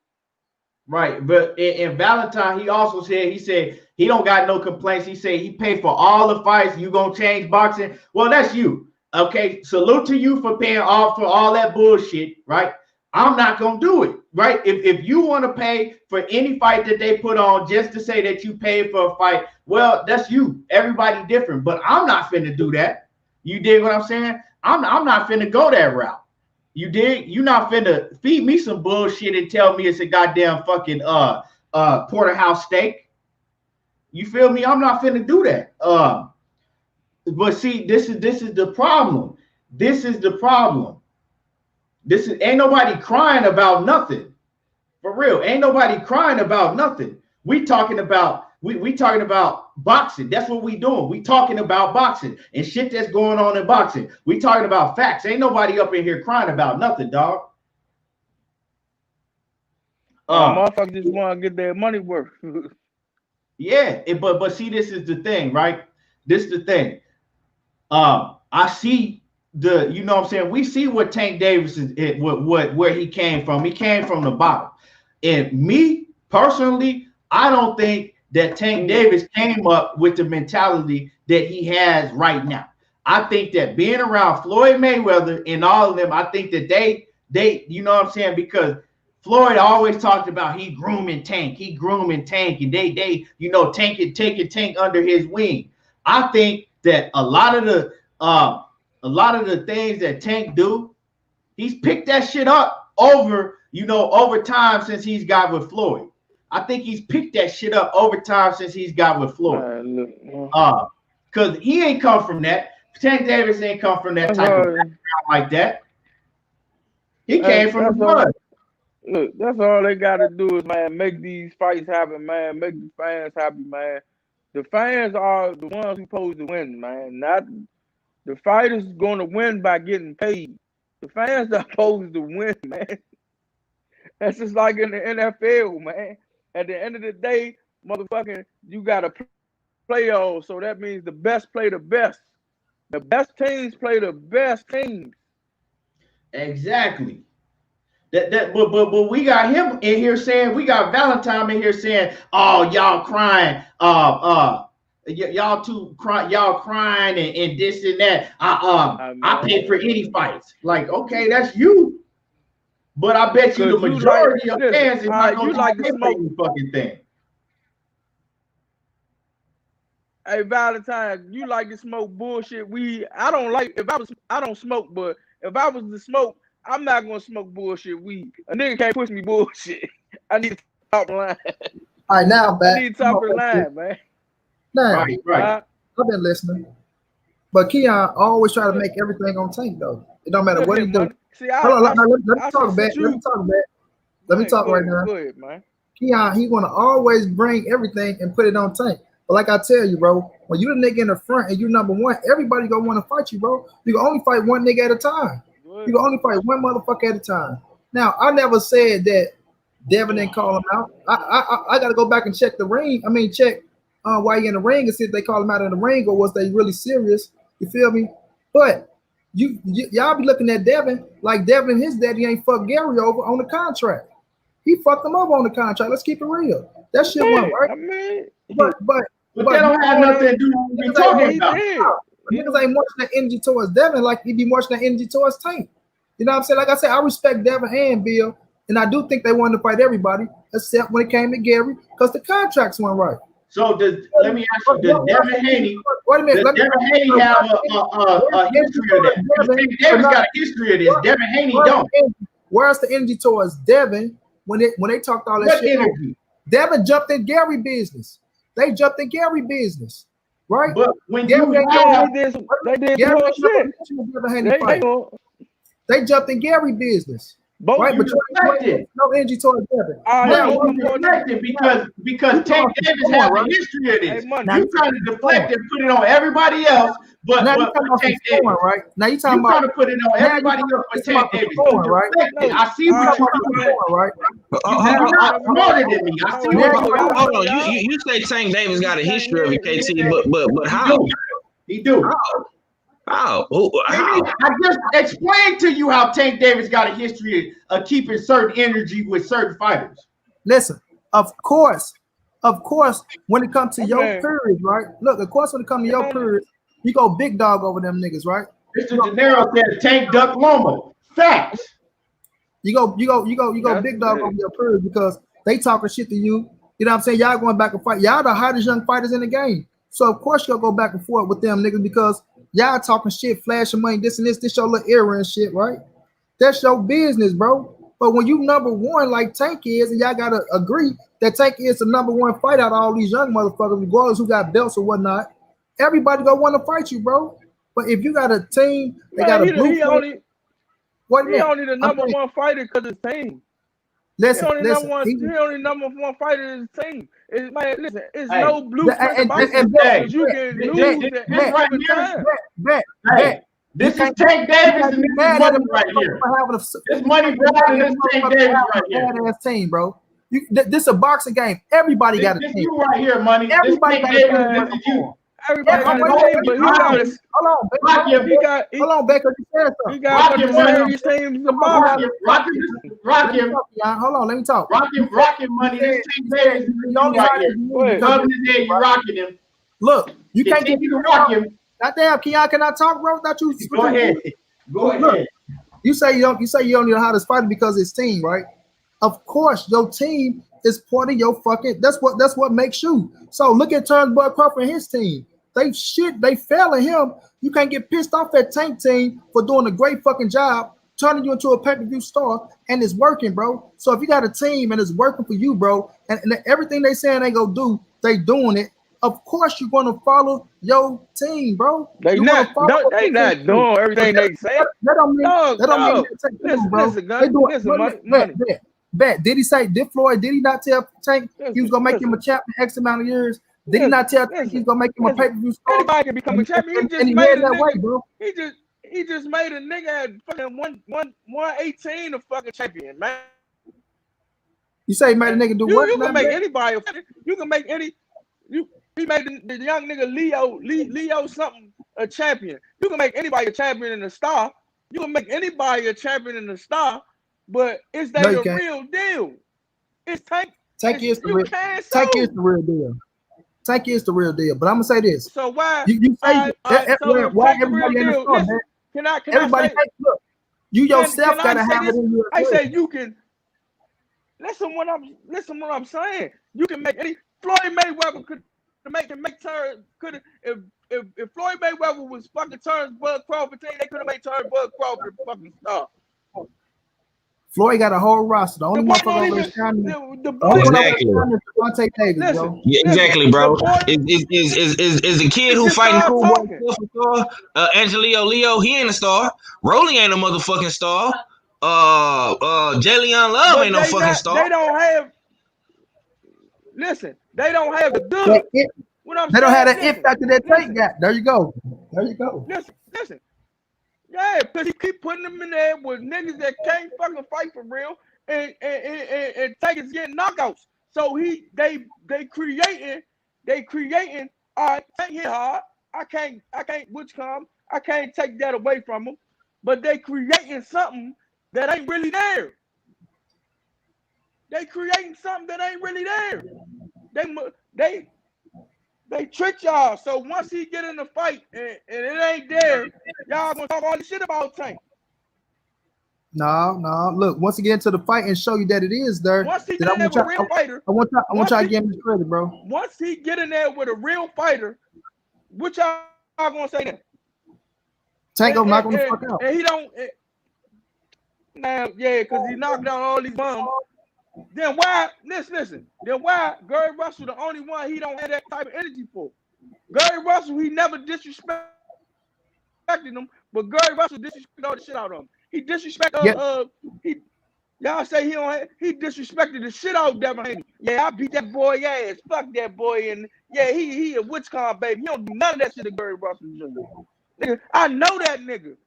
Right, but in Valentine, he said he don't got no complaints. He said he paid for all the fights. You gonna change boxing? Well, that's you. Okay, salute to you for paying off for all that bullshit, right? I'm not gonna do it, right? If you want to pay for any fight that they put on just to say that you paid for a fight, well, that's you. Everybody different, but I'm not finna do that. You dig what I'm saying? I'm not finna go that route. You dig? You not finna feed me some bullshit and tell me it's a goddamn fucking porterhouse steak. You feel me? I'm not finna do that. But see, this is the problem. This is the problem. Ain't nobody crying about nothing. For real. Ain't nobody crying about nothing. We talking about boxing. That's what we doing. We talking about boxing and shit that's going on in boxing. We talking about facts. Ain't nobody up in here crying about nothing, dog. Motherfuckers just want to get their money worth. Yeah, but see, this is the thing, right? This is the thing. I see you know what I'm saying? We see what Tank Davis is, where he came from. He came from the bottom. And me personally, I don't think that Tank Davis came up with the mentality that he has right now. I think that being around Floyd Mayweather and all of them, I think that they, you know what I'm saying? Because Floyd always talked about he grooming Tank, and they, you know, taking Tank under his wing. I think that a lot of the things that Tank do, he's picked that shit up over time since he's got with Floyd. I think he's picked that shit up over time since he's got with Floyd. Because he ain't come from that. Tank Davis ain't come from that type of background like that. He came from the blood. Look, that's all they got to do is, man, make these fights happen, man. Make the fans happy, man. The fans are the ones who supposed to win, man. Not the fighters going to win by getting paid. The fans are supposed to win, man. That's just like in the NFL, man. At the end of the day, motherfucking, you got to playoffs, so that means the best play the best. The best teams play the best teams. Exactly. But we got him in here saying, we got Valentine in here saying, oh, y'all crying, y'all crying and this and that. I pay for any fights. Like, okay, that's you. But I bet you the majority of fans is not going to pay for any fucking thing. Hey, Valentine, you like to smoke bullshit weed. I don't smoke, but if I was to smoke, I'm not gonna smoke bullshit weed. A nigga can't push me bullshit. I need to top the line. All right, now I'm back. I need to top the line, man. Now, right. I've been listening. But Keon always try to make everything on Tank though. It don't matter what he do. See, Hold on, let me talk back. let you. Let me talk right now. Go ahead, man. Keon, he want to always bring everything and put it on Tank. But like I tell you, bro, when you the nigga in the front and you number one, everybody gonna want to fight you, bro. You can only fight one nigga at a time. You can only fight one motherfucker at a time. Now, I never said that Devin didn't call him out. I got to go back and check the ring. I mean, check why he in the ring and see if they call him out in the ring or was they really serious. You feel me? But y'all be looking at Devin like Devin and his daddy ain't fucked Gary over on the contract. He fucked him up on the contract. Let's keep it real. That shit went right. I mean, but that don't have nothing to do with what we talking about. Niggas ain't watching that energy towards Devin like he be watching that energy towards Tank. You know what I'm saying? Like I said, I respect Devin and Bill, and I do think they wanted to fight everybody except when it came to Gary because the contracts weren't right. So let me ask you, does Devin Haney have a history of that? Tank Davis got a history of this. Devin Haney don't. Where's the energy towards Devin when they talked all that what shit? Energy? Devin jumped in Gary business. They jumped in Gary business, right? But when Gary, they jumped in Gary business. Both right, but no energy towards Devin. Now, because Tank Davis has a history of this. You trying to deflect and put it on everybody else, but now you talking about Tank Davis, right? Now you talking about trying to put it on everybody else but Tank Davis. Right? I see what you're doing, right? You're not smarter than me. I see what you're doing. Hold on, you say Tank Davis got a history of it, KT, but how? He do. How? I just explained to you how Tank Davis got a history of keeping certain energy with certain fighters. Listen, of course, when it comes to your period, right? Look, of course, when it comes to your period, you go big dog over them niggas, right? Mr. Gennaro said Tank Duck Loma. Facts. You go big dog over your period because they talking shit to you. You know what I'm saying? Y'all going back and fight. Y'all the hottest young fighters in the game. So of course you'll go back and forth with them niggas because y'all talking shit, flashing money, this and this your little era and shit, right? That's your business, bro. But when you number one like Tank is, and y'all gotta agree that Tank is the number one fight out of all these young motherfuckers, regardless who got belts or whatnot, everybody gonna want to fight you, bro. But if you got a team, they got a blueprint. He only the number one fighter because his team. He only number one fighter in his team. It's no blueprint about you can lose This is Tank Davis and this is money right here. This money Brown and this Tank Davis right here. Badass team, bro. This is a boxing game. Everybody got a team. This is you right here, money. Everybody got a team. This is you. Everybody got a team, but he got hold on, Baker. He got these teams to box. Rock him. Hold on, let me talk. Rock him, money. This Tank Davis is you right here. Come in his head, you rocking him. Look, you can't get you to rock him. Goddamn, Keon, can I talk, bro? Not you. Go ahead. Look, you say you don't need the hottest fighter because it's team, right? Of course, your team is part of your fucking. That's what makes you. So look at Turnbull Crawford and his team. They failing him. You can't get pissed off at Tank team for doing a great fucking job, turning you into a pay-per-view star, and it's working, bro. So if you got a team and it's working for you, bro, and everything they saying they go do, they doing it. Of course, you're gonna follow your team, bro. They not doing everything they say. That don't mean they doing money. Bet. Did Floyd, did he not tell Tank he was gonna make him a champion X amount of years? Did he not tell Tank he's gonna make him a pay-per-view star? Anybody can become a champion. He just made a nigga at fucking 118 a fucking champion, man. You say he made a nigga do what? You can make anybody. You can make any. He made the young nigga Leo something a champion. You can make anybody a champion and a star. You can make anybody a champion and a star, but is that the real deal? It's Tank. Tank is the real deal. Tank is the real deal. But I'm gonna say this. So why you say why everybody in the store, man? Everybody look. You yourself gotta have it in your. I say you can. Listen what I'm saying. You can make any. Floyd Mayweather could make turn. If Floyd Mayweather was fucking Turnbull Crawford team, they could have made Turnbull Crawford a fucking star. Floyd got a whole roster. The only motherfucker over shining. Exactly. Devonta Davis, bro. Yeah, exactly, bro. Is the kid who fighting Cool Boy Angelio Leo? He ain't a star. Rolly ain't a motherfucking star. Jalen Love ain't no fucking star. They don't have. Listen, they don't have the good. They don't have that it factor that Tank got. There you go. There you go. Listen. Yeah, because he keep putting them in there with niggas that can't fucking fight for real, and Tank is getting knockouts. So they creating. All right, Tank hit hard. I can't take that away from him, but they creating something that ain't really there. They creating something that ain't really there. They trick y'all. So once he get in the fight and it ain't there, y'all gonna talk all this shit about Tank. No. Look, once he get into the fight and show you that it is there, once he get in there with a real fighter, I want y'all to give him his credit, bro. Once he get in there with a real fighter, what y'all gonna say then? Tank gonna knock him the fuck out. And he don't. Because he knocked down all these bums. Then why? Listen. Then why Gary Russell the only one he don't have that type of energy for? Gary Russell, he never disrespected him, but Gary Russell disrespected all the shit out of him. He disrespected. Y'all say he disrespected the shit out of Devin Haney. Yeah, I beat that boy ass. Fuck that boy, and yeah, he a WitchCon baby. He don't do none of that shit to Gary Russell Jr. Nigga, I know that nigga.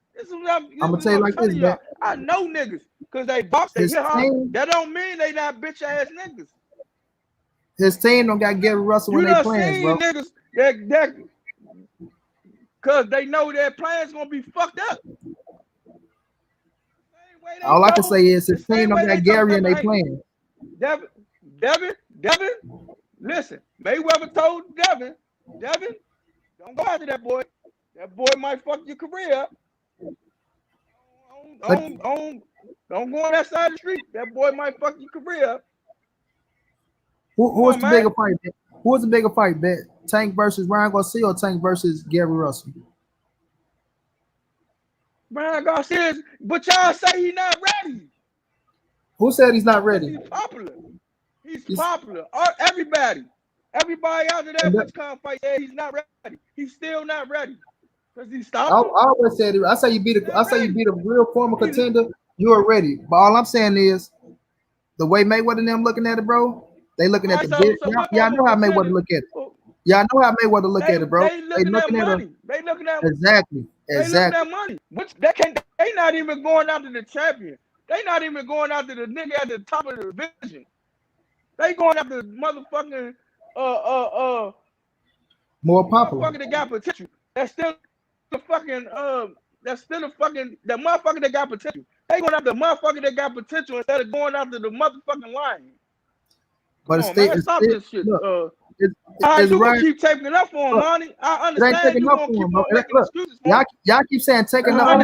I'm gonna tell you like this, man. I know niggas because they box, they hit hard. That don't mean they not bitch ass niggas. His team don't got Gary Russell when they playing, bro. Niggas that because they know their plans gonna be fucked up. All I can say is his team don't got Gary and they playing. Devin, listen. Mayweather told Devin, don't go after that boy. That boy might fuck your career up. Don't go on that side of the street. That boy might fuck your career up. Who's the bigger fight? Who's the bigger fight, bet? Tank versus Ryan Garcia or Tank versus Gary Russell? Ryan Garcia, but y'all say he's not ready. Who said he's not ready? He's popular. He's popular. Everybody out of that WitchCon fight, yeah, he's not ready. He's still not ready. Because he stopped. I always said it. I say you beat a real former contender, you are ready. But all I'm saying is the way Mayweather and them looking at it, bro. They looking at y'all know how Mayweather look at it. Y'all know how Mayweather look at it, bro. They looking at money. They looking at exactly. They looking at money. Which they not even going after the champion. They not even going after the nigga at the top of the division. They going after the motherfucking more popular. Motherfucker that got potential. That's still the fucking the motherfucker that got potential. They going after the motherfucker that got potential instead of going after the motherfucking lion. But stop this shit. I do keep taking it up for him, honey. I understand you gonna keep on making excuses for him. Y'all keep saying taking up.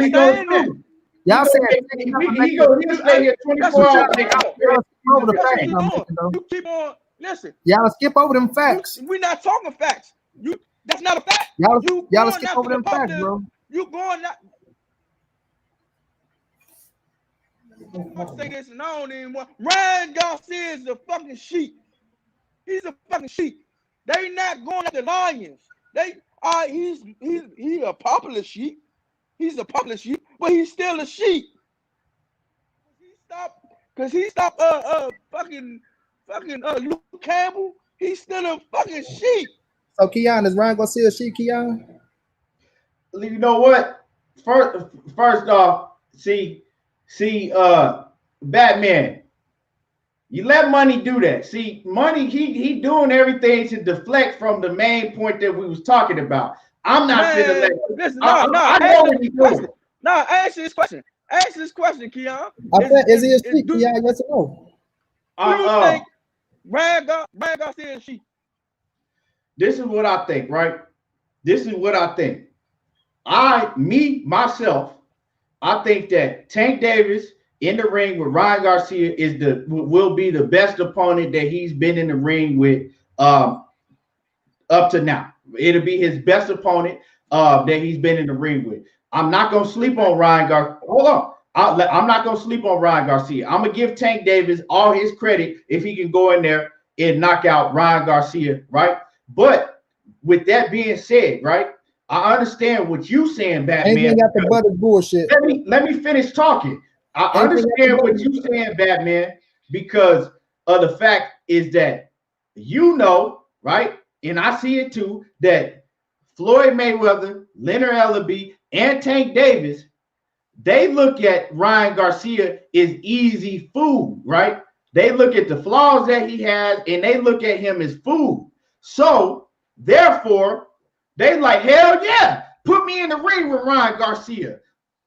Y'all saying taking up. He'll stay here 24 hours. You keep on. Listen. Y'all skip over them facts. We're not talking facts. That's not a fact. Y'all skip over them facts, bro. You going not. I'll say this and I don't even want. Ryan Garcia is a fucking sheep. He's a fucking sheep. They not going at the Lions. He's a popular sheep. He's a popular sheep, but he's still a sheep. He stopped fucking Luke Campbell. He's still a fucking sheep. So Keon, is Ryan Garcia a sheep, Keon? You know what? First off, see, Batman, you let money do that. See, money, he doing everything to deflect from the main point that we was talking about. I'm not gonna let. Listen, I know what he's doing. No, answer this question. Answer this question, Keon. Is he a sheep, Keon? Yes or no? Do you think Ryan Garcia is a sheep? This is what I think, right? This is what I think. Myself, I think that Tank Davis in the ring with Ryan Garcia will be the best opponent that he's been in the ring with up to now. It'll be his best opponent that he's been in the ring with. I'm not gonna sleep on Ryan Garcia. Hold on. I'm not gonna sleep on Ryan Garcia. I'm gonna give Tank Davis all his credit if he can go in there and knock out Ryan Garcia, right? But with that being said, right, I understand what you saying, Batman. Anything after butter bullshit. Let me finish talking. I understand what you saying, Batman, because of the fact is that you know, right, and I see it too, that Floyd Mayweather, Leonard Ellaby, and Tank Davis, they look at Ryan Garcia as easy food, right? They look at the flaws that he has, and they look at him as food. So, therefore, they like, hell yeah, put me in the ring with Ryan Garcia.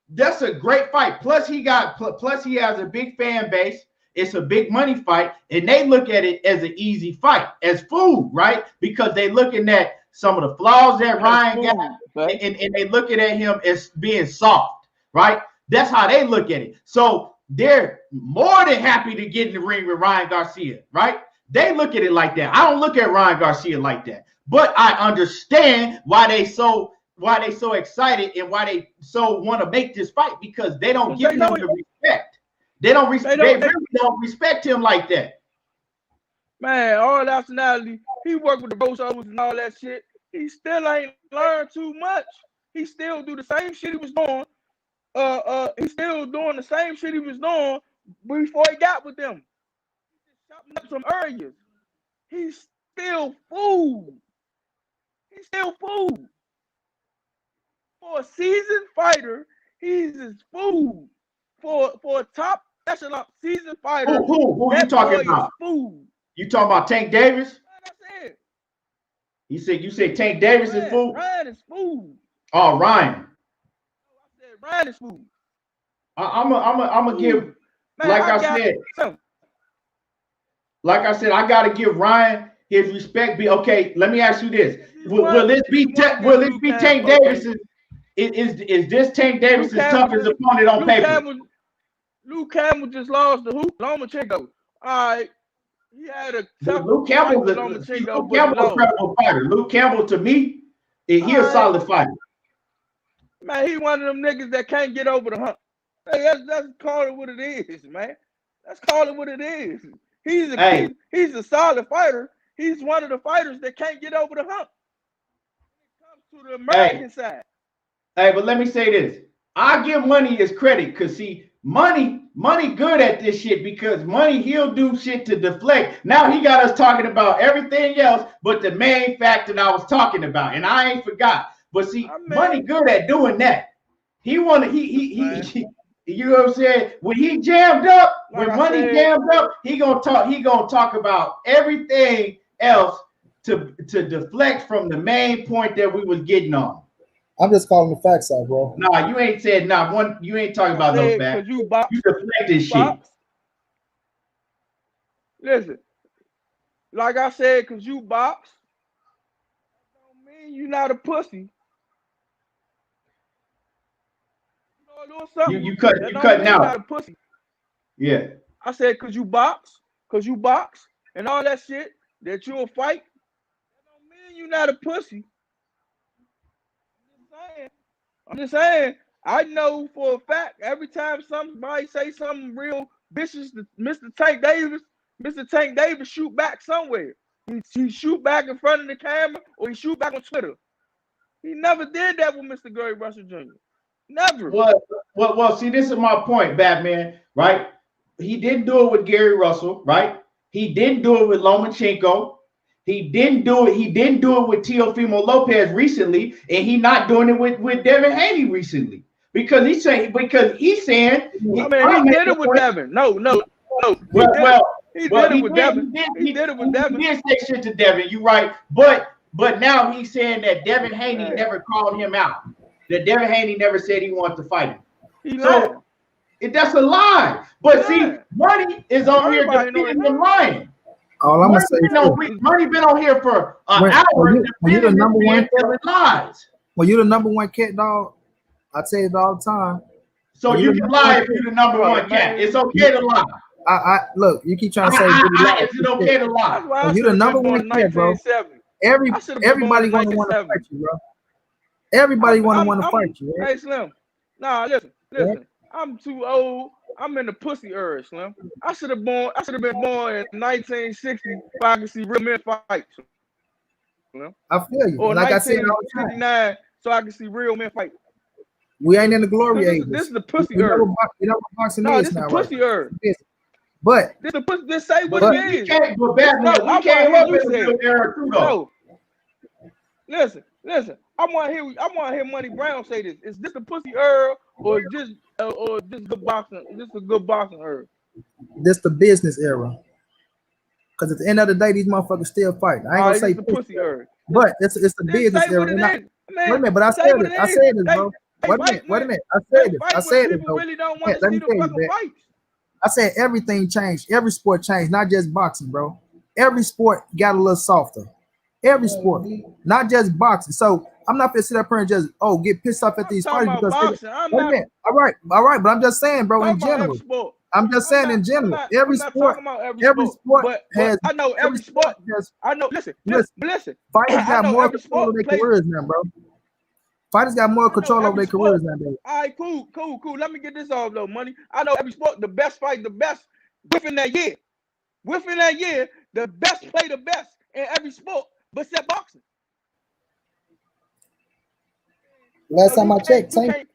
That's a great fight. Plus, he has a big fan base. It's a big money fight, and they look at it as an easy fight, as food, right? Because they looking at some of the flaws that Ryan got, and they looking at him as being soft, right? That's how they look at it. So they're more than happy to get in the ring with Ryan Garcia, right? They look at it like that. I don't look at Ryan Garcia like that, but I understand why they so excited and why they so want to make this fight, because they don't give him the respect. They really don't respect him like that. Man, all nationality. He worked with the Brosos and all that shit. He still ain't learned too much. He still do the same shit he was doing. He's still doing the same shit he was doing before he got with them. He's just chopping up some areas. He's still food. He's still food. For a seasoned fighter, he's his food. For a top echelon seasoned fighter, who you talking about? Food. You talking about Tank Davis? That's it. You said Tank Davis is food? Ryan is food. Oh, Ryan. I said Ryan is food. I'm gonna give, man, like I said, I gotta give Ryan his respect. Okay, let me ask you this: Will this be Tank Davis's? Is this Tank Davis's toughest opponent on paper? Luke Campbell just lost the hoop. Lomachenko. All right. He had a tough Luke Campbell's a credible fighter. Luke Campbell, to me, he a solid fighter. Man, he one of them niggas that can't get over the hump. Hey, that's call it what it is, man. Let's call it what it is. He's a solid fighter. He's one of the fighters that can't get over the hump. When it comes to the American side. Hey, but let me say this. I give Money his credit, because see, Money good at this shit, because Money, he'll do shit to deflect. Now he got us talking about everything else but the main fact that I was talking about, and I ain't forgot. But see, Money good at doing that. He you know what I'm saying? When he jammed up, he gonna talk about everything else to deflect from the main point that we was getting on. I'm just calling the facts out, bro. Nah, you ain't said one. You ain't talking about no facts. You deflected shit. Listen, like I said, because you box, that don't mean you not a pussy. You cutting out. Not a pussy. Yeah. I said because you box, and all that shit that you'll fight. That don't mean you not a pussy. I'm just saying. I know for a fact every time somebody say something real vicious to Mr. Tank Davis shoot back somewhere. He shoot back in front of the camera, or he shoot back on Twitter. He never did that with Mr. Gary Russell Jr. Never. Well, see, this is my point, Batman, right? He didn't do it with Gary Russell, right? He didn't do it with Lomachenko. He didn't do it with Teofimo Lopez recently, and he not doing it with Devin Haney recently. Because he's saying he did it with Devin. No. He did it with Devin. He did say shit to Devin, you right. But now he's saying that Devin Haney never called him out. That Devin Haney never said he wanted to fight him. That's a lie. But see, Money is on here defending him lying. All I'm gonna say Money been on here for an hour. When you're the number one lies. When you're the number one cat, dog, I tell you it all the time. So you can lie if you're the number one cat. It's okay to lie. I look, you keep trying to say is it okay to lie? When you're the number one cat, bro. Everybody gonna want to fight you, bro. Everybody want to fight you. Right? Hey, Slim. Nah, listen. I'm too old. I'm in the pussy era, Slim. I should have been born in 1960 if I could see real men fight. Slim. I feel you. Or Like I said all the time, 1959 so I can see real men fight. we ain't in the glory age. This is the pussy You know era. what boxing No, is this is now, the pussy right? era. But This the pussy. This say what But it we is. can't, but Batman, No, I we can't want help to in hear the you real era too, though. No, listen. I want to hear Money Brown say this. Is this a pussy era or just good boxing? Is this a good boxing era? this the business era. Because at the end of the day, these motherfuckers still fighting. I ain't gonna say the pussy era. but it's the business era. Wait a minute, but I said it. I said this, bro. Wait a minute. I said it. I said it. People really don't want to Let see me the tell you, fucking man. fights. I said everything changed. Every sport changed, not just boxing, bro. Every sport got a little softer. Every sport, not just boxing. So I'm not gonna sit up here and just get pissed off at these talking fighters about because boxing. wait a minute. All right, but I'm just saying, bro, in general. I'm just saying in general. Every sport has. I know every sport. I know. Listen. Fighters got more control of their careers now, bro. Fighters got more control over their careers nowadays. All right, cool. Let me get this off though, Money. I know every sport, the best fight, the best within that year. Within that year, the best play the best in every sport, but except boxing. Last time I checked, Tank.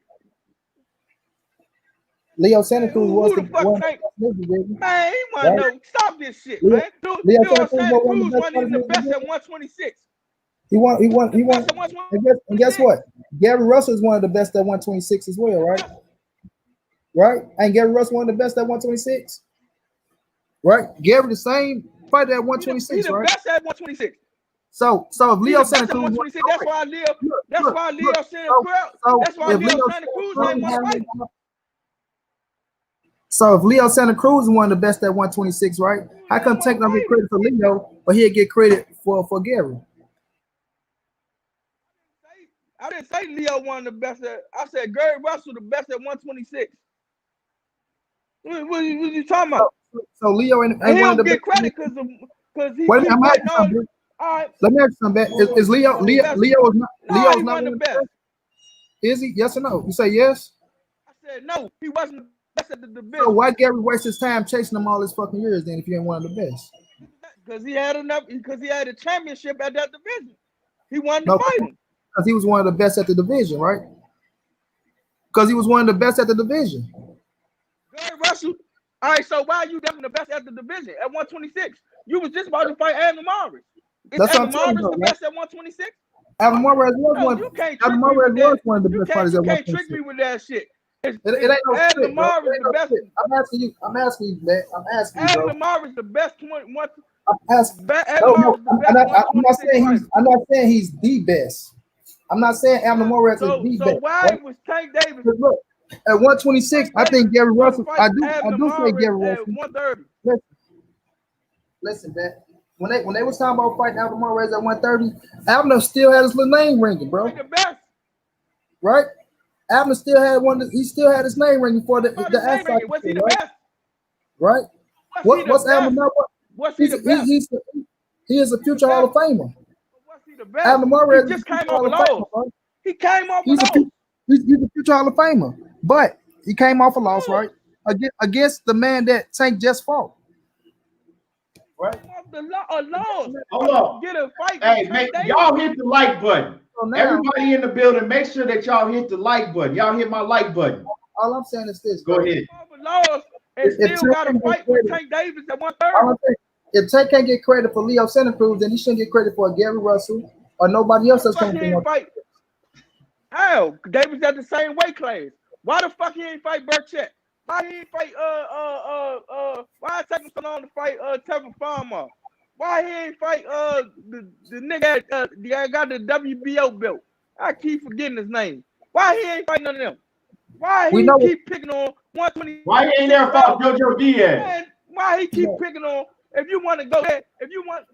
Leo Santa Cruz was the fuck Tank? Man, he want to know. Stop this shit, man. Leo Santa Cruz wasn't even the best at 126. He won. And guess what? Gary Russell is one of the best at 126 as well, right? Right? And Gary Russell one of the best at 126. Right? Gary the same fight at 126, he's the right? best at 126. So if Leo Santa Cruz, that's why Leo Santa Cruz ain't want to fight. So if Leo Santa Cruz is one of the best at 126, right? How come Tank don't get credit for Leo, but he'll get credit for Gary? I didn't say Leo one of the best at. I said Gary Russell the best at 126. What you talking about? So Leo ain't he one of the get best. credit because he. Wait a minute, I'm asking something. All right. Let me ask you something. Is Leo is not Leo's not the best? Is he? Yes or no? You say yes? I said no. He wasn't the best at the division. So why Gary waste his time chasing him all his fucking years then if he ain't one of the best? Because he had a championship at that division. He wanted to fight him. Because he was one of the best at the division, right? Because he was one of the best at the division. Gary Russell. All right, so why are you definitely the best at the division at 126? You was just about to fight Adam Morris. Is Adam Morris the best at 126? Adam Morris was one. Adam Morris was one of the best fighters at 126. You can't trick me with that shit. It ain't no Adam shit, Morris the best. I'm asking you, man. I'm asking you, Adam Morris the best 21. I'm asking. I'm not saying he's the best. I'm not saying Adam Morris is the best. So why was Tank Davis? Look, at 126, I think Gary Russell. I do say Gary Russell. 130. Listen, man. When they was talking about fighting Adam Morris at 130, Abner still had his little name ringing, bro. The best. Right? Abner still had he still had his name ringing for the outside. Was he the best? Right? What's Abner now? Was he the best? He is a future Hall of Famer. Was he the best? Abner Morris just came off a loss. He came off a loss. He's a future Hall of Famer. But he came off a loss, right? Against the man that Tank just fought. Right? Hold on. Get a fight. Hey, y'all hit the like button. So everybody in the building, make sure that y'all hit the like button. Y'all hit my like button. All I'm saying is this. Go ahead. And still got to fight with Tank Davis at 130. If Tank can't get credit for Leo Santa Cruz, then he shouldn't get credit for Gary Russell or nobody else that's coming to fight. How? Davis got the same weight class. Why the fuck he ain't fight Burchett? Why he ain't fight why it taking so long to fight Teofimo? Why he ain't fight the nigga that got the WBO belt? I keep forgetting his name. Why he ain't fighting none of them? Why he keep picking on 120? Why he ain't there fought JoJo Diaz? Man, why he keep picking on? If you want to go there, if you want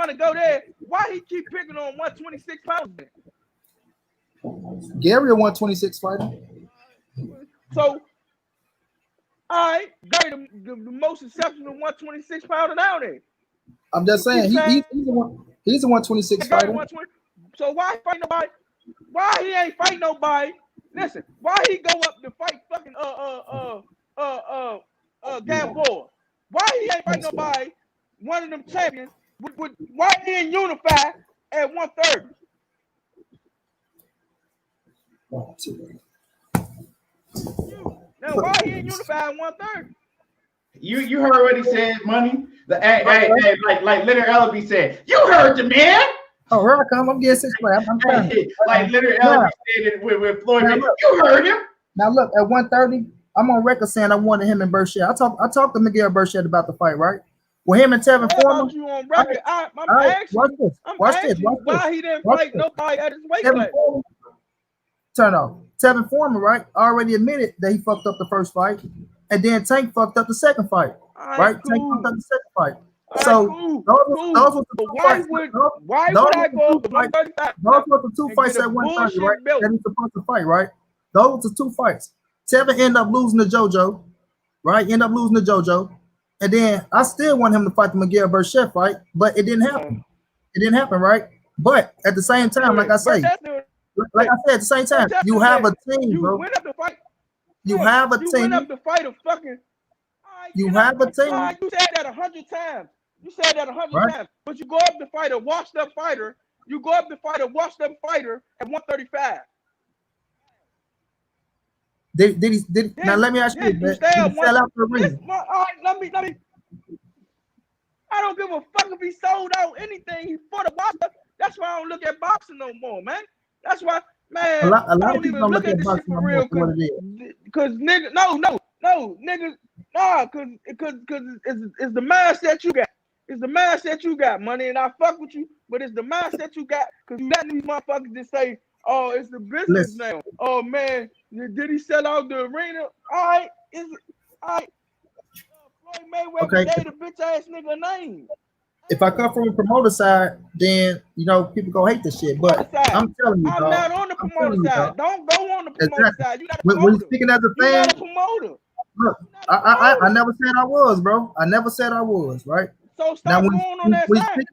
to go there, why he keep picking on 126 pounds? Gary a 126 fighter. So, all right, Gary the most exceptional 126 pounder down there. I'm just saying he's a 126 fighter. So why fight nobody? Why he ain't fight nobody Listen, why he go up to fight fucking Gamboa? Why he ain't fight nobody? One of them champions. Why he ain't unified at 130? Now why he ain't unified at 130? You heard what he said, money. Like Leonard Ellaby said. You heard the man. Oh, here I come. I'm getting 6 play. I'm trying. Like Leonard Ellaby said it with Floyd. Now, look, you heard him. Now look, at 130, I'm on record saying I wanted him and Berchelt. I talked to Miguel Berchelt about the fight, right? With him and Tevin Foreman. You on record? I'm asking. Watch this. Why he didn't fight nobody at his weight class? Turn off. Tevin Foreman, right? Already admitted that he fucked up the first fight, and then Tank fucked up the second fight, right? Cool. Tank fucked up the second fight. So those were the two fights. Why would I go up 135? Those were the two fights at 130, right? That he's supposed to fight, right? Those were 2 fights. Tevin ended up losing to JoJo, right? And then I still want him to fight the Miguel Berchelt fight, but it didn't happen. It didn't happen, right? But at the same time, like I say, at the same time, you have a team, bro. You went up to fight. You have a team. You went up to fight a fucking. You have a team. You said that 100 times. You said that 100 times. But you go up to fight a washed-up fighter. You go up to fight a washed-up fighter at 135. Did he now let me ask you, did he sell out the ring? Let me. I don't give a fuck if he sold out anything. He fought a boxer. That's why I don't look at boxing no more, man. That's why, man. A lot I of don't people even don't look at this shit for real. Cause nigga, no, niggas, cause it's the mindset you got. It's the mindset you got, money, and I fuck with you, but it's the mindset you got. Cause you let these motherfuckers just say, oh, it's the business now. Oh man, did he sell out the arena? All right, Floyd Mayweather gave the bitch ass nigga name. If I come from the promoter side, then people gonna hate this shit. But I'm telling you, I'm not on the promoter side. Don't go on the promoter side. You got a promoter. When you're speaking as a fan, you got a promoter. Look, I never said I was, bro. I never said I was, right? So stop going on that side.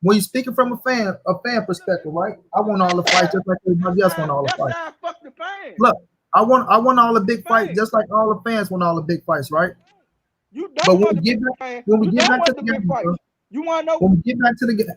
When you're speaking from a fan perspective, right? I want all the fights just like everybody else want all the fights. That's fuck the fans. Look, I want all the big fights just like all the fans want all the big fights, right? You don't want when we get back to the big fights. You want to know? When we get back to the game,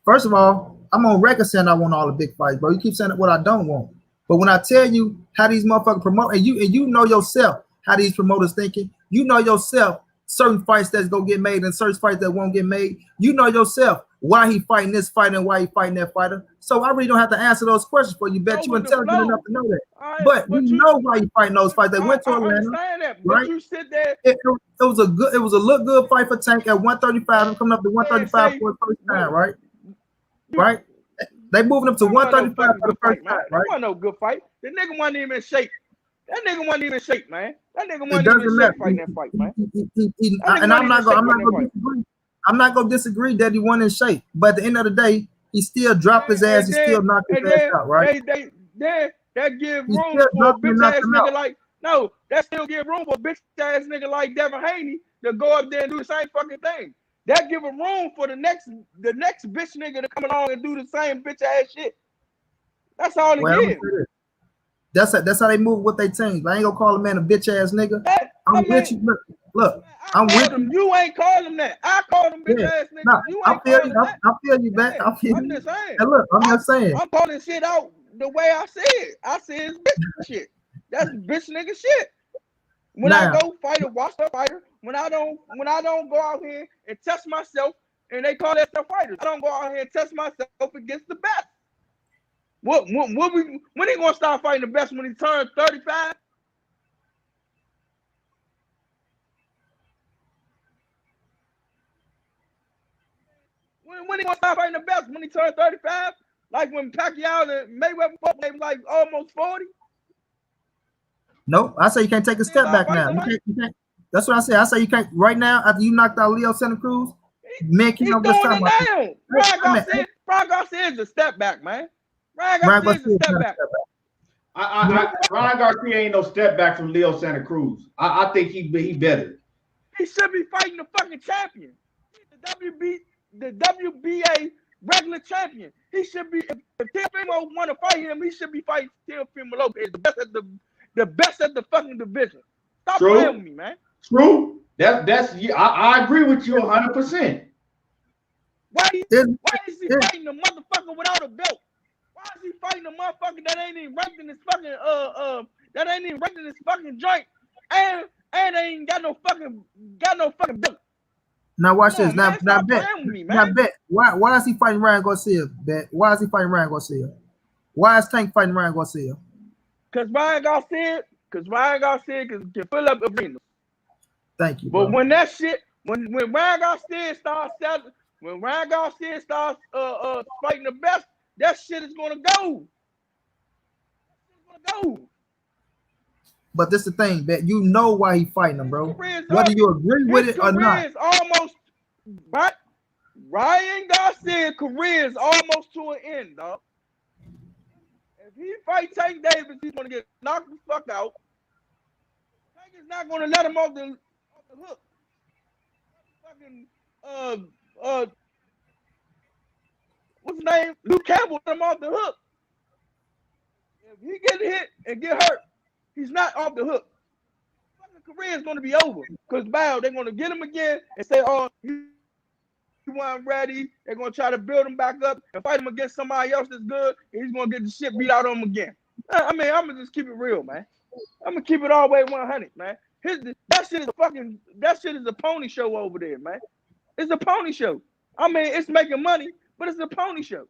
first of all, I'm on record saying I want all the big fights, bro. You keep saying what I don't want, but when I tell you how these motherfuckers promote, and you know yourself how these promoters thinking, you know yourself certain fights that's gonna get made and certain fights that won't get made. You know yourself why he fighting this fight and why he fighting that fighter. So I really don't have to answer those questions for you. Bet you intelligent enough to know that. Right, but you know why he fighting those fights. They went to Atlanta, right? You sit there. It was a look good fight for Tank at 135. I'm coming up to 135 for the first time, right? Right? They moving up to 135 for the first time, right? That wasn't no good fight. The nigga wasn't even in shape. That nigga wasn't even in shape, man. That nigga wasn't even in shape fighting that fight, man. And I'm not gonna disagree. I'm not gonna disagree that he wasn't in shape, but at the end of the day, he still dropped his ass. He still knocked his ass out, right? That give room for a bitch ass nigga like that still give room for a bitch ass nigga like Devin Haney to go up there and do the same fucking thing. That give him room for the next bitch nigga to come along and do the same bitch ass shit. That's all it gives. That's how they move with their teams. I ain't gonna call a man a bitch ass nigga. I'm with you. Look, I'm with you. You ain't call him that. I called him bitch ass nigga. Nah, you ain't I feel you back. I feel I'm you. just saying. Hey, look, I'm just saying. I'm calling shit out the way I said it. I said it's bitch shit. That's bitch nigga shit. When I go fight a washed up fighter, when I don't go out here and test myself, and they call that stuff fighters, I don't go out here and test myself against the best. When he gonna start fighting the best? When he turns 35? When he gonna start fighting the best? When he turns 35? Like when Pacquiao and Mayweather fought, they was like almost 40. Nope, I say you can't take a step back now. You can't. That's what I say. I say you can't right now after you knocked out Leo Santa Cruz. He's doing it now. Ryan Garcia is a step back, man. Ryan Garcia is a step back. Ryan Garcia ain't no step back from Leo Santa Cruz. I think he better. He should be fighting the fucking champion. The WBA regular champion. He should be. If Teofimo want to fight him, he should be fighting Teofimo Lopez, the best at the fucking division. Stop playing with me, man. True. I agree with you 100%. Why is he fighting a motherfucker without a belt? Why is he fighting a motherfucker that ain't even ranked in his fucking joint and ain't got no fucking belt? Now watch this. Now bet. Why is he fighting Ryan Garcia? Bet. Why is he fighting Ryan Garcia? Why is Tank fighting Ryan Garcia? Because Ryan Garcia can fill up arenas. Thank you. But when that shit, when Ryan Garcia starts fighting the best, that shit is gonna go. But this is the thing, that you know why he fighting him, bro. Whether you agree with it or not. But Ryan Garcia's career is almost to an end, dog. If he fights Tank Davis, he's gonna get knocked the fuck out. Tank is not gonna let him off the hook. Fucking what's his name? Luke Campbell let him off the hook. If he get hit and get hurt, he's not off the hook. His career is going to be over because they're going to get him again and say, "Oh, you weren't ready." They're going to try to build him back up and fight him against somebody else that's good, and he's going to get the shit beat out of him again. I mean, I'm gonna just keep it real, man. I'm gonna keep it all the way 100, man. That shit is a pony show over there, man. It's a pony show. I mean, it's making money, but it's a pony show.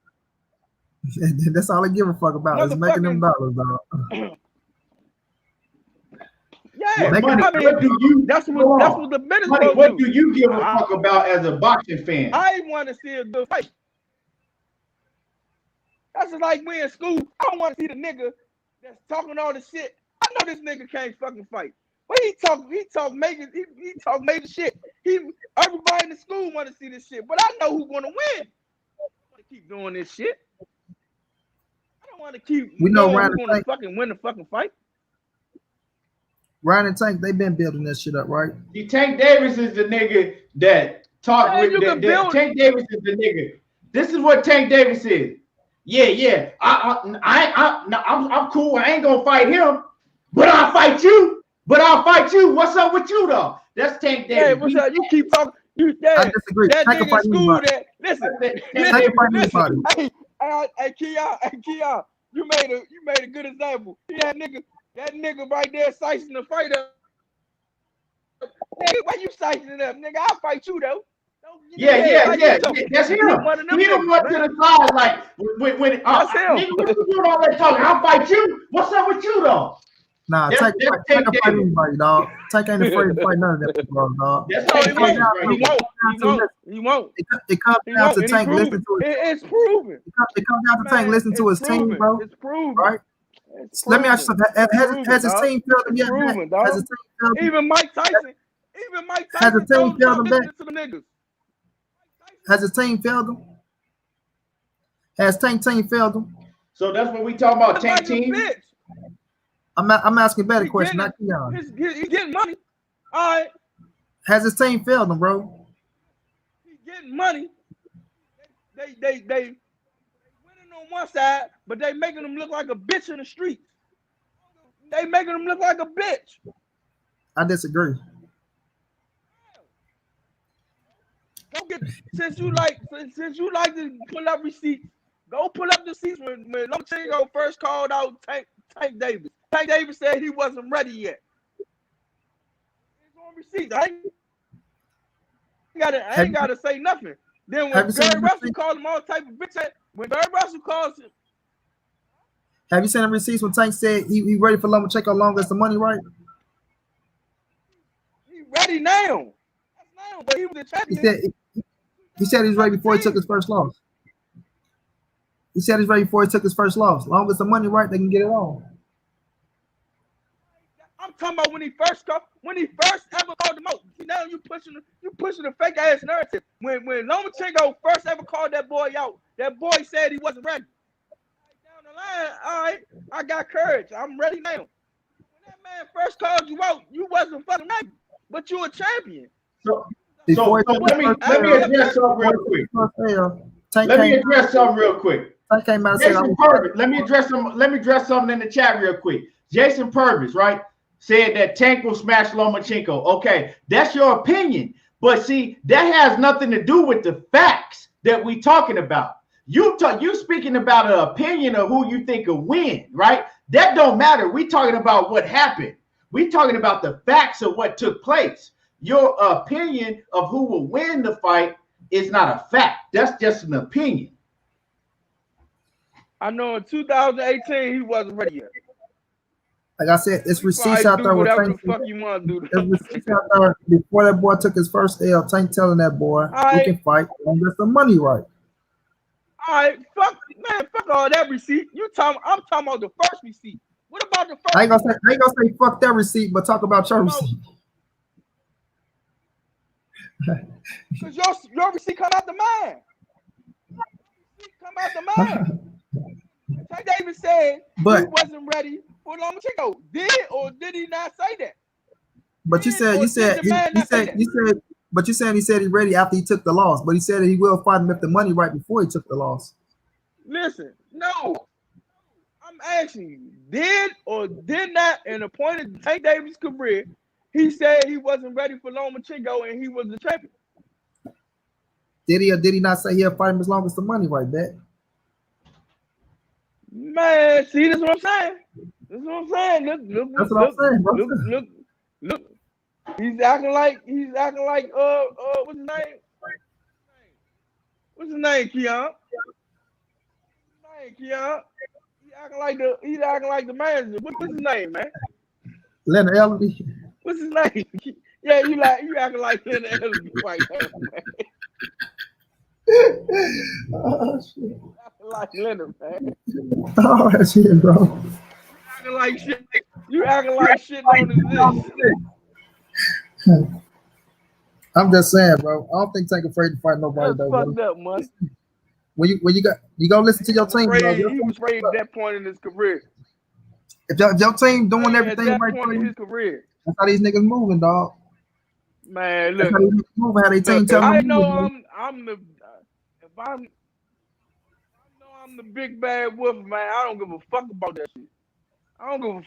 That's all I give a fuck about. Is making them dollars, dog. Yeah, money, that's what the business. What do you give a fuck about as a boxing fan? I want to see a good fight. That's just like we in school. I don't want to see the nigga that's talking all this shit. I know this nigga can't fucking fight. But he talk major shit. Everybody in the school want to see this shit. But I know who's gonna win. I don't want to keep doing this shit. I don't want to keep. We know Ryan who's gonna fucking win the fucking fight. Ryan and Tank, they've been building that shit up, right? See, Tank Davis is the nigga that talk with Tank Davis is the nigga. This is what Tank Davis is. Yeah. I'm cool. I ain't gonna fight him, but I'll fight you. What's up with you though? That's Tank Davis. Hey, what's up? You keep talking. I disagree. That nigga in school that listen. Hey, Kia, you made a good example. That nigga right there sizing the fighter. Nigga, why you sizing it up? Nigga, I'll fight you though. Yeah. That's him. He done went to the side like when nigga, what you doing all that talking? I'll fight you. What's up with you though? Nah, Tank ain't fight anybody, dog. Tank ain't afraid to fight none of that, dog. He won't. It comes down to Tank listening to his. It's proven. It comes down to Tank listening to his team, bro. It's proven, right? Let me ask you something. Has his team filled him yet? Has his team filled him? Even Mike Tyson. Has the team filled him back? To the niggas. Has his team failed him? Has Tank team failed him? So that's what we talking about, Tank team. I'm asking a better question, not Keon. He's getting money. All right. Has his team failed him, bro? He's getting money. They winning on one side, but they making him look like a bitch in the streets. They making him look like a bitch. I disagree. Since you like to pull up receipts, go pull up the receipts when Lomachenko first called out Tank Davis. Tank Davis said he wasn't ready yet. He's on receipts. I ain't gotta say nothing. Then when Gary Russell called him all type of bitch, when Gary Russell calls him, have you seen the receipts when Tank said he ready for Lomachenko long as the money right? He ready now. But he was the champion. He said he's ready before he took his first loss. He said he's ready before he took his first loss. Long as the money right, they can get it on. I'm talking about when he first ever called him out. See, now you pushing a fake ass narrative. When Lomachenko first ever called that boy out, that boy said he wasn't ready. Down the line, all right, I got courage. I'm ready now. When that man first called you out, you wasn't fucking ready, but you a champion. So let me address something real quick. Tank Let me came, address something real quick. Tank came out and said, Jason Purvis. Let me address something in the chat real quick. Jason Purvis, right, said that Tank will smash Lomachenko. Okay, that's your opinion. But see, that has nothing to do with the facts that we talking about. You speaking about an opinion of who you think will win, right? That don't matter. We talking about what happened. We talking about the facts of what took place. Your opinion of who will win the fight is not a fact. That's just an opinion. I know in 2018 he wasn't ready yet. like I said, it's receipts out there with whatever Tank. the fuck you want to do. It's receipts out there before that boy took his first L. Tank telling that boy, we can fight and get some money right. All right, fuck all that receipt. I'm talking about the first receipt. What about the first? I ain't gonna say fuck that receipt, but talk about your receipt. Because your receipt come out the man. Come out the man. Tank Davis said he wasn't ready for Lomachenko. Did he not say that? But you said he said he's ready after he took the loss. But he said that he will fight him if the money right before he took the loss. Listen, no. I'm asking you, did or did not in the point of Tank Davis' career, he said he wasn't ready for Lomachenko and he was the champion? Did he or did he not say he'll fight him as long as the money right back? Man, see, this is what I'm saying. That's what I'm saying. Look. He's acting like what's his name? What's his name, Keon? He's acting like the manager. What's his name, man? Leonard Ellerby. What's his name? Yeah, you acting like Leonard Ellerby right now, man. Oh shit. Like Leonard, man. Oh that shit, bro. You acting like shit on this. I'm just saying, bro. I don't think Tank afraid to fight nobody. That's fucked up, man. When you go listen to your team, bro. He was afraid at that point in his career. If your team doing everything at that right point for in you, his career. that's how these niggas moving, dog. Man, look. That's how these niggas moving. How they team telling I them. know I'm the big bad wolf, man. I don't give a fuck about that shit. I'm gonna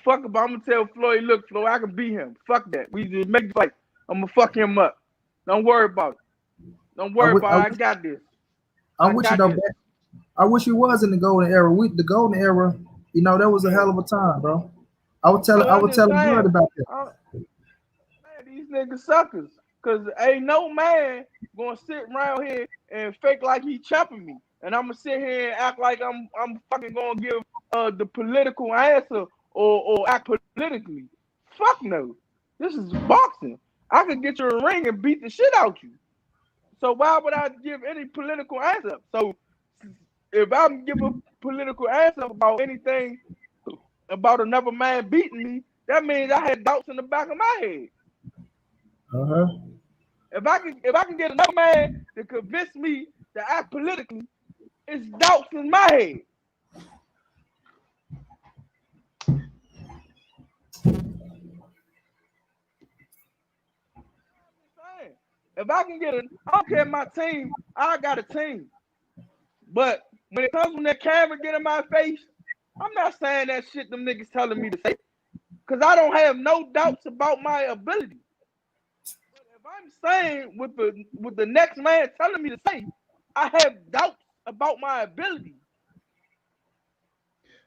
tell Floyd, look, Floyd, I can beat him. Fuck that. We just make the fight. I'm gonna fuck him up. Don't worry about it. I got this. I wish you though, I wish you was in the golden era. The golden era, you know, that was a hell of a time, bro. I would tell him good about that. Man, these niggas suckers. Cause ain't no man gonna sit around here and fake like he chopping me. And I'm gonna sit here and act like I'm fucking gonna give the political answer or act politically. Fuck no. This is boxing. I could get you a ring and beat the shit out you. So why would I give any political answer? So if I give a political answer about anything about another man beating me, that means I had doubts in the back of my head. If I can get another man to convince me to act politically, it's doubts in my head. If I can get I don't care my team, I got a team. But when it comes from that camera get in my face, I'm not saying that shit them niggas telling me to say. Because I don't have no doubts about my ability. But if I'm saying with the next man telling me to say, I have doubts about my ability.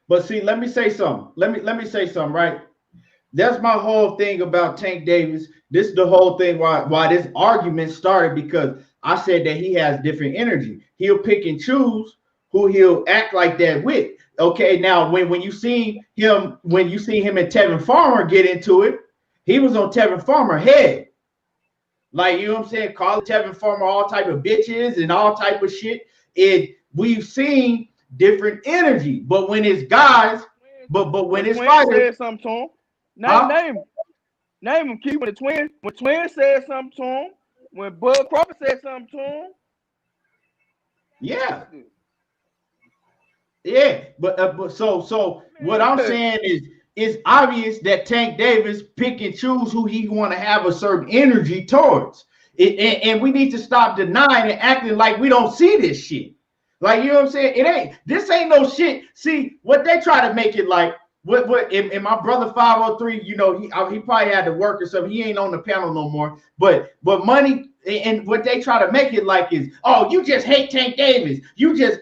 But see, let me say something. Let me say something, right? That's my whole thing about Tank Davis. This is the whole thing why this argument started, because I said that he has different energy. He'll pick and choose who he'll act like that with. Okay, now when you see him and Tevin Farmer get into it, he was on Tevin Farmer head. Like, you know what I'm saying? Calling Tevin Farmer all type of bitches and all type of shit. We've seen different energy, but when it's guys, but when it's fighters, said something to him. Name him, Keith. When Twin said something to him, when Bud Crawford said something to him. Yeah, but so what I'm saying is, it's obvious that Tank Davis pick and choose who he want to have a certain energy towards. And we need to stop denying and acting like we don't see this shit. Like, you know what I'm saying? This ain't no shit. See, what they try to make it like, what in my brother 503, you know, he probably had to work or something. He ain't on the panel no more. But money, and what they try to make it like is, oh, you just hate Tank Davis.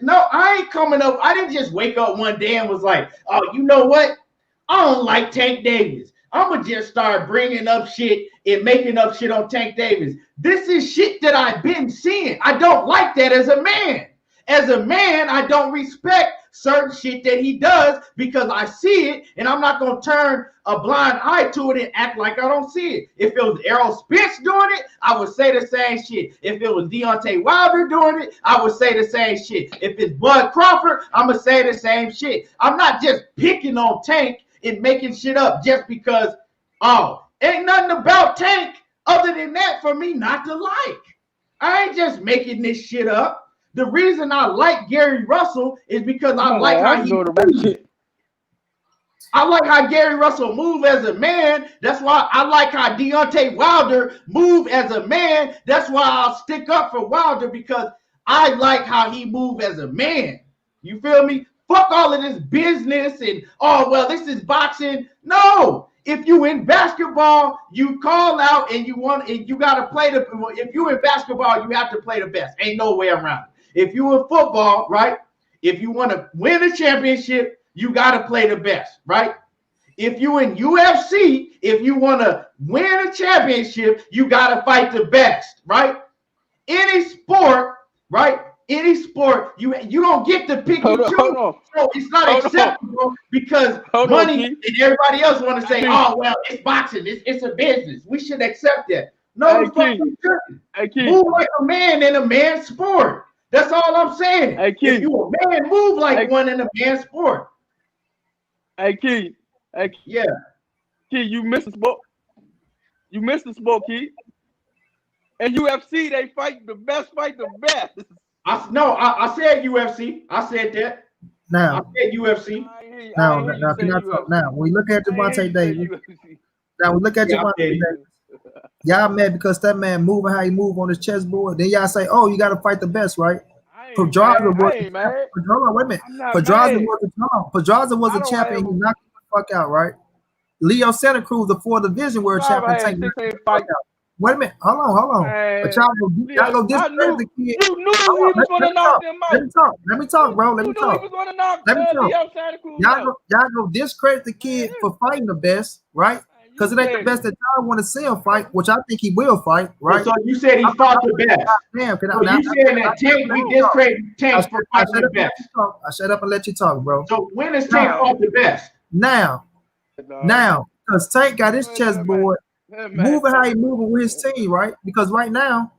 No, I ain't coming up. I didn't just wake up one day and was like, oh, you know what? I don't like Tank Davis. I'm going to just start bringing up shit and making up shit on Tank Davis. This is shit that I've been seeing. I don't like that as a man. As a man, I don't respect certain shit that he does because I see it, and I'm not going to turn a blind eye to it and act like I don't see it. If it was Errol Spence doing it, I would say the same shit. If it was Deontay Wilder doing it, I would say the same shit. If it's Bud Crawford, I'm going to say the same shit. I'm not just picking on Tank and making shit up just because, oh, ain't nothing about Tank other than that for me not to like. I ain't just making this shit up. The reason I like Gary Russell is because I like how he moves. I like how Gary Russell move as a man. That's why I like how Deontay Wilder move as a man. That's why I'll stick up for Wilder, because I like how he move as a man. You feel me? Fuck all of this business and, oh, well, this is boxing. No. If you in basketball, you call out and you got to play if you in basketball, you have to play the best. Ain't no way around it. If you in football, right? If you want to win a championship, you got to play the best, right? If you in UFC, if you want to win a championship, you got to fight the best, right? Any sport, right? Any sport, you don't get to pick and choose. So it's not acceptable because money and everybody else want to say, oh, well, it's boxing. It's a business. We should accept that. No, move like a man in a man's sport. That's all I'm saying. If you a man, move like one in a man's sport. Hey, Key. Yeah. Key, you missed the sport. You missed the sport, Key. And UFC, they fight the best. I said UFC. I said that. Now, I said UFC. Now, can I talk now? When we look at Gervonta Davis, y'all mad because that man moving how he move on his chessboard. Then y'all say, oh, you got to fight the best, right? Pedraza was a champion. He knocked the fuck out, right? Leo Santa Cruz, the 4th division world champion. Wait a minute, hold on. But y'all go discredit the kid. You knew he was going to knock them out. Let me talk, bro. Let me talk. Y'all go discredit the kid for fighting the best, right? Because it ain't the best that y'all want to see him fight, which I think he will fight, right? So you said he fought the best. Damn, you saying that Tank, we discredit Tank for fighting the best. I shut up and let you talk, bro. So when is Tank fought the best? Now, because Tank got his chessboard moving how he moving with his team, right? Because right now,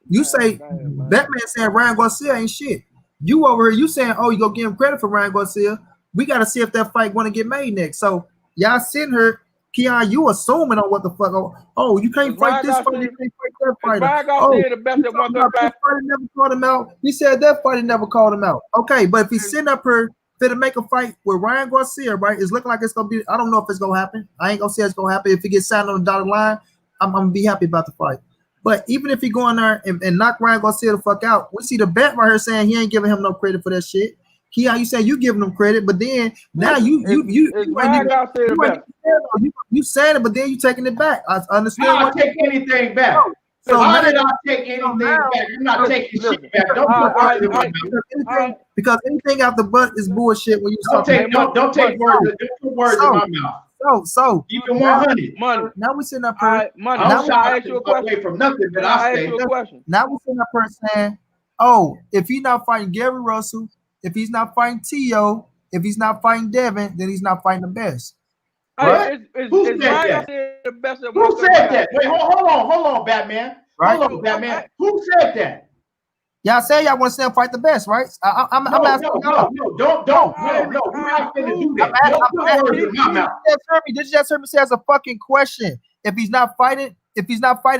you say that man saying Ryan Garcia ain't shit. You over here, you saying, oh, you go give him credit for Ryan Garcia. We got to see if that fight want to get made next. So y'all sitting here, Keon, you assuming on what the fuck? Oh, you can't fight this fighter, you can't fight that fighter. Oh, the best at 135. Never called him out. He said that fighter never called him out. Okay, but if he's sitting up here to make a fight with Ryan Garcia, right? It's looking like it's gonna be. I don't know if it's gonna happen. I ain't gonna say it's gonna happen. If he gets signed on the dotted line, I'm gonna be happy about the fight. But even if he go in there and knock Ryan Garcia the fuck out, we see the bet right here saying he ain't giving him no credit for that shit. You saying you giving him credit, but then now you saying it, but then you taking it back. I understand. I don't take anything back. So how did I take anything back? I'm not taking shit back. Don't put words in my mouth. Because anything out the butt is bullshit when you don't take words. Don't put words in my mouth. So keep it 100. Money. Now we sitting up here. Money. I'm shy away from nothing that I say. Now we sitting up here saying, oh, if he's not fighting Gary Russell, if he's not fighting Tio, if he's not fighting Devin, then he's not fighting the best. Right? Who said that? Who said that? Wait, hold on, Batman. Right? Hold on, Batman. Who said that? Y'all say y'all want to see him fight the best, right? I'm asking y'all. No. We're not going to do that. Don't put words in my mouth. Did you just hear me say as a fucking question? If he's not fighting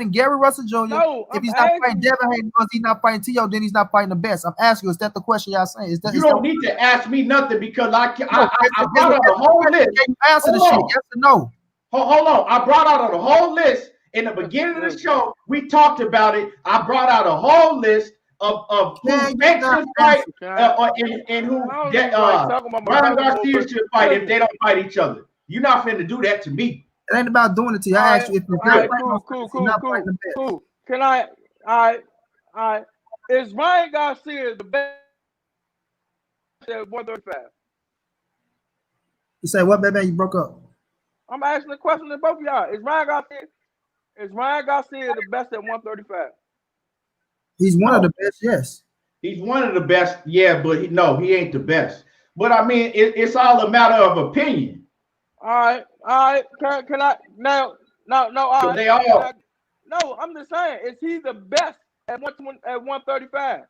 Gary Russell Jr., if he's not fighting Devin Haney, because he's not fighting Tio, then he's not fighting the best. I'm asking you, is that the question y'all saying? You don't need to ask me nothing because I brought out a whole list. Answer the shit, yes or no? Hold on. I brought out a whole list. In the beginning of the show, we talked about it. I brought out a whole list of who makes him fight and who Ryan Garcia should fight if they don't fight each other. You're not finna do that to me. It ain't about doing it to you. I asked you if it's not cool. Can I? All right. Is Ryan Garcia the best at 135? You say what, baby? You broke up. I'm asking the question to both of y'all. Is Ryan Garcia the best at 135? He's one of the best, yes. He's one of the best, yeah, but he ain't the best. But I mean, it's all a matter of opinion. All right. Can I now? No. All right. They all. No, I'm just saying, is he the best at 135?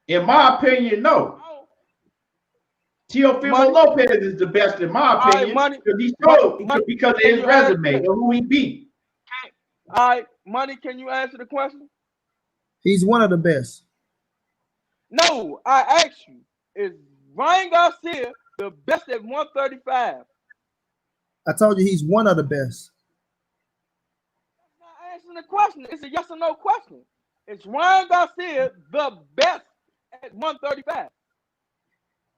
In my opinion, no. Teofimo Lopez is the best in my opinion because of his resume and who he beat. All right, Money, can you answer the question? He's one of the best. No, I asked you, is Ryan Garcia the best at 135? I told you he's one of the best. That's not answering the question. It's a yes or no question. Is Ryan Garcia the best at 135?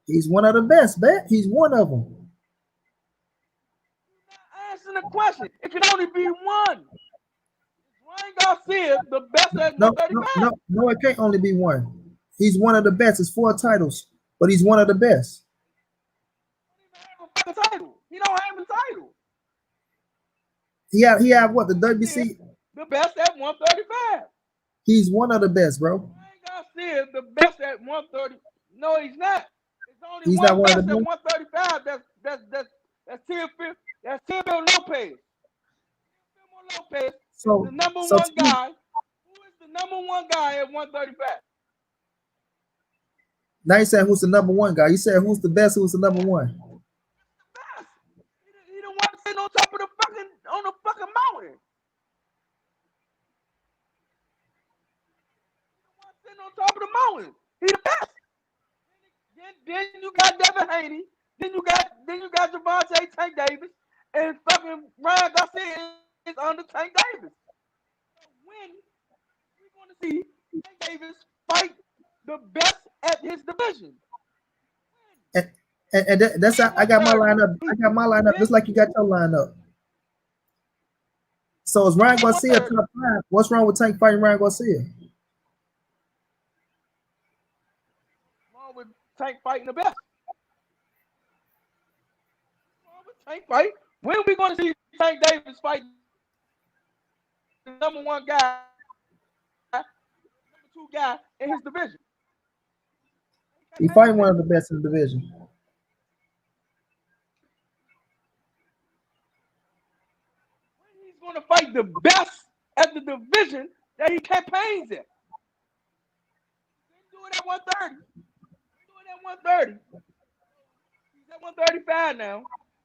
He's one of the best, bet. He's one of them. You're not answering the question. It can only be one. Is Ryan Garcia the best at 135? No, it can't only be one. He's one of the best. It's 4 titles, but he's one of the best. He don't have a fucking title. He don't have a title. He have what? The WBC? The best at 135. He's one of the best, bro. Ryan Garcia the best at 130. No, he's not. He's one not one of the best at 135. That's Teofimo Lopez. Teofimo Lopez is the number one guy. Who is the number one guy at 135? Now you said who's the number one guy. You said who's the best, who's the number one. The best. He don't want to sit on top of the fucking mountain. He don't want to sit on top of the mountain. He the best. Then you got Devin Haney. Then you got Gervonta Tank Davis, and fucking Ryan Garcia is under Tank Davis. When we going to see Tank Davis fight the best at his division? And that's how I got my lineup. I got my lineup just like you got your lineup. So is Ryan Garcia top 5? What's wrong with Tank fighting Ryan Garcia? With Tank fighting the best. Tank fight. When are we going to see Tank Davis fight the number one guy, number 2 guy in his division? He fighting one of the best in the division. When he's going to fight the best at the division that he campaigns in. He's doing it at 130. 130. He's at 135 now.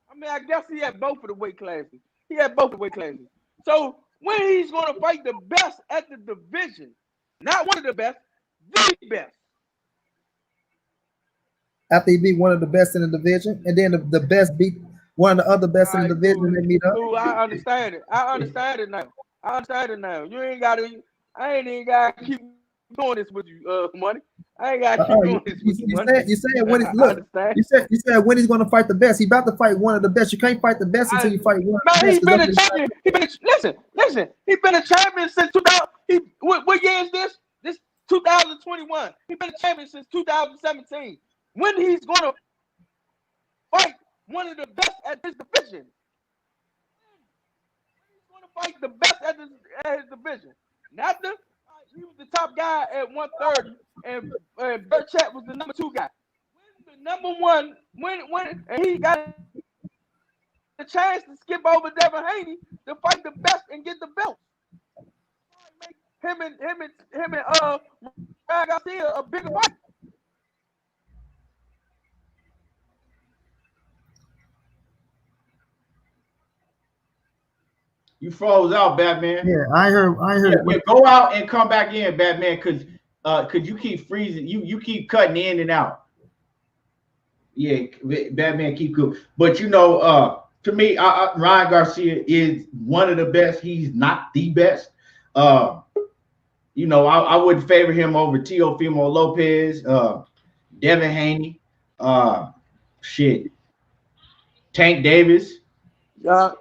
I mean, I guess he had both of the weight classes. So when he's going to fight the best at the division, not one of the best, the best. After he beat one of the best in the division, and then the best beat one of the other best in the division, and they meet up. Cool, I understand it. I understand it now. You ain't got to. I ain't even got to keep doing this with you, Money. I ain't got to keep doing this with you, Money. You said when he's look. You said when he's going to fight the best. He's about to fight one of the best. You can't fight the best until you fight one. Man, he's been a champion. Listen. He's been a champion since 2000. What year is this? This 2021. He's been a champion since 2017. When he's going to fight one of the best at this division? He's going to fight the best at his division. Not the. He was the top guy at 130, and Bert Chat was the number 2 guy. When the number 1, and he got the chance to skip over Devin Haney to fight the best and get the belt. Him and Ryan Garcia a bigger fight. You froze out, Batman. Yeah, I heard. Yeah, go out and come back in, Batman, because you keep freezing. You keep cutting in and out. Yeah, Batman keep cool. But to me, Ryan Garcia is one of the best. He's not the best. You know, I wouldn't favor him over Teofimo Lopez, Devin Haney, shit, Tank Davis. Y'all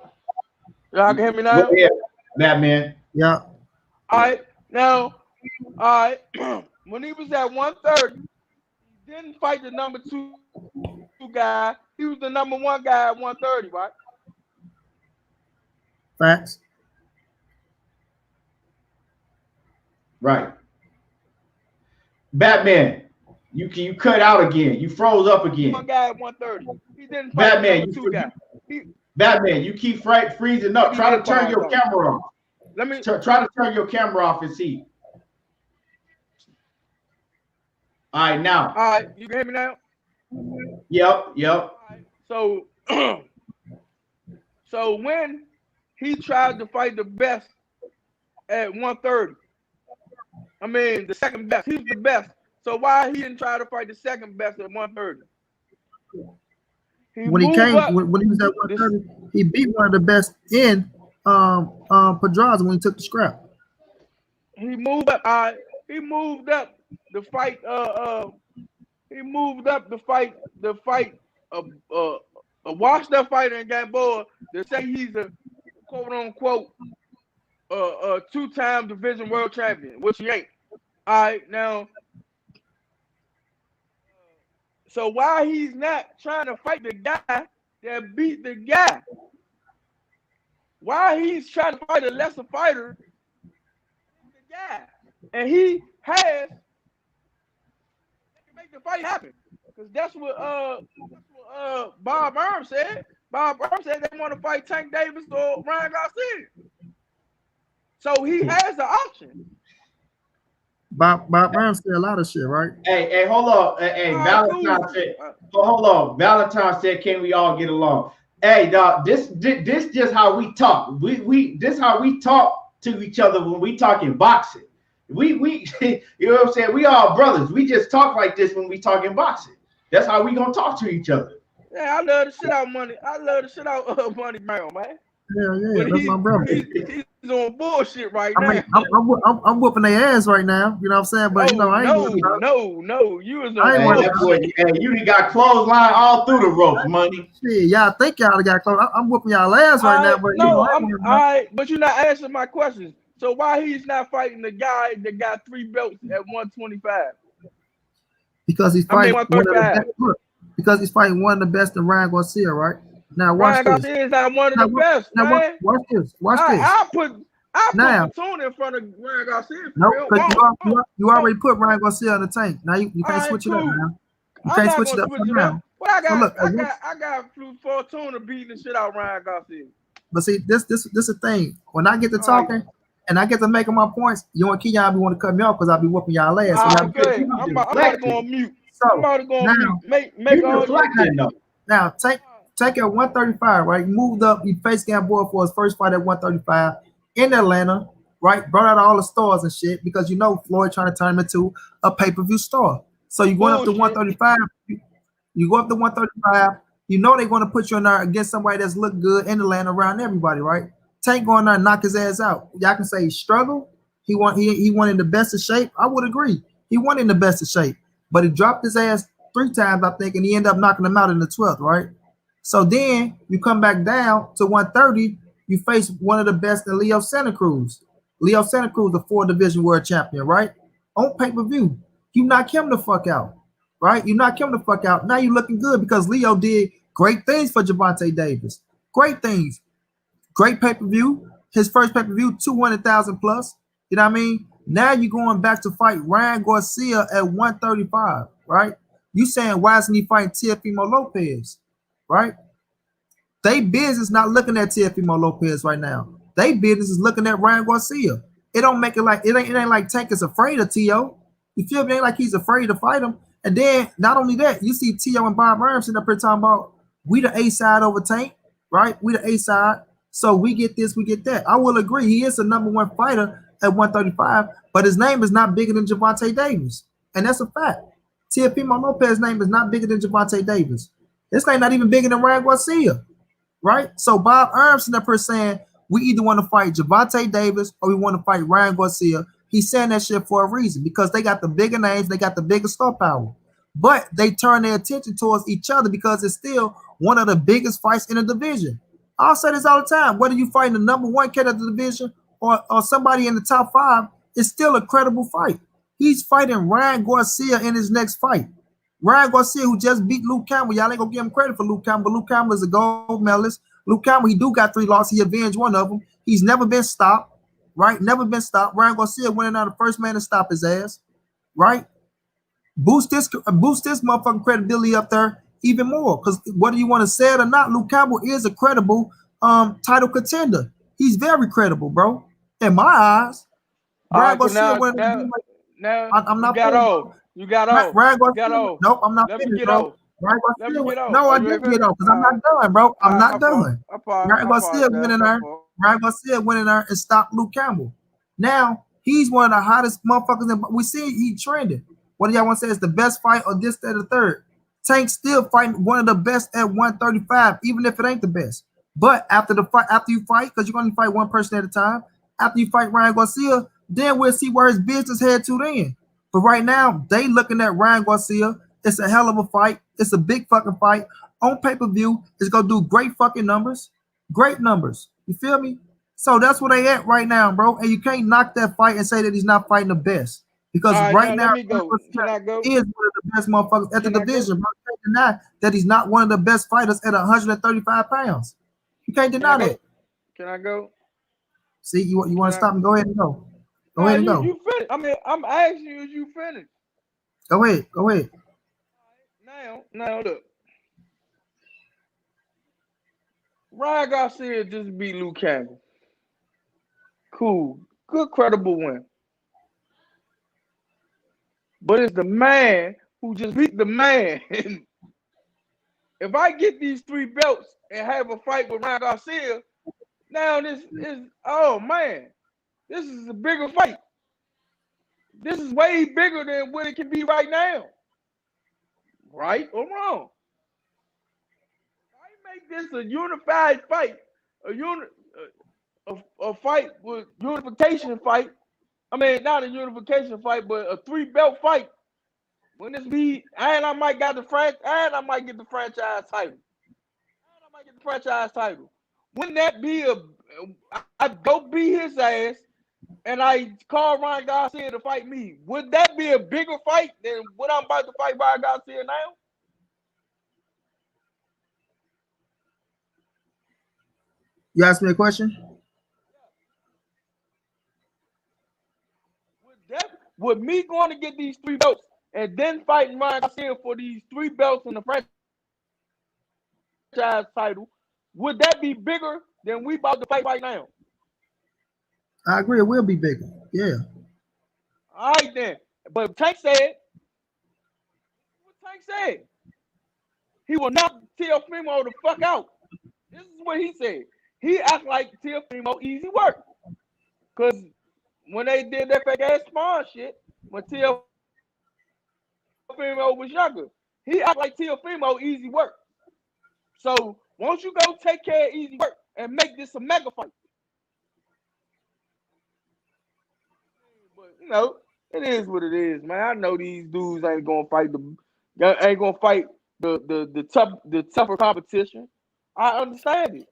can hear me now? Go ahead, Batman. Yeah. All right. Now, all right. When he was at 130, he didn't fight the number 2 guy. He was the number 1 guy at 130, right? Facts. Right. Batman, you cut out again. You froze up again. 1 guy at 130. He didn't fight Batman, the number 2 guy. Batman, you keep freezing up. Try to turn your camera off. Let me try to turn your camera off and see. All right, now. All right, you can hear me now? Yep. Right, so so when he tried to fight the best at 130, I mean the second best, he's the best. So why he didn't try to fight the second best at 130? When he was at 130, he beat one of the best in Pedraza when he took the scrap. He moved up. He moved up the fight. He moved up the fight. A washed up fighter in Gamboa to say he's a quote unquote a 2-time division world champion, which he ain't. All right, now. So why he's not trying to fight the guy that beat the guy? Why he's trying to fight a lesser fighter than the guy? And he has to make the fight happen. Because that's what Bob Arm said. Bob Arm said they want to fight Tank Davis or Ryan Garcia. So he has an option. Bob Arm said a lot of shit, right? Hey, hold on. Hey, Valentine said, hold on. Valentine said, can we all get along? Hey, dog, this just how we talk. This how we talk to each other when we talking boxing. We you know what I'm saying? We all brothers. We just talk like this when we talking boxing. That's how we gonna talk to each other. Yeah, I love the shit out Money. I love the shit out Money Brown, man. Yeah, that's my brother. He's on bullshit right now. I'm whooping their ass right now. You know what I'm saying? But no, I ain't no. You was on. You got clothesline all through the rope, Money. Shit, y'all think y'all got close. I'm whooping y'all ass right now. But no, but you're not answering my questions. So why he's not fighting the guy that got 3 belts at 125? Because he's fighting because he's fighting one of the best in Ryan Garcia, right? Now watch Ryan Garcia is not one of the best. Now watch this. I put Platoon in front of Ryan Garcia. No, because you already put Ryan Garcia on the tank. Now you can't switch it up now. You can't switch it up now. Well, I got Fortuna beating the shit out of Ryan Garcia. But see, this is the thing. When I get to talking and I get to making my points, you and Keon want to cut me off because I'll be whooping y'all ass. Okay. I'm about to go on mute. I'm about to go on mute. Make all your now take at 135, right? He moved up. He faced Gamboa for his first fight at 135 in Atlanta, right? Brought out all the stars and shit because you know Floyd trying to turn him into a pay-per-view star. So you going up to 135. You go up to 135. You know they're going to put you in there against somebody that's looked good in Atlanta around everybody, right? Tank going there and knock his ass out. Y'all can say he struggled. He won in the best of shape. I would agree. He won in the best of shape, but he dropped his ass 3 times, I think, and he ended up knocking him out in the 12th, right? So then you come back down to 130. You face one of the best in Leo Santa Cruz. Leo Santa Cruz, the 4-division world champion, right? On pay-per-view. You knock him the fuck out, right? You knock him the fuck out. Now you're looking good because Leo did great things for Gervonta Davis. Great things. Great pay-per-view. His first pay-per-view, 200,000 plus. You know what I mean? Now you're going back to fight Ryan Garcia at 135, right? You saying, why isn't he fighting Teofimo Lopez, right? They business not looking at Teofimo Lopez right now. They business is looking at Ryan Garcia. It don't make it like it ain't like Tank is afraid of Teo. You feel me? It ain't like he's afraid to fight him. And then not only that, you see Teo and Bob Arm sitting up here talking about we the A side over Tank, right? We the A side. So we get this, we get that. I will agree. He is a #1 fighter at 135, but his name is not bigger than Gervonta Davis. And that's a fact. Teofimo Lopez's name is not bigger than Gervonta Davis. This name not even bigger than Ryan Garcia, right? So Bob Arm sitting up here saying we either want to fight Gervonta Davis or we want to fight Ryan Garcia. He's saying that shit for a reason because they got the bigger names, they got the bigger star power. But they turn their attention towards each other because it's still one of the biggest fights in the division. I'll say this all the time. Whether you fight the number one cat of the division or somebody in the top 5, it's still a credible fight. He's fighting Ryan Garcia in his next fight. Ryan Garcia, who just beat Luke Campbell. Y'all ain't gonna give him credit for Luke Campbell, but Luke Campbell is a gold medalist. Luke Campbell, he do got 3 losses. He avenged one of them. He's never been stopped, right? Never been stopped. Ryan Garcia winning out the first man to stop his ass, right? Boost this motherfucking credibility up there even more. Because whether you want to say it or not, Luke Campbell is a credible title contender. He's very credible, bro. In my eyes. Ryan Garcia I'm not got off. You got off. Ryan Garcia, got off. Nope, I'm not finished, bro. Ryan Garcia, no, I didn't get off because I'm not done, bro. I'm not done. Ryan Garcia went in there. Ryan Garcia went in there and stopped Luke Campbell. Now he's one of the hottest motherfuckers. We see he trending. What do y'all want to say? It's the best fight or this, that, or the third? Tank still fighting one of the best at 135, even if it ain't the best. But after the fight, after you fight, because you're going to fight one person at a time. After you fight Ryan Garcia, then we'll see where his business head to then. But right now, they looking at Ryan Garcia. It's a hell of a fight. It's a big fucking fight. On pay-per-view, it's going to do great fucking numbers. Great numbers. You feel me? So that's where they at right now, bro. And you can't knock that fight and say that he's not fighting the best. Because right now, he is one of the best motherfuckers at the division, bro. You can't deny that he's not one of the best fighters at 135 pounds. You can't deny that. Can I go? See, you want to stop and go ahead and go. Go ahead and go. You finished. I mean, I'm asking you, you finished. Go ahead. Go ahead. Now look. Ryan Garcia just beat Luke Campbell. Cool. Good, credible win. But it's the man who just beat the man. If I get these 3 belts and have a fight with Ryan Garcia, now this is, oh man, this is a bigger fight. This is way bigger than what it can be right now. Right or wrong? I make this a unified fight, a fight with unification fight. I mean, not a unification fight, but a 3-belt fight. When this be, and I might get the franchise title. Wouldn't that be I'd go beat his ass and I call Ryan Garcia to fight me. Would that be a bigger fight than what I'm about to fight Ryan Garcia now? You asked me a question? Would me going to get these 3 belts and then fighting Ryan Garcia for these 3 belts in the franchise title, would that be bigger than we about to fight right now? I agree. It will be bigger. Yeah. All right, then. But Tank said, what Tank said? He will knock Teofimo the fuck out. This is what he said. He act like Teofimo easy work. Because when they did that fake ass spawn shit, when Teofimo was younger, he act like Teofimo easy work. So won't you go take care of easy work and make this a mega fight? But you know, it is what it is, man. I know these dudes ain't gonna fight the tougher competition. I understand it.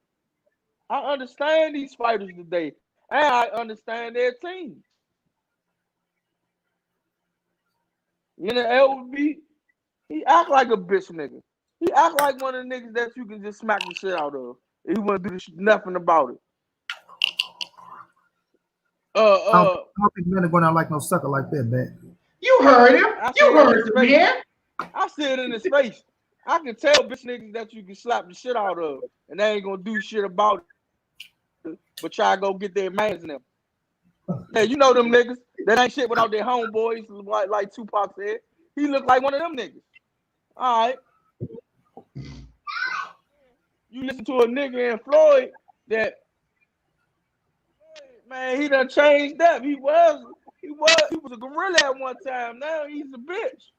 I understand these fighters today, and I understand their team. You know, LB, he act like a bitch nigga. He act like one of the niggas that you can just smack the shit out of. He wouldn't do nothing about it. I don't think men are going out like no sucker like that, man. You heard him. You heard the man. I see it in his face. I can tell bitch niggas that you can slap the shit out of, and they ain't gonna do shit about it, but try to go get their mans in them. Yeah, you know them niggas that ain't shit without their homeboys, like Tupac said. He look like one of them niggas. All right. You listen to a nigga in Floyd that, man, he done changed up. He was a gorilla at one time. Now he's a bitch.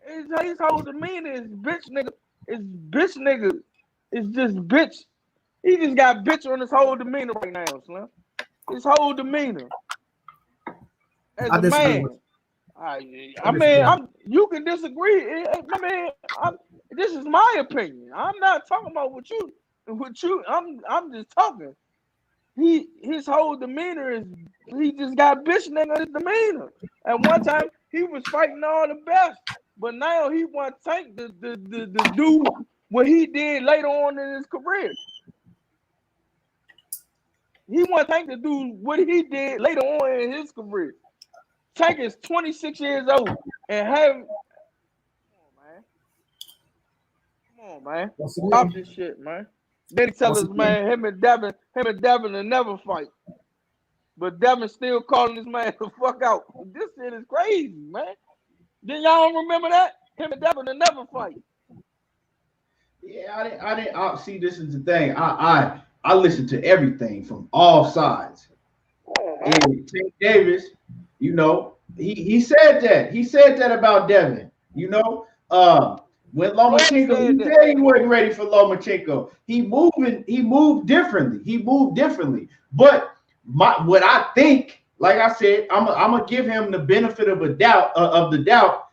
His whole demeanor is bitch nigga. It's just bitch. He just got bitch on his whole demeanor right now, son. His whole demeanor. as I a disagree man. with I I mean, disagree. you can disagree. This is my opinion. I'm not talking about what you. I'm just talking. His whole demeanor is he just got bitch nigga his demeanor. At one time he was fighting all the best, but now he wants Tank to do what he did later on in his career. He wants Tank to do what he did later on in his career. Tank is 26 years old and have. Come on, man. Once Stop again, this shit, man. Then he tell once us, again, man, him and Devin will never fight. But Devin still calling this man the fuck out. This shit is crazy, man. Then y'all don't remember that? Him and Devin will never fight. Yeah, I didn't see. This is the thing. I listen to everything from all sides. And Tank Davis, you know, he said that. He said that about Devin. You know, when Lomachenko, he said he wasn't ready for Lomachenko. He moved differently. But what I think, like I said, I'm gonna give him the benefit of the doubt,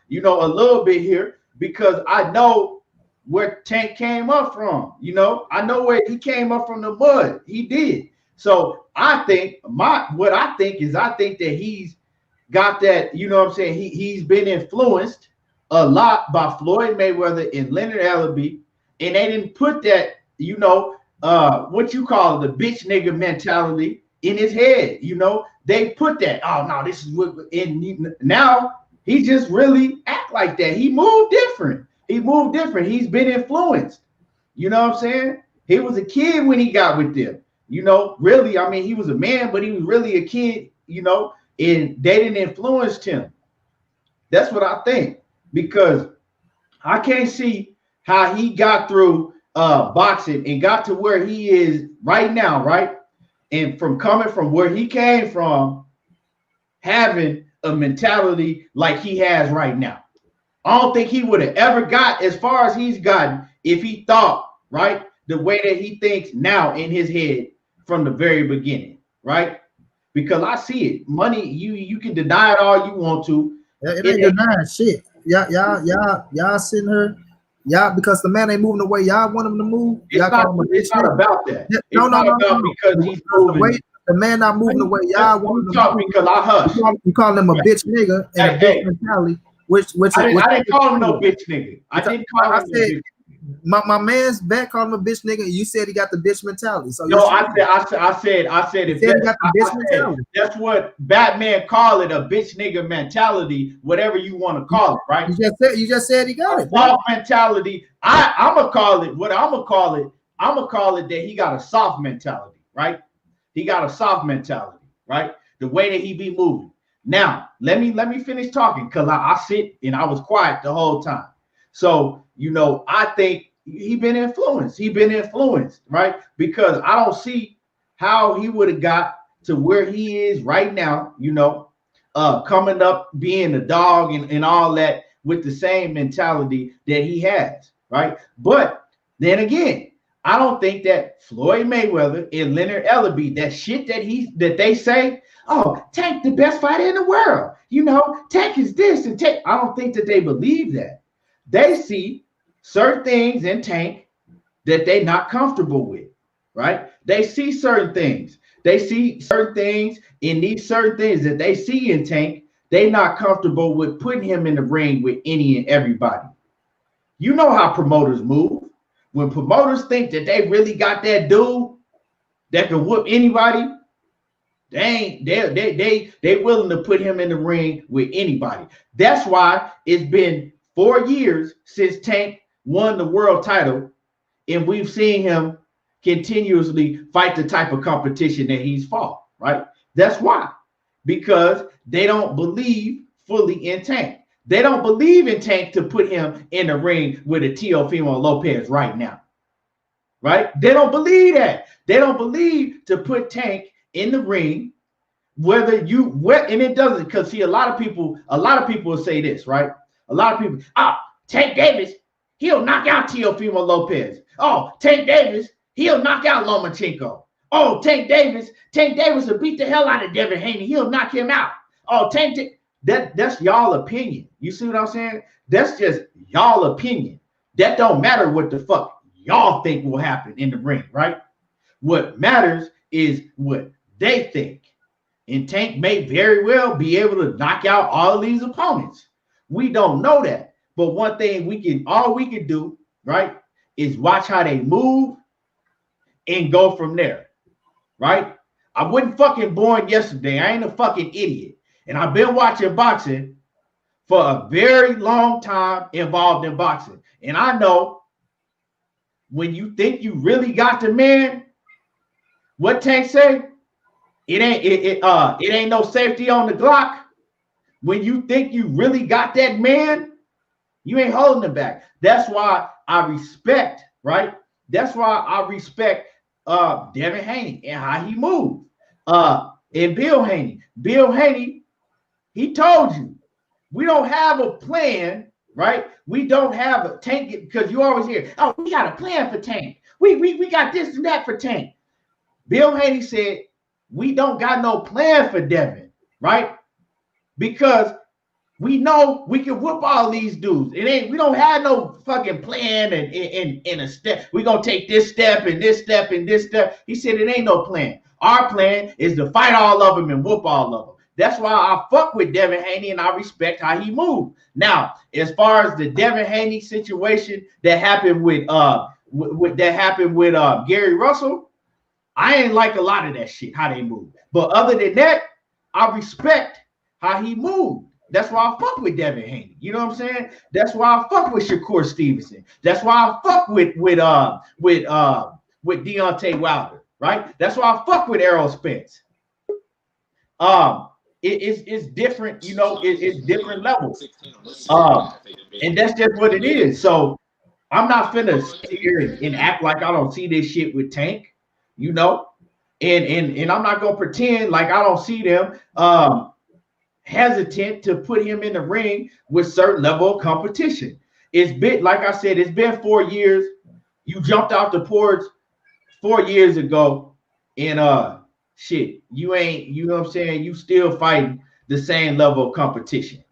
you know, a little bit here, because I know where Tank came up from. You know, I know where he came up from, the mud. He did. So I think I think that he's got that, you know what I'm saying? He's been influenced a lot by Floyd Mayweather and Leonard Ellerbe, and they didn't put that, you know, what you call it, the bitch nigga mentality in his head. You know, they put that, oh no, this is what, and now he just really act like that. He moved different. He's been influenced. You know what I'm saying? He was a kid when he got with them. You know, really, I mean, he was a man, but he was really a kid, you know, and they didn't influence him. That's what I think, because I can't see how he got through boxing and got to where he is right now, right? And from coming from where he came from, having a mentality like he has right now. I don't think he would have ever got as far as he's gotten if he thought, right, the way that he thinks now in his head from the very beginning, right? Because I see it. Money, you can deny it all you want to. it ain't denying shit. Y'all sitting here, y'all, because the man ain't moving the way y'all want him to move. It's not about that. No. Because he's moving. The man not moving the way y'all want him to move. Because I hush. You call him a bitch nigga and a bitch mentality. I didn't call him no bitch nigga. I didn't call him no bitch nigga. My man's back called him a bitch nigga. You said he got the bitch mentality. So no, I said if that's what Batman call it, a bitch nigga mentality, whatever you want to call it, right? You just said he got it. Soft mentality. I'm gonna call it that he got a soft mentality, right? He got a soft mentality, right? The way that he be moving. Now, let me finish talking, because I sit and I was quiet the whole time. So, you know, I think he been influenced, right? Because I don't see how he would have got to where he is right now, you know, coming up, being a dog and all that with the same mentality that he has, right? But then again, I don't think that Floyd Mayweather and Leonard Ellerbe, that shit that they say, oh, Tank the best fighter in the world, you know, Tank is this and Tank. I don't think that they believe that. They see certain things in Tank that they're not comfortable with, right? They see certain things. They see certain things in these certain things that they see in Tank. They're not comfortable with putting him in the ring with any and everybody. You know how promoters move. When promoters think that they really got that dude that can whoop anybody, they willing to put him in the ring with anybody. That's why it's been 4 years since Tank won the world title, and we've seen him continuously fight the type of competition that he's fought, right? That's why, because they don't believe fully in Tank. They don't believe in Tank to put him in the ring with a Teofimo Lopez right now, right? They don't believe that. They don't believe to put Tank in the ring, and it doesn't, because see, a lot of people will say this, right? A lot of people, Tank Davis, he'll knock out Teofimo Lopez. Oh, Tank Davis, he'll knock out Lomachenko. Oh, Tank Davis will beat the hell out of Devin Haney. He'll knock him out. oh, Tank, that's y'all opinion. You see what I'm saying? That's just y'all opinion. That don't matter what the fuck y'all think will happen in the ring, right? What matters is what they think. And Tank may very well be able to knock out all of these opponents. We don't know that. But one thing all we can do, right, is watch how they move and go from there, right? I wasn't fucking born yesterday. I ain't a fucking idiot. And I've been watching boxing for a very long time involved in boxing. And I know when you think you really got the man, what Tank say? It ain't no safety on the Glock. When you think you really got that man, you ain't holding him back. That's why I respect, right? That's why I respect Devin Haney and how he moved. And Bill Haney. Bill Haney, he told you, we don't have a plan, right? We don't have a Tank, because you always hear, oh, we got a plan for Tank. We got this and that for Tank. Bill Haney said, we don't got no plan for Devin, right? Because we know we can whoop all these dudes. We don't have no fucking plan and a step. We're gonna take this step and this step and this step. He said it ain't no plan. Our plan is to fight all of them and whoop all of them. That's why I fuck with Devin Haney and I respect how he moved. Now, as far as the Devin Haney situation that happened with Gary Russell, I ain't like a lot of that shit, how they move. But other than that, I respect how he moved. That's why I fuck with Devin Haney. You know what I'm saying? That's why I fuck with Shakur Stevenson. That's why I fuck with Deontay Wilder, right? That's why I fuck with Errol Spence. It's different, you know, it's different levels. And that's just what it is. So I'm not finna sit here and act like I don't see this shit with Tank, you know, and I'm not gonna pretend like I don't see them hesitant to put him in the ring with certain level of competition. It's been, like I said, it's been 4 years. You jumped off the porch 4 years ago, and shit, you ain't, you know what I'm saying, you still fighting the same level of competition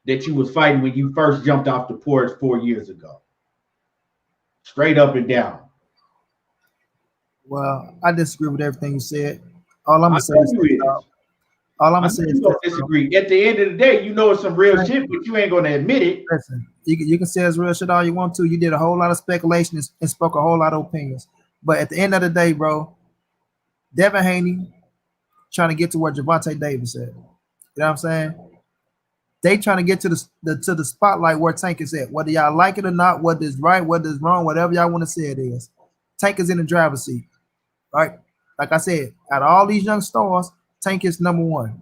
that you was fighting when you first jumped off the porch 4 years ago. Straight up and down. Well, I disagree with everything you said. All I'm gonna say is disagree. At the end of the day, you know it's some real shit, but you ain't gonna admit it. Listen, you can say it's real shit all you want to. You did a whole lot of speculation and spoke a whole lot of opinions. But at the end of the day, bro, Devin Haney trying to get to where Gervonta Davis at. You know what I'm saying? They trying to get to the spotlight where Tank is at. Whether y'all like it or not, whether it's right, whether it's wrong, whatever y'all want to say it is. Tank is in the driver's seat, right? Like I said, out of all these young stars, Tank is number one.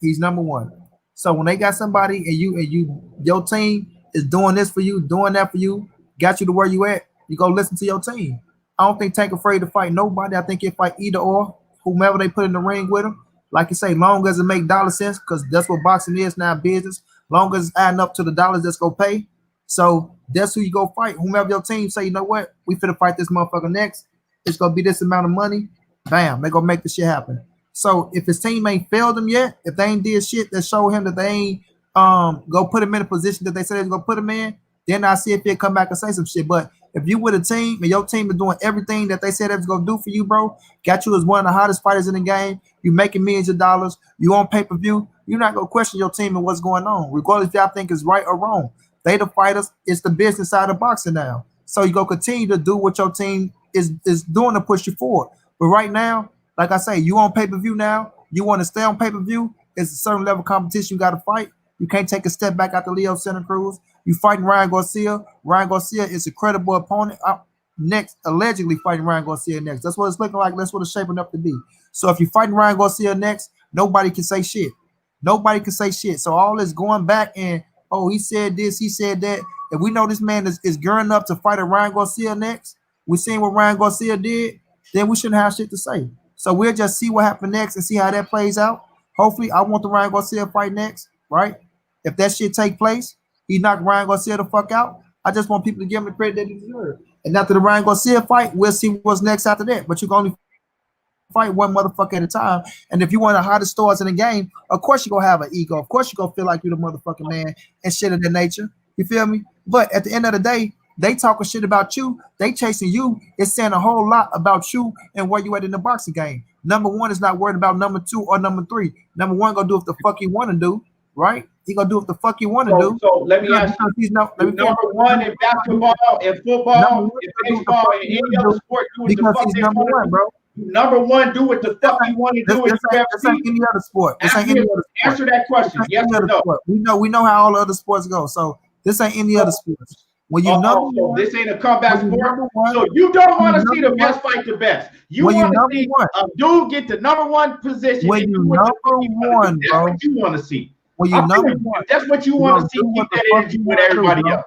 He's number one. So when they got somebody and your team is doing this for you, doing that for you, got you to where you at, you go listen to your team. I don't think Tank afraid to fight nobody. I think he'll fight either or, whomever they put in the ring with him. Like you say, long as it make dollar sense, because that's what boxing is now, business. Long as it's adding up to the dollars that's gonna pay. So that's who you go fight. Whomever your team say, you know what, we finna fight this motherfucker next. It's gonna be this amount of money. Bam, they gonna make the shit happen. So if his team ain't failed him yet, if they ain't did shit that show him that they ain't go put him in a position that they said they was gonna put him in, then I see if he'll come back and say some shit. But if you with a team and your team is doing everything that they said they was gonna do for you, bro, got you as one of the hottest fighters in the game, you making millions of dollars, you on pay-per-view, you're not gonna question your team and what's going on, regardless if y'all think it's right or wrong. They the fighters, it's the business side of boxing now. So you go continue to do what your team is doing to push you forward. But right now, like I say, you on pay-per-view now, you want to stay on pay-per-view, it's a certain level of competition you got to fight. You can't take a step back after Leo Santa Cruz. You fighting Ryan Garcia. Ryan Garcia is a credible opponent. Next, allegedly fighting Ryan Garcia next. That's what it's looking like. That's what it's shaping up to be. So if you're fighting Ryan Garcia next, nobody can say shit. Nobody can say shit. So all this going back and, oh, he said this, he said that. If we know this man is gearing up to fight a Ryan Garcia next, we seen what Ryan Garcia did, then we shouldn't have shit to say. So we'll just see what happens next and see how that plays out. Hopefully, I want the Ryan Garcia fight next, right? If that shit take place, he knocked Ryan Garcia the fuck out. I just want people to give him the credit that he deserves. And after the Ryan Garcia fight, we'll see what's next after that. But you can only fight one motherfucker at a time. And if you want the hottest stars in the game, of course you're gonna have an ego. Of course you're gonna feel like you're the motherfucking man and shit of that nature. You feel me? But at the end of the day, they talking shit about you. They chasing you. It's saying a whole lot about you and where you at in the boxing game. Number one is not worried about number two or number three. Number one gonna do what the fuck he want to do, right? He gonna do what the fuck he want to do. So let me ask you, number one in basketball, in football, in baseball, in any other sport, do what the fuck they want to do, bro. Number one, do what the fuck you want to do. This ain't any other sport. This ain't any other sport. Answer that question. Yes or no? We know how all the other sports go. So this ain't any other sports. When you know this ain't a comeback sport, so you don't want to see the best fight the best. You want to see a dude get the number one position. When you number one, bro, that's what you want to see. When you number one, that's what you want to see. Keep that energy with everybody else.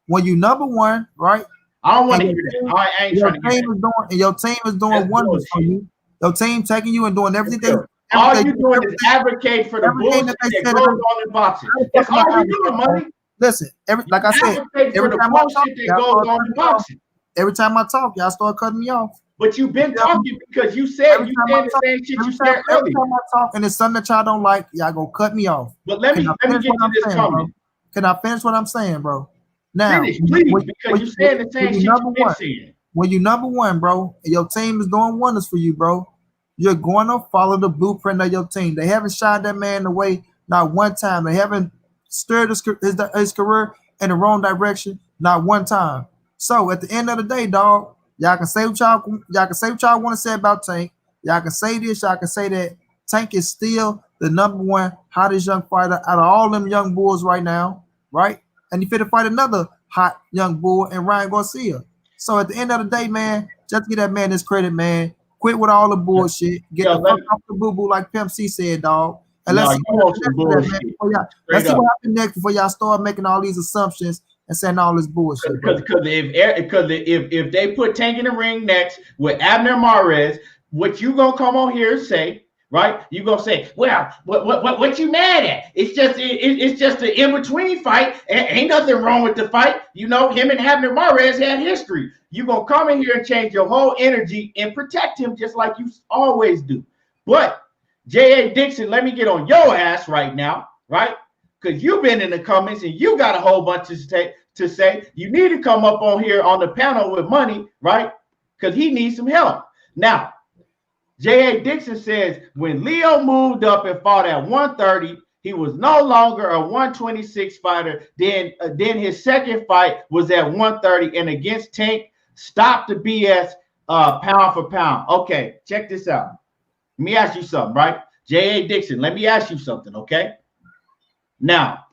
When you number one, right? I don't want to hear that. I ain't trying to hear that. Your team is doing wonders for you. Your team taking you and doing everything. All you doing is advocate for the bullshit that goes on in boxing. That's all you doing, money. Listen, like I said, every time I talk, y'all start cutting me off. But you've been talking because you said you said the same shit you said earlier. Every time I talk and it's something that y'all don't like, y'all go cut me off. But let me get to this comment. Can I finish what I'm saying, bro? Now, finish, please, because you said the same shit you've been saying. When you number one, bro, your team is doing wonders for you, bro. You're going to follow the blueprint of your team. They haven't shied that man away not one time. They haven't stirred his career in the wrong direction not one time. So at the end of the day, dog, y'all can say what y'all want to say about Tank. Y'all can say this, y'all can say that. Tank is still the number one hottest young fighter out of all them young bulls right now, right? And he fit to fight another hot young bull and Ryan Garcia. So at the end of the day, man, just give that man his credit, man. Quit with all the bullshit. Get the fuck off the boo-boo like Pimp C said, dog. And let's see what happens next before y'all start making all these assumptions and saying all this bullshit. Because if they put Tank in the ring next with Abner Mares, what you gonna come on here and say, right? You gonna say, well, what you mad at? It's just an in-between fight. Ain't nothing wrong with the fight. You know, him and Abner Mares had history. You gonna come in here and change your whole energy and protect him just like you always do. But J.A. Dixon, let me get on your ass right now, right? Because you've been in the comments and you got a whole bunch to say. You need to come up on here on the panel with money, right? Because he needs some help. Now, J.A. Dixon says when Leo moved up and fought at 130, he was no longer a 126 fighter. Then his second fight was at 130 and against Tank. Stop the BS pound for pound. Okay, check this out. Let me ask you something, right? J.A. Dixon, let me ask you something, okay? Now,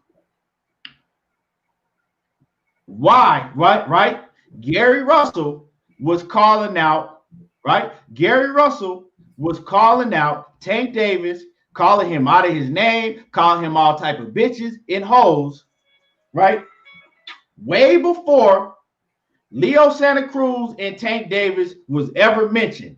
why, right? Gary Russell was calling out, right? Gary Russell was calling out Tank Davis, calling him out of his name, calling him all type of bitches and hoes, right? Way before Leo Santa Cruz and Tank Davis was ever mentioned.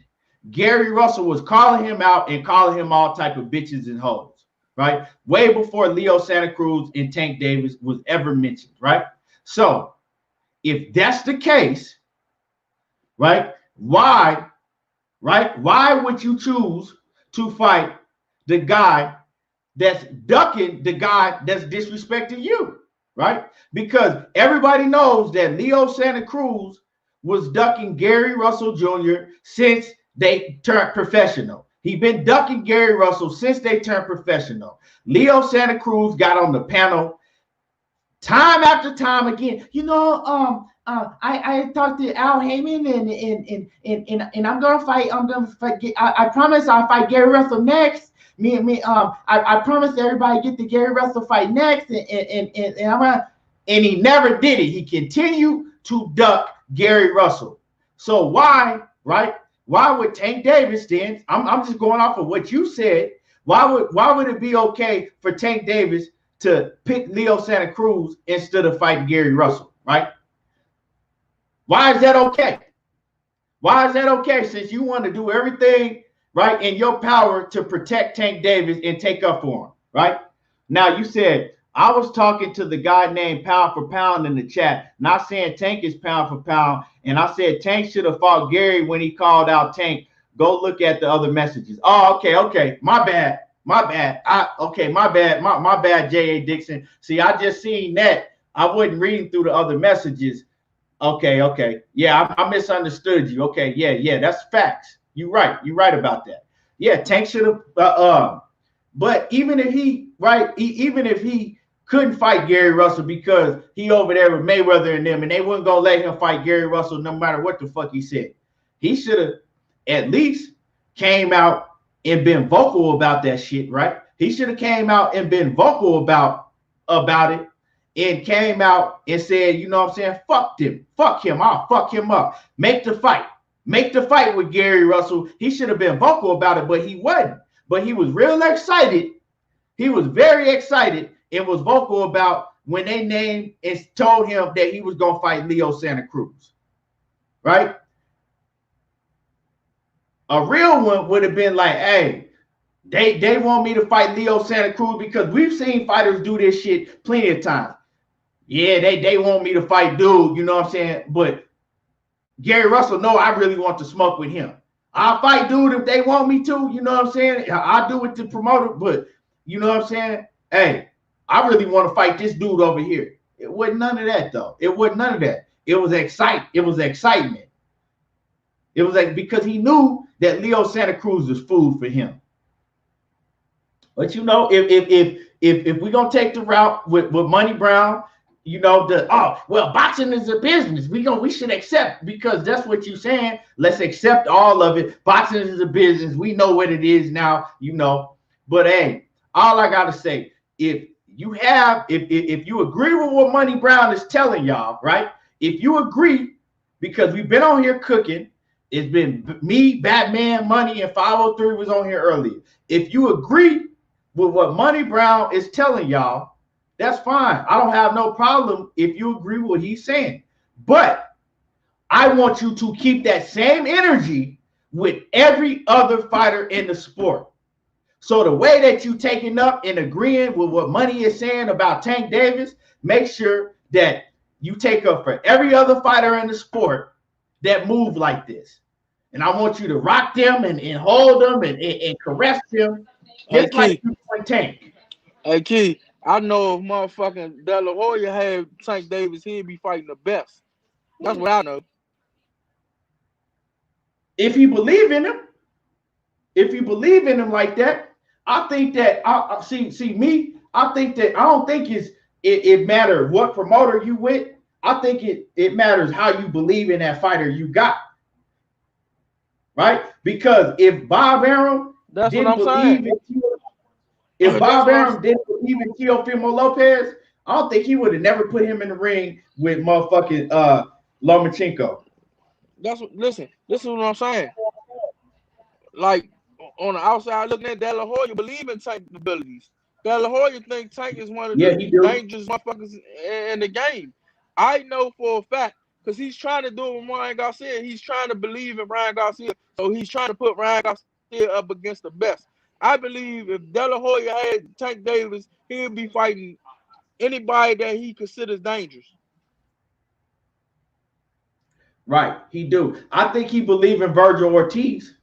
Gary Russell was calling him out and calling him all type of bitches and hoes, right? Way before Leo Santa Cruz and Tank Davis was ever mentioned, right? So if that's the case, right, why would you choose to fight the guy that's ducking the guy that's disrespecting you, right? Because everybody knows that Leo Santa Cruz was ducking Gary Russell Jr. since they turned professional. He's been ducking Gary Russell since they turned professional. Leo Santa Cruz got on the panel time after time again. You know, I talked to Al Heyman and I'm gonna fight. I promise I'll fight Gary Russell next. I promise everybody get the Gary Russell fight next. And he never did it. He continued to duck Gary Russell. So why, right? Why would Tank Davis then? I'm just going off of what you said. Why would it be okay for Tank Davis to pick Leo Santa Cruz instead of fighting Gary Russell, right? Why is that okay? Why is that okay? Since you want to do everything right in your power to protect Tank Davis and take up for him, right? Now you said I was talking to the guy named Pound for Pound in the chat, not saying Tank is pound for pound, and I said Tank should have fought Gary when he called out Tank Go look at the other messages. Oh, okay. My bad. My bad. My bad, J.A. Dixon. See, I just seen that. I wasn't reading through the other messages. Okay. Yeah, I misunderstood you. Okay, yeah, that's facts. You're right about that. Yeah, Tank should have but even if he couldn't fight Gary Russell because he over there with Mayweather and them, and they wasn't gonna let him fight Gary Russell no matter what the fuck he said. He should have at least came out and been vocal about that shit, right? He should have came out and been vocal about it and came out and said, you know what I'm saying, fuck him, I'll fuck him up. Make the fight with Gary Russell. He should have been vocal about it, but he wasn't. But he was real excited. He was very excited and was vocal about when they named and told him that he was going to fight Leo Santa Cruz, right? A real one would have been like, hey, they want me to fight Leo Santa Cruz because we've seen fighters do this shit plenty of times. Yeah, they want me to fight dude, you know what I'm saying? But Gary Russell, no, I really want to smoke with him. I'll fight dude if they want me to, you know what I'm saying? I'll do it to promote it, but you know what I'm saying? Hey, I really want to fight this dude over here. It wasn't none of that, though. It wasn't none of that. It was excitement. It was like because he knew that Leo Santa Cruz was food for him. But you know, if we're gonna take the route with Money Brown, you know, boxing is a business. We should accept because that's what you're saying. Let's accept all of it. Boxing is a business. We know what it is now, you know. But hey, all I gotta say, if you agree with what Money Brown is telling y'all, right? If you agree, because we've been on here cooking, it's been me, Batman, Money, and 503 was on here earlier. If you agree with what Money Brown is telling y'all, that's fine. I don't have no problem if you agree with what he's saying. But I want you to keep that same energy with every other fighter in the sport. So the way that you taking up and agreeing with what Money is saying about Tank Davis, make sure that you take up for every other fighter in the sport that move like this. And I want you to rock them and hold them and caress them just like you doing Tank. Hey, Key, I know if motherfucking De La Hoya had Tank Davis, he'd be fighting the best. That's what I know. If you believe in him like that, I think that I think that I don't think it matters what promoter you with. I think it matters how you believe in that fighter you got. Right? Because if Bob Arum didn't believe in Teofimo Lopez, I don't think he would have never put him in the ring with motherfucking Lomachenko. Listen, this is what I'm saying. Like on the outside looking at De La Hoya, believe in Tank abilities. De La Hoya think Tank is one of the dangerous motherfuckers in the game. I know for a fact because he's trying to do it with Ryan Garcia. He's trying to believe in Ryan Garcia, so he's trying to put Ryan Garcia up against the best. I believe if De La Hoya had Tank Davis, he'd be fighting anybody that he considers dangerous. Right, he do. I think he believe in Virgil Ortiz.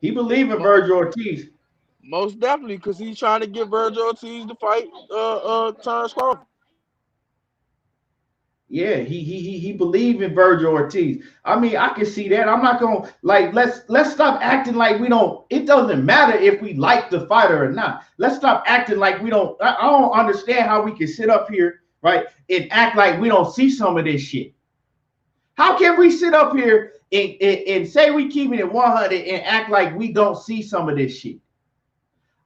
He believe in Virgil Ortiz. Most definitely, because he's trying to get Virgil Ortiz to fight Terrence Crawford. Yeah, he believe in Virgil Ortiz. I mean, I can see that. I'm not gonna let's stop acting like we don't. It doesn't matter if we like the fighter or not. Let's stop acting like we don't. I don't understand how we can sit up here, right, and act like we don't see some of this shit. How can we sit up here and say we keeping it 100 and act like we don't see some of this shit?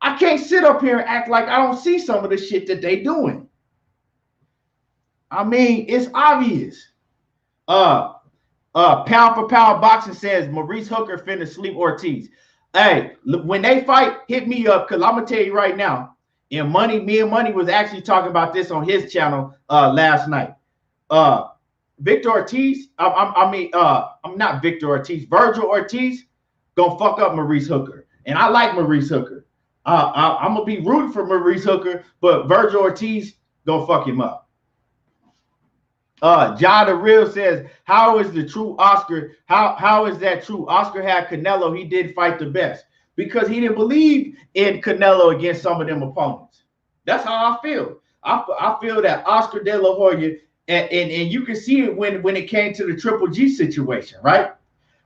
I can't sit up here and act like I don't see some of the shit that they doing. I mean, it's obvious. Pound for pound boxing says Maurice Hooker finna sleep Ortiz. Hey, when they fight, hit me up because I'm gonna tell you right now. And me and Money was actually talking about this on his channel last night. Victor Ortiz, I'm not Victor Ortiz. Virgil Ortiz gonna fuck up Maurice Hooker, and I like Maurice Hooker. I'm gonna be rooting for Maurice Hooker, but Virgil Ortiz gonna fuck him up. John the Real says, how is the true Oscar? How is that true? Oscar had Canelo. He did fight the best because he didn't believe in Canelo against some of them opponents. That's how I feel. I feel that Oscar De La Hoya, and you can see it when it came to the Triple G situation, right?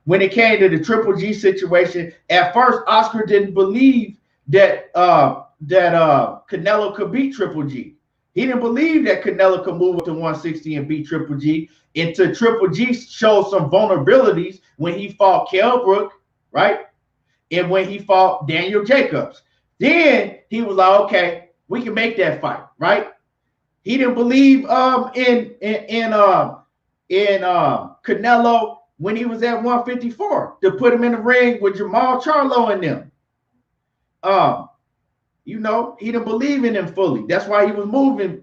When it came to the Triple G situation, at first Oscar didn't believe that Canelo could beat Triple G. He didn't believe that Canelo could move up to 160 and beat Triple G. Until Triple G showed some vulnerabilities when he fought Kell Brook, right? And when he fought Daniel Jacobs. Then he was like, okay, we can make that fight, right? He didn't believe in Canelo when he was at 154 to put him in the ring with Jamal Charlo and them. You know, he didn't believe in him fully. That's why he was moving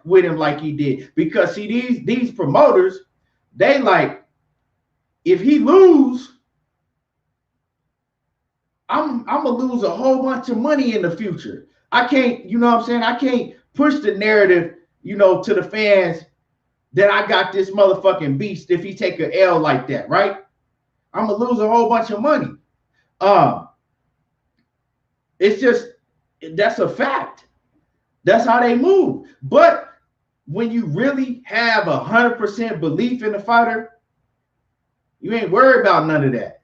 with him like he did. Because see, these promoters, they like, if he lose, I'm gonna lose a whole bunch of money in the future. I can't, you know what I'm saying? I can't push the narrative, you know, to the fans that I got this motherfucking beast if he take an L like that, right? I'm gonna lose a whole bunch of money. It's just, that's a fact. That's how they move. But when you really have 100% belief in the fighter, you ain't worried about none of that.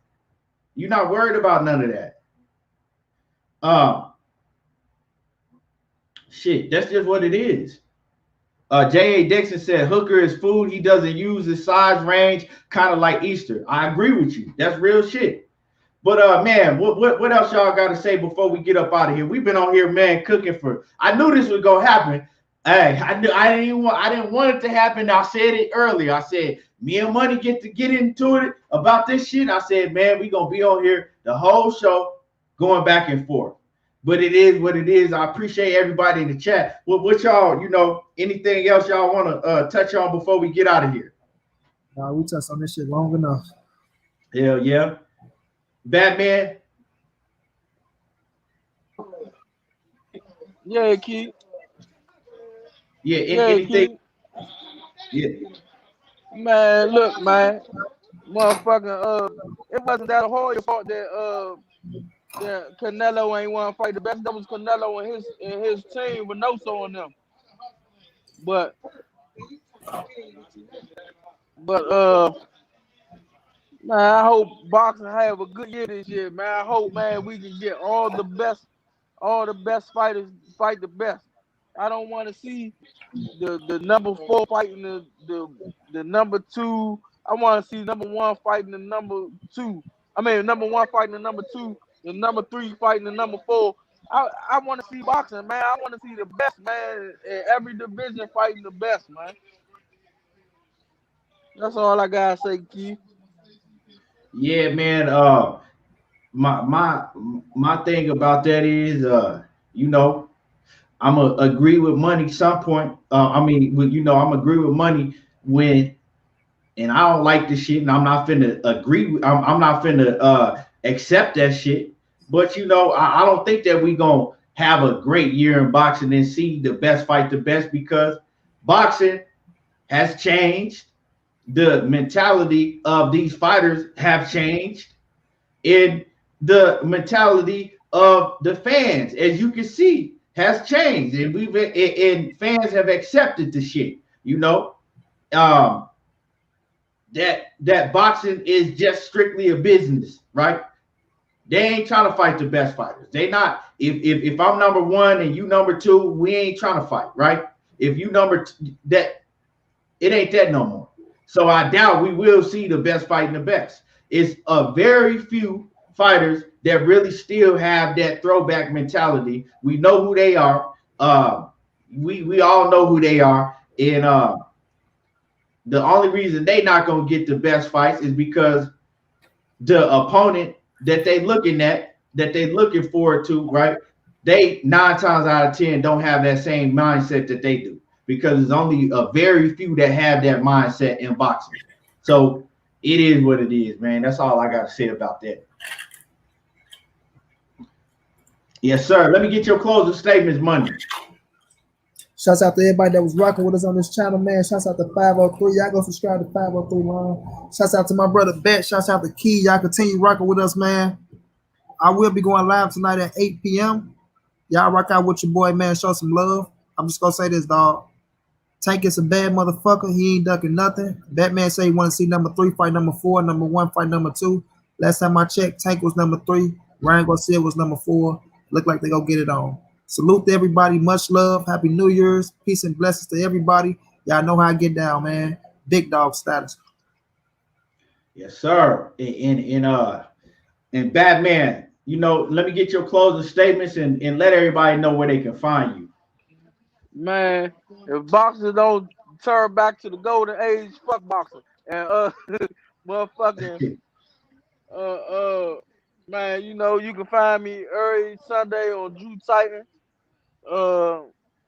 You're not worried about none of that. Shit, that's just what it is. J.A. Dixon said Hooker is food. He doesn't use his size range, kind of like Easter. I agree with you. That's real shit. But man, what else y'all got to say before we get up out of here? We've been on here, man, cooking for. I knew this was gonna happen. Hey, I didn't want it to happen. I said it earlier. I said me and Money get into it about this shit. I said, man, we gonna be on here the whole show, going back and forth. But it is what it is. I appreciate everybody in the chat. What y'all, you know, anything else y'all want to touch on before we get out of here? We touched on this shit long enough. Hell yeah. Batman. Yeah, Keith. Yeah, anything. Yeah. Man, look, man. Motherfucking it wasn't that Hoya fault that Canelo ain't want to fight the best. That was Canelo and his team with no so on them. But man, I hope boxing have a good year this year, man. I hope, man, we can get all the best fighters fight the best. I don't want to see the number 4 fighting the number 2. I want to see number 1 fighting the number 2. I mean, number 1 fighting the number 2, the number 3 fighting the number 4. I want to see boxing, man. I want to see the best, man, in every division fighting the best, man. That's all I gotta say, Keith. Yeah, man. My thing about that is, you know, I'm gonna agree with Money some point. I'm agree with Money when, and I don't like this shit, and I'm not finna agree. I'm not finna accept that shit. But you know, I don't think that we gonna have a great year in boxing and see the best fight the best, because boxing has changed. The mentality of these fighters have changed, and the mentality of the fans, as you can see, has changed, and fans have accepted the shit. You know, that boxing is just strictly a business, right? They ain't trying to fight the best fighters. They not. If I'm number 1 and you number 2, we ain't trying to fight, right? If you that, it ain't that no more. So I doubt we will see the best fighting the best. It's a very few fighters that really still have that throwback mentality. We know who they are. We all know who they are. And the only reason they not gonna get the best fights is because the opponent that they looking at, that they looking forward to, right? They 9 times out of 10 don't have that same mindset that they do, because there's only a very few that have that mindset in boxing. So it is what it is, man. That's all I got to say about that. Yes, sir. Let me get your closing statements, Money. Shouts out to everybody that was rocking with us on this channel, man. Shouts out to 503. Y'all go subscribe to 503 Line. Shouts out to my brother Bet. Shouts out to Key. Y'all continue rocking with us, man. I will be going live tonight at 8 p.m. Y'all rock out with your boy, man. Show some love. I'm just gonna say this, dog. Tank is a bad motherfucker. He ain't ducking nothing. Batman say he want to see number 3 fight number 4, number 1 fight number 2. Last time I checked, Tank was number 3. Ryan Garcia was number 4. Look like they gonna get it on. Salute to everybody. Much love. Happy New Year's. Peace and blessings to everybody. Y'all know how I get down, man. Big dog status. Yes, sir. And Batman, you know, let me get your closing statements and let everybody know where they can find you. Man, if boxers don't turn back to the golden age, fuck boxing. And motherfucking man, you know, you can find me every Sunday on Drew Titan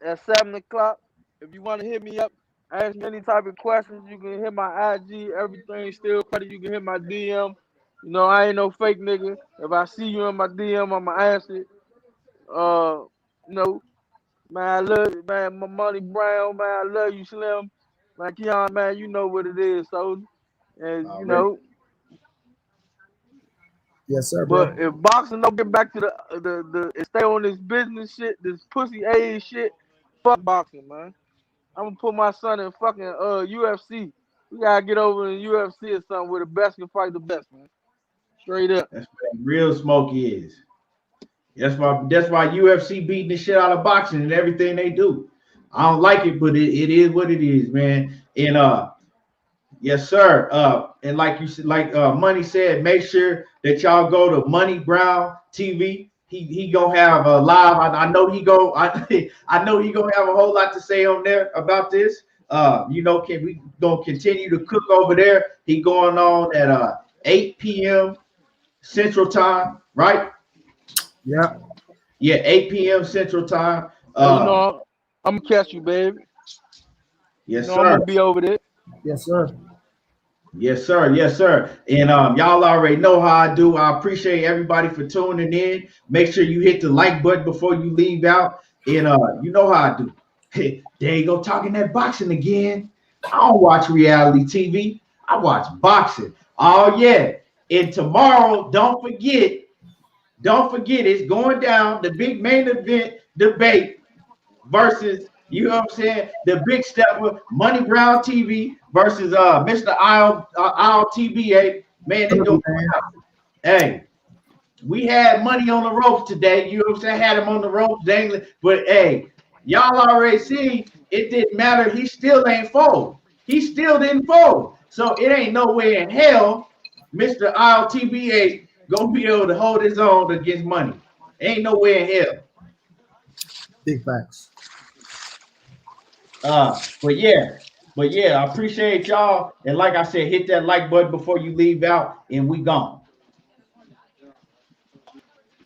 at 7 o'clock. If you want to hit me up, ask me any type of questions, you can hit my IG, everything still credit, you can hit my DM. You know, I ain't no fake nigga. If I see you in my DM, I'ma answer it. You know, man, I love you, man. My Money Brown, man, I love you, Slim. Man, Keon, man, you know what it is, so and you know. Yes, sir, bro. But if boxing don't get back to the and stay on this business shit, this pussy age shit, fuck boxing, man. I'm gonna put my son in fucking UFC. We gotta get over in UFC or something where the best can fight the best, man. Straight up. That's what real smoke is. That's why UFC beating the shit out of boxing and everything they do. I don't like it, but it is what it is, man. And yes, sir. And like you said, like Money said, make sure that y'all go to Money Brown TV. He gonna have a live. I know he go. I know he gonna have a whole lot to say on there about this. You know, we gonna continue to cook over there. He going on at 8 p.m. Central Time, right? Yeah. Yeah, 8 p.m. Central Time. You know, I'm gonna catch you, baby. Yes, you know, sir. I'm gonna be over there. Yes, sir. Yes, sir. Yes, sir. And y'all already know how I do. I appreciate everybody for tuning in. Make sure you hit the like button before you leave out. And you know how I do. Hey, there you go, talking that boxing again. I don't watch reality TV. I watch boxing. Oh, yeah. And tomorrow, don't forget, it's going down, the big main event debate versus, you know what I'm saying, the big stepper, Money Brown TV versus Mr. ILTBA. Man, it's going out. Hey, we had Money on the ropes today. You know what I'm saying? Had him on the ropes dangling. But hey, y'all already see it didn't matter. He still ain't fold. He still didn't fold. So it ain't no way in hell Mr. ILTBA gonna be able to hold his own against Money. Ain't no way in hell. Big facts. But yeah, I appreciate y'all. And like I said, hit that like button before you leave out, and we gone.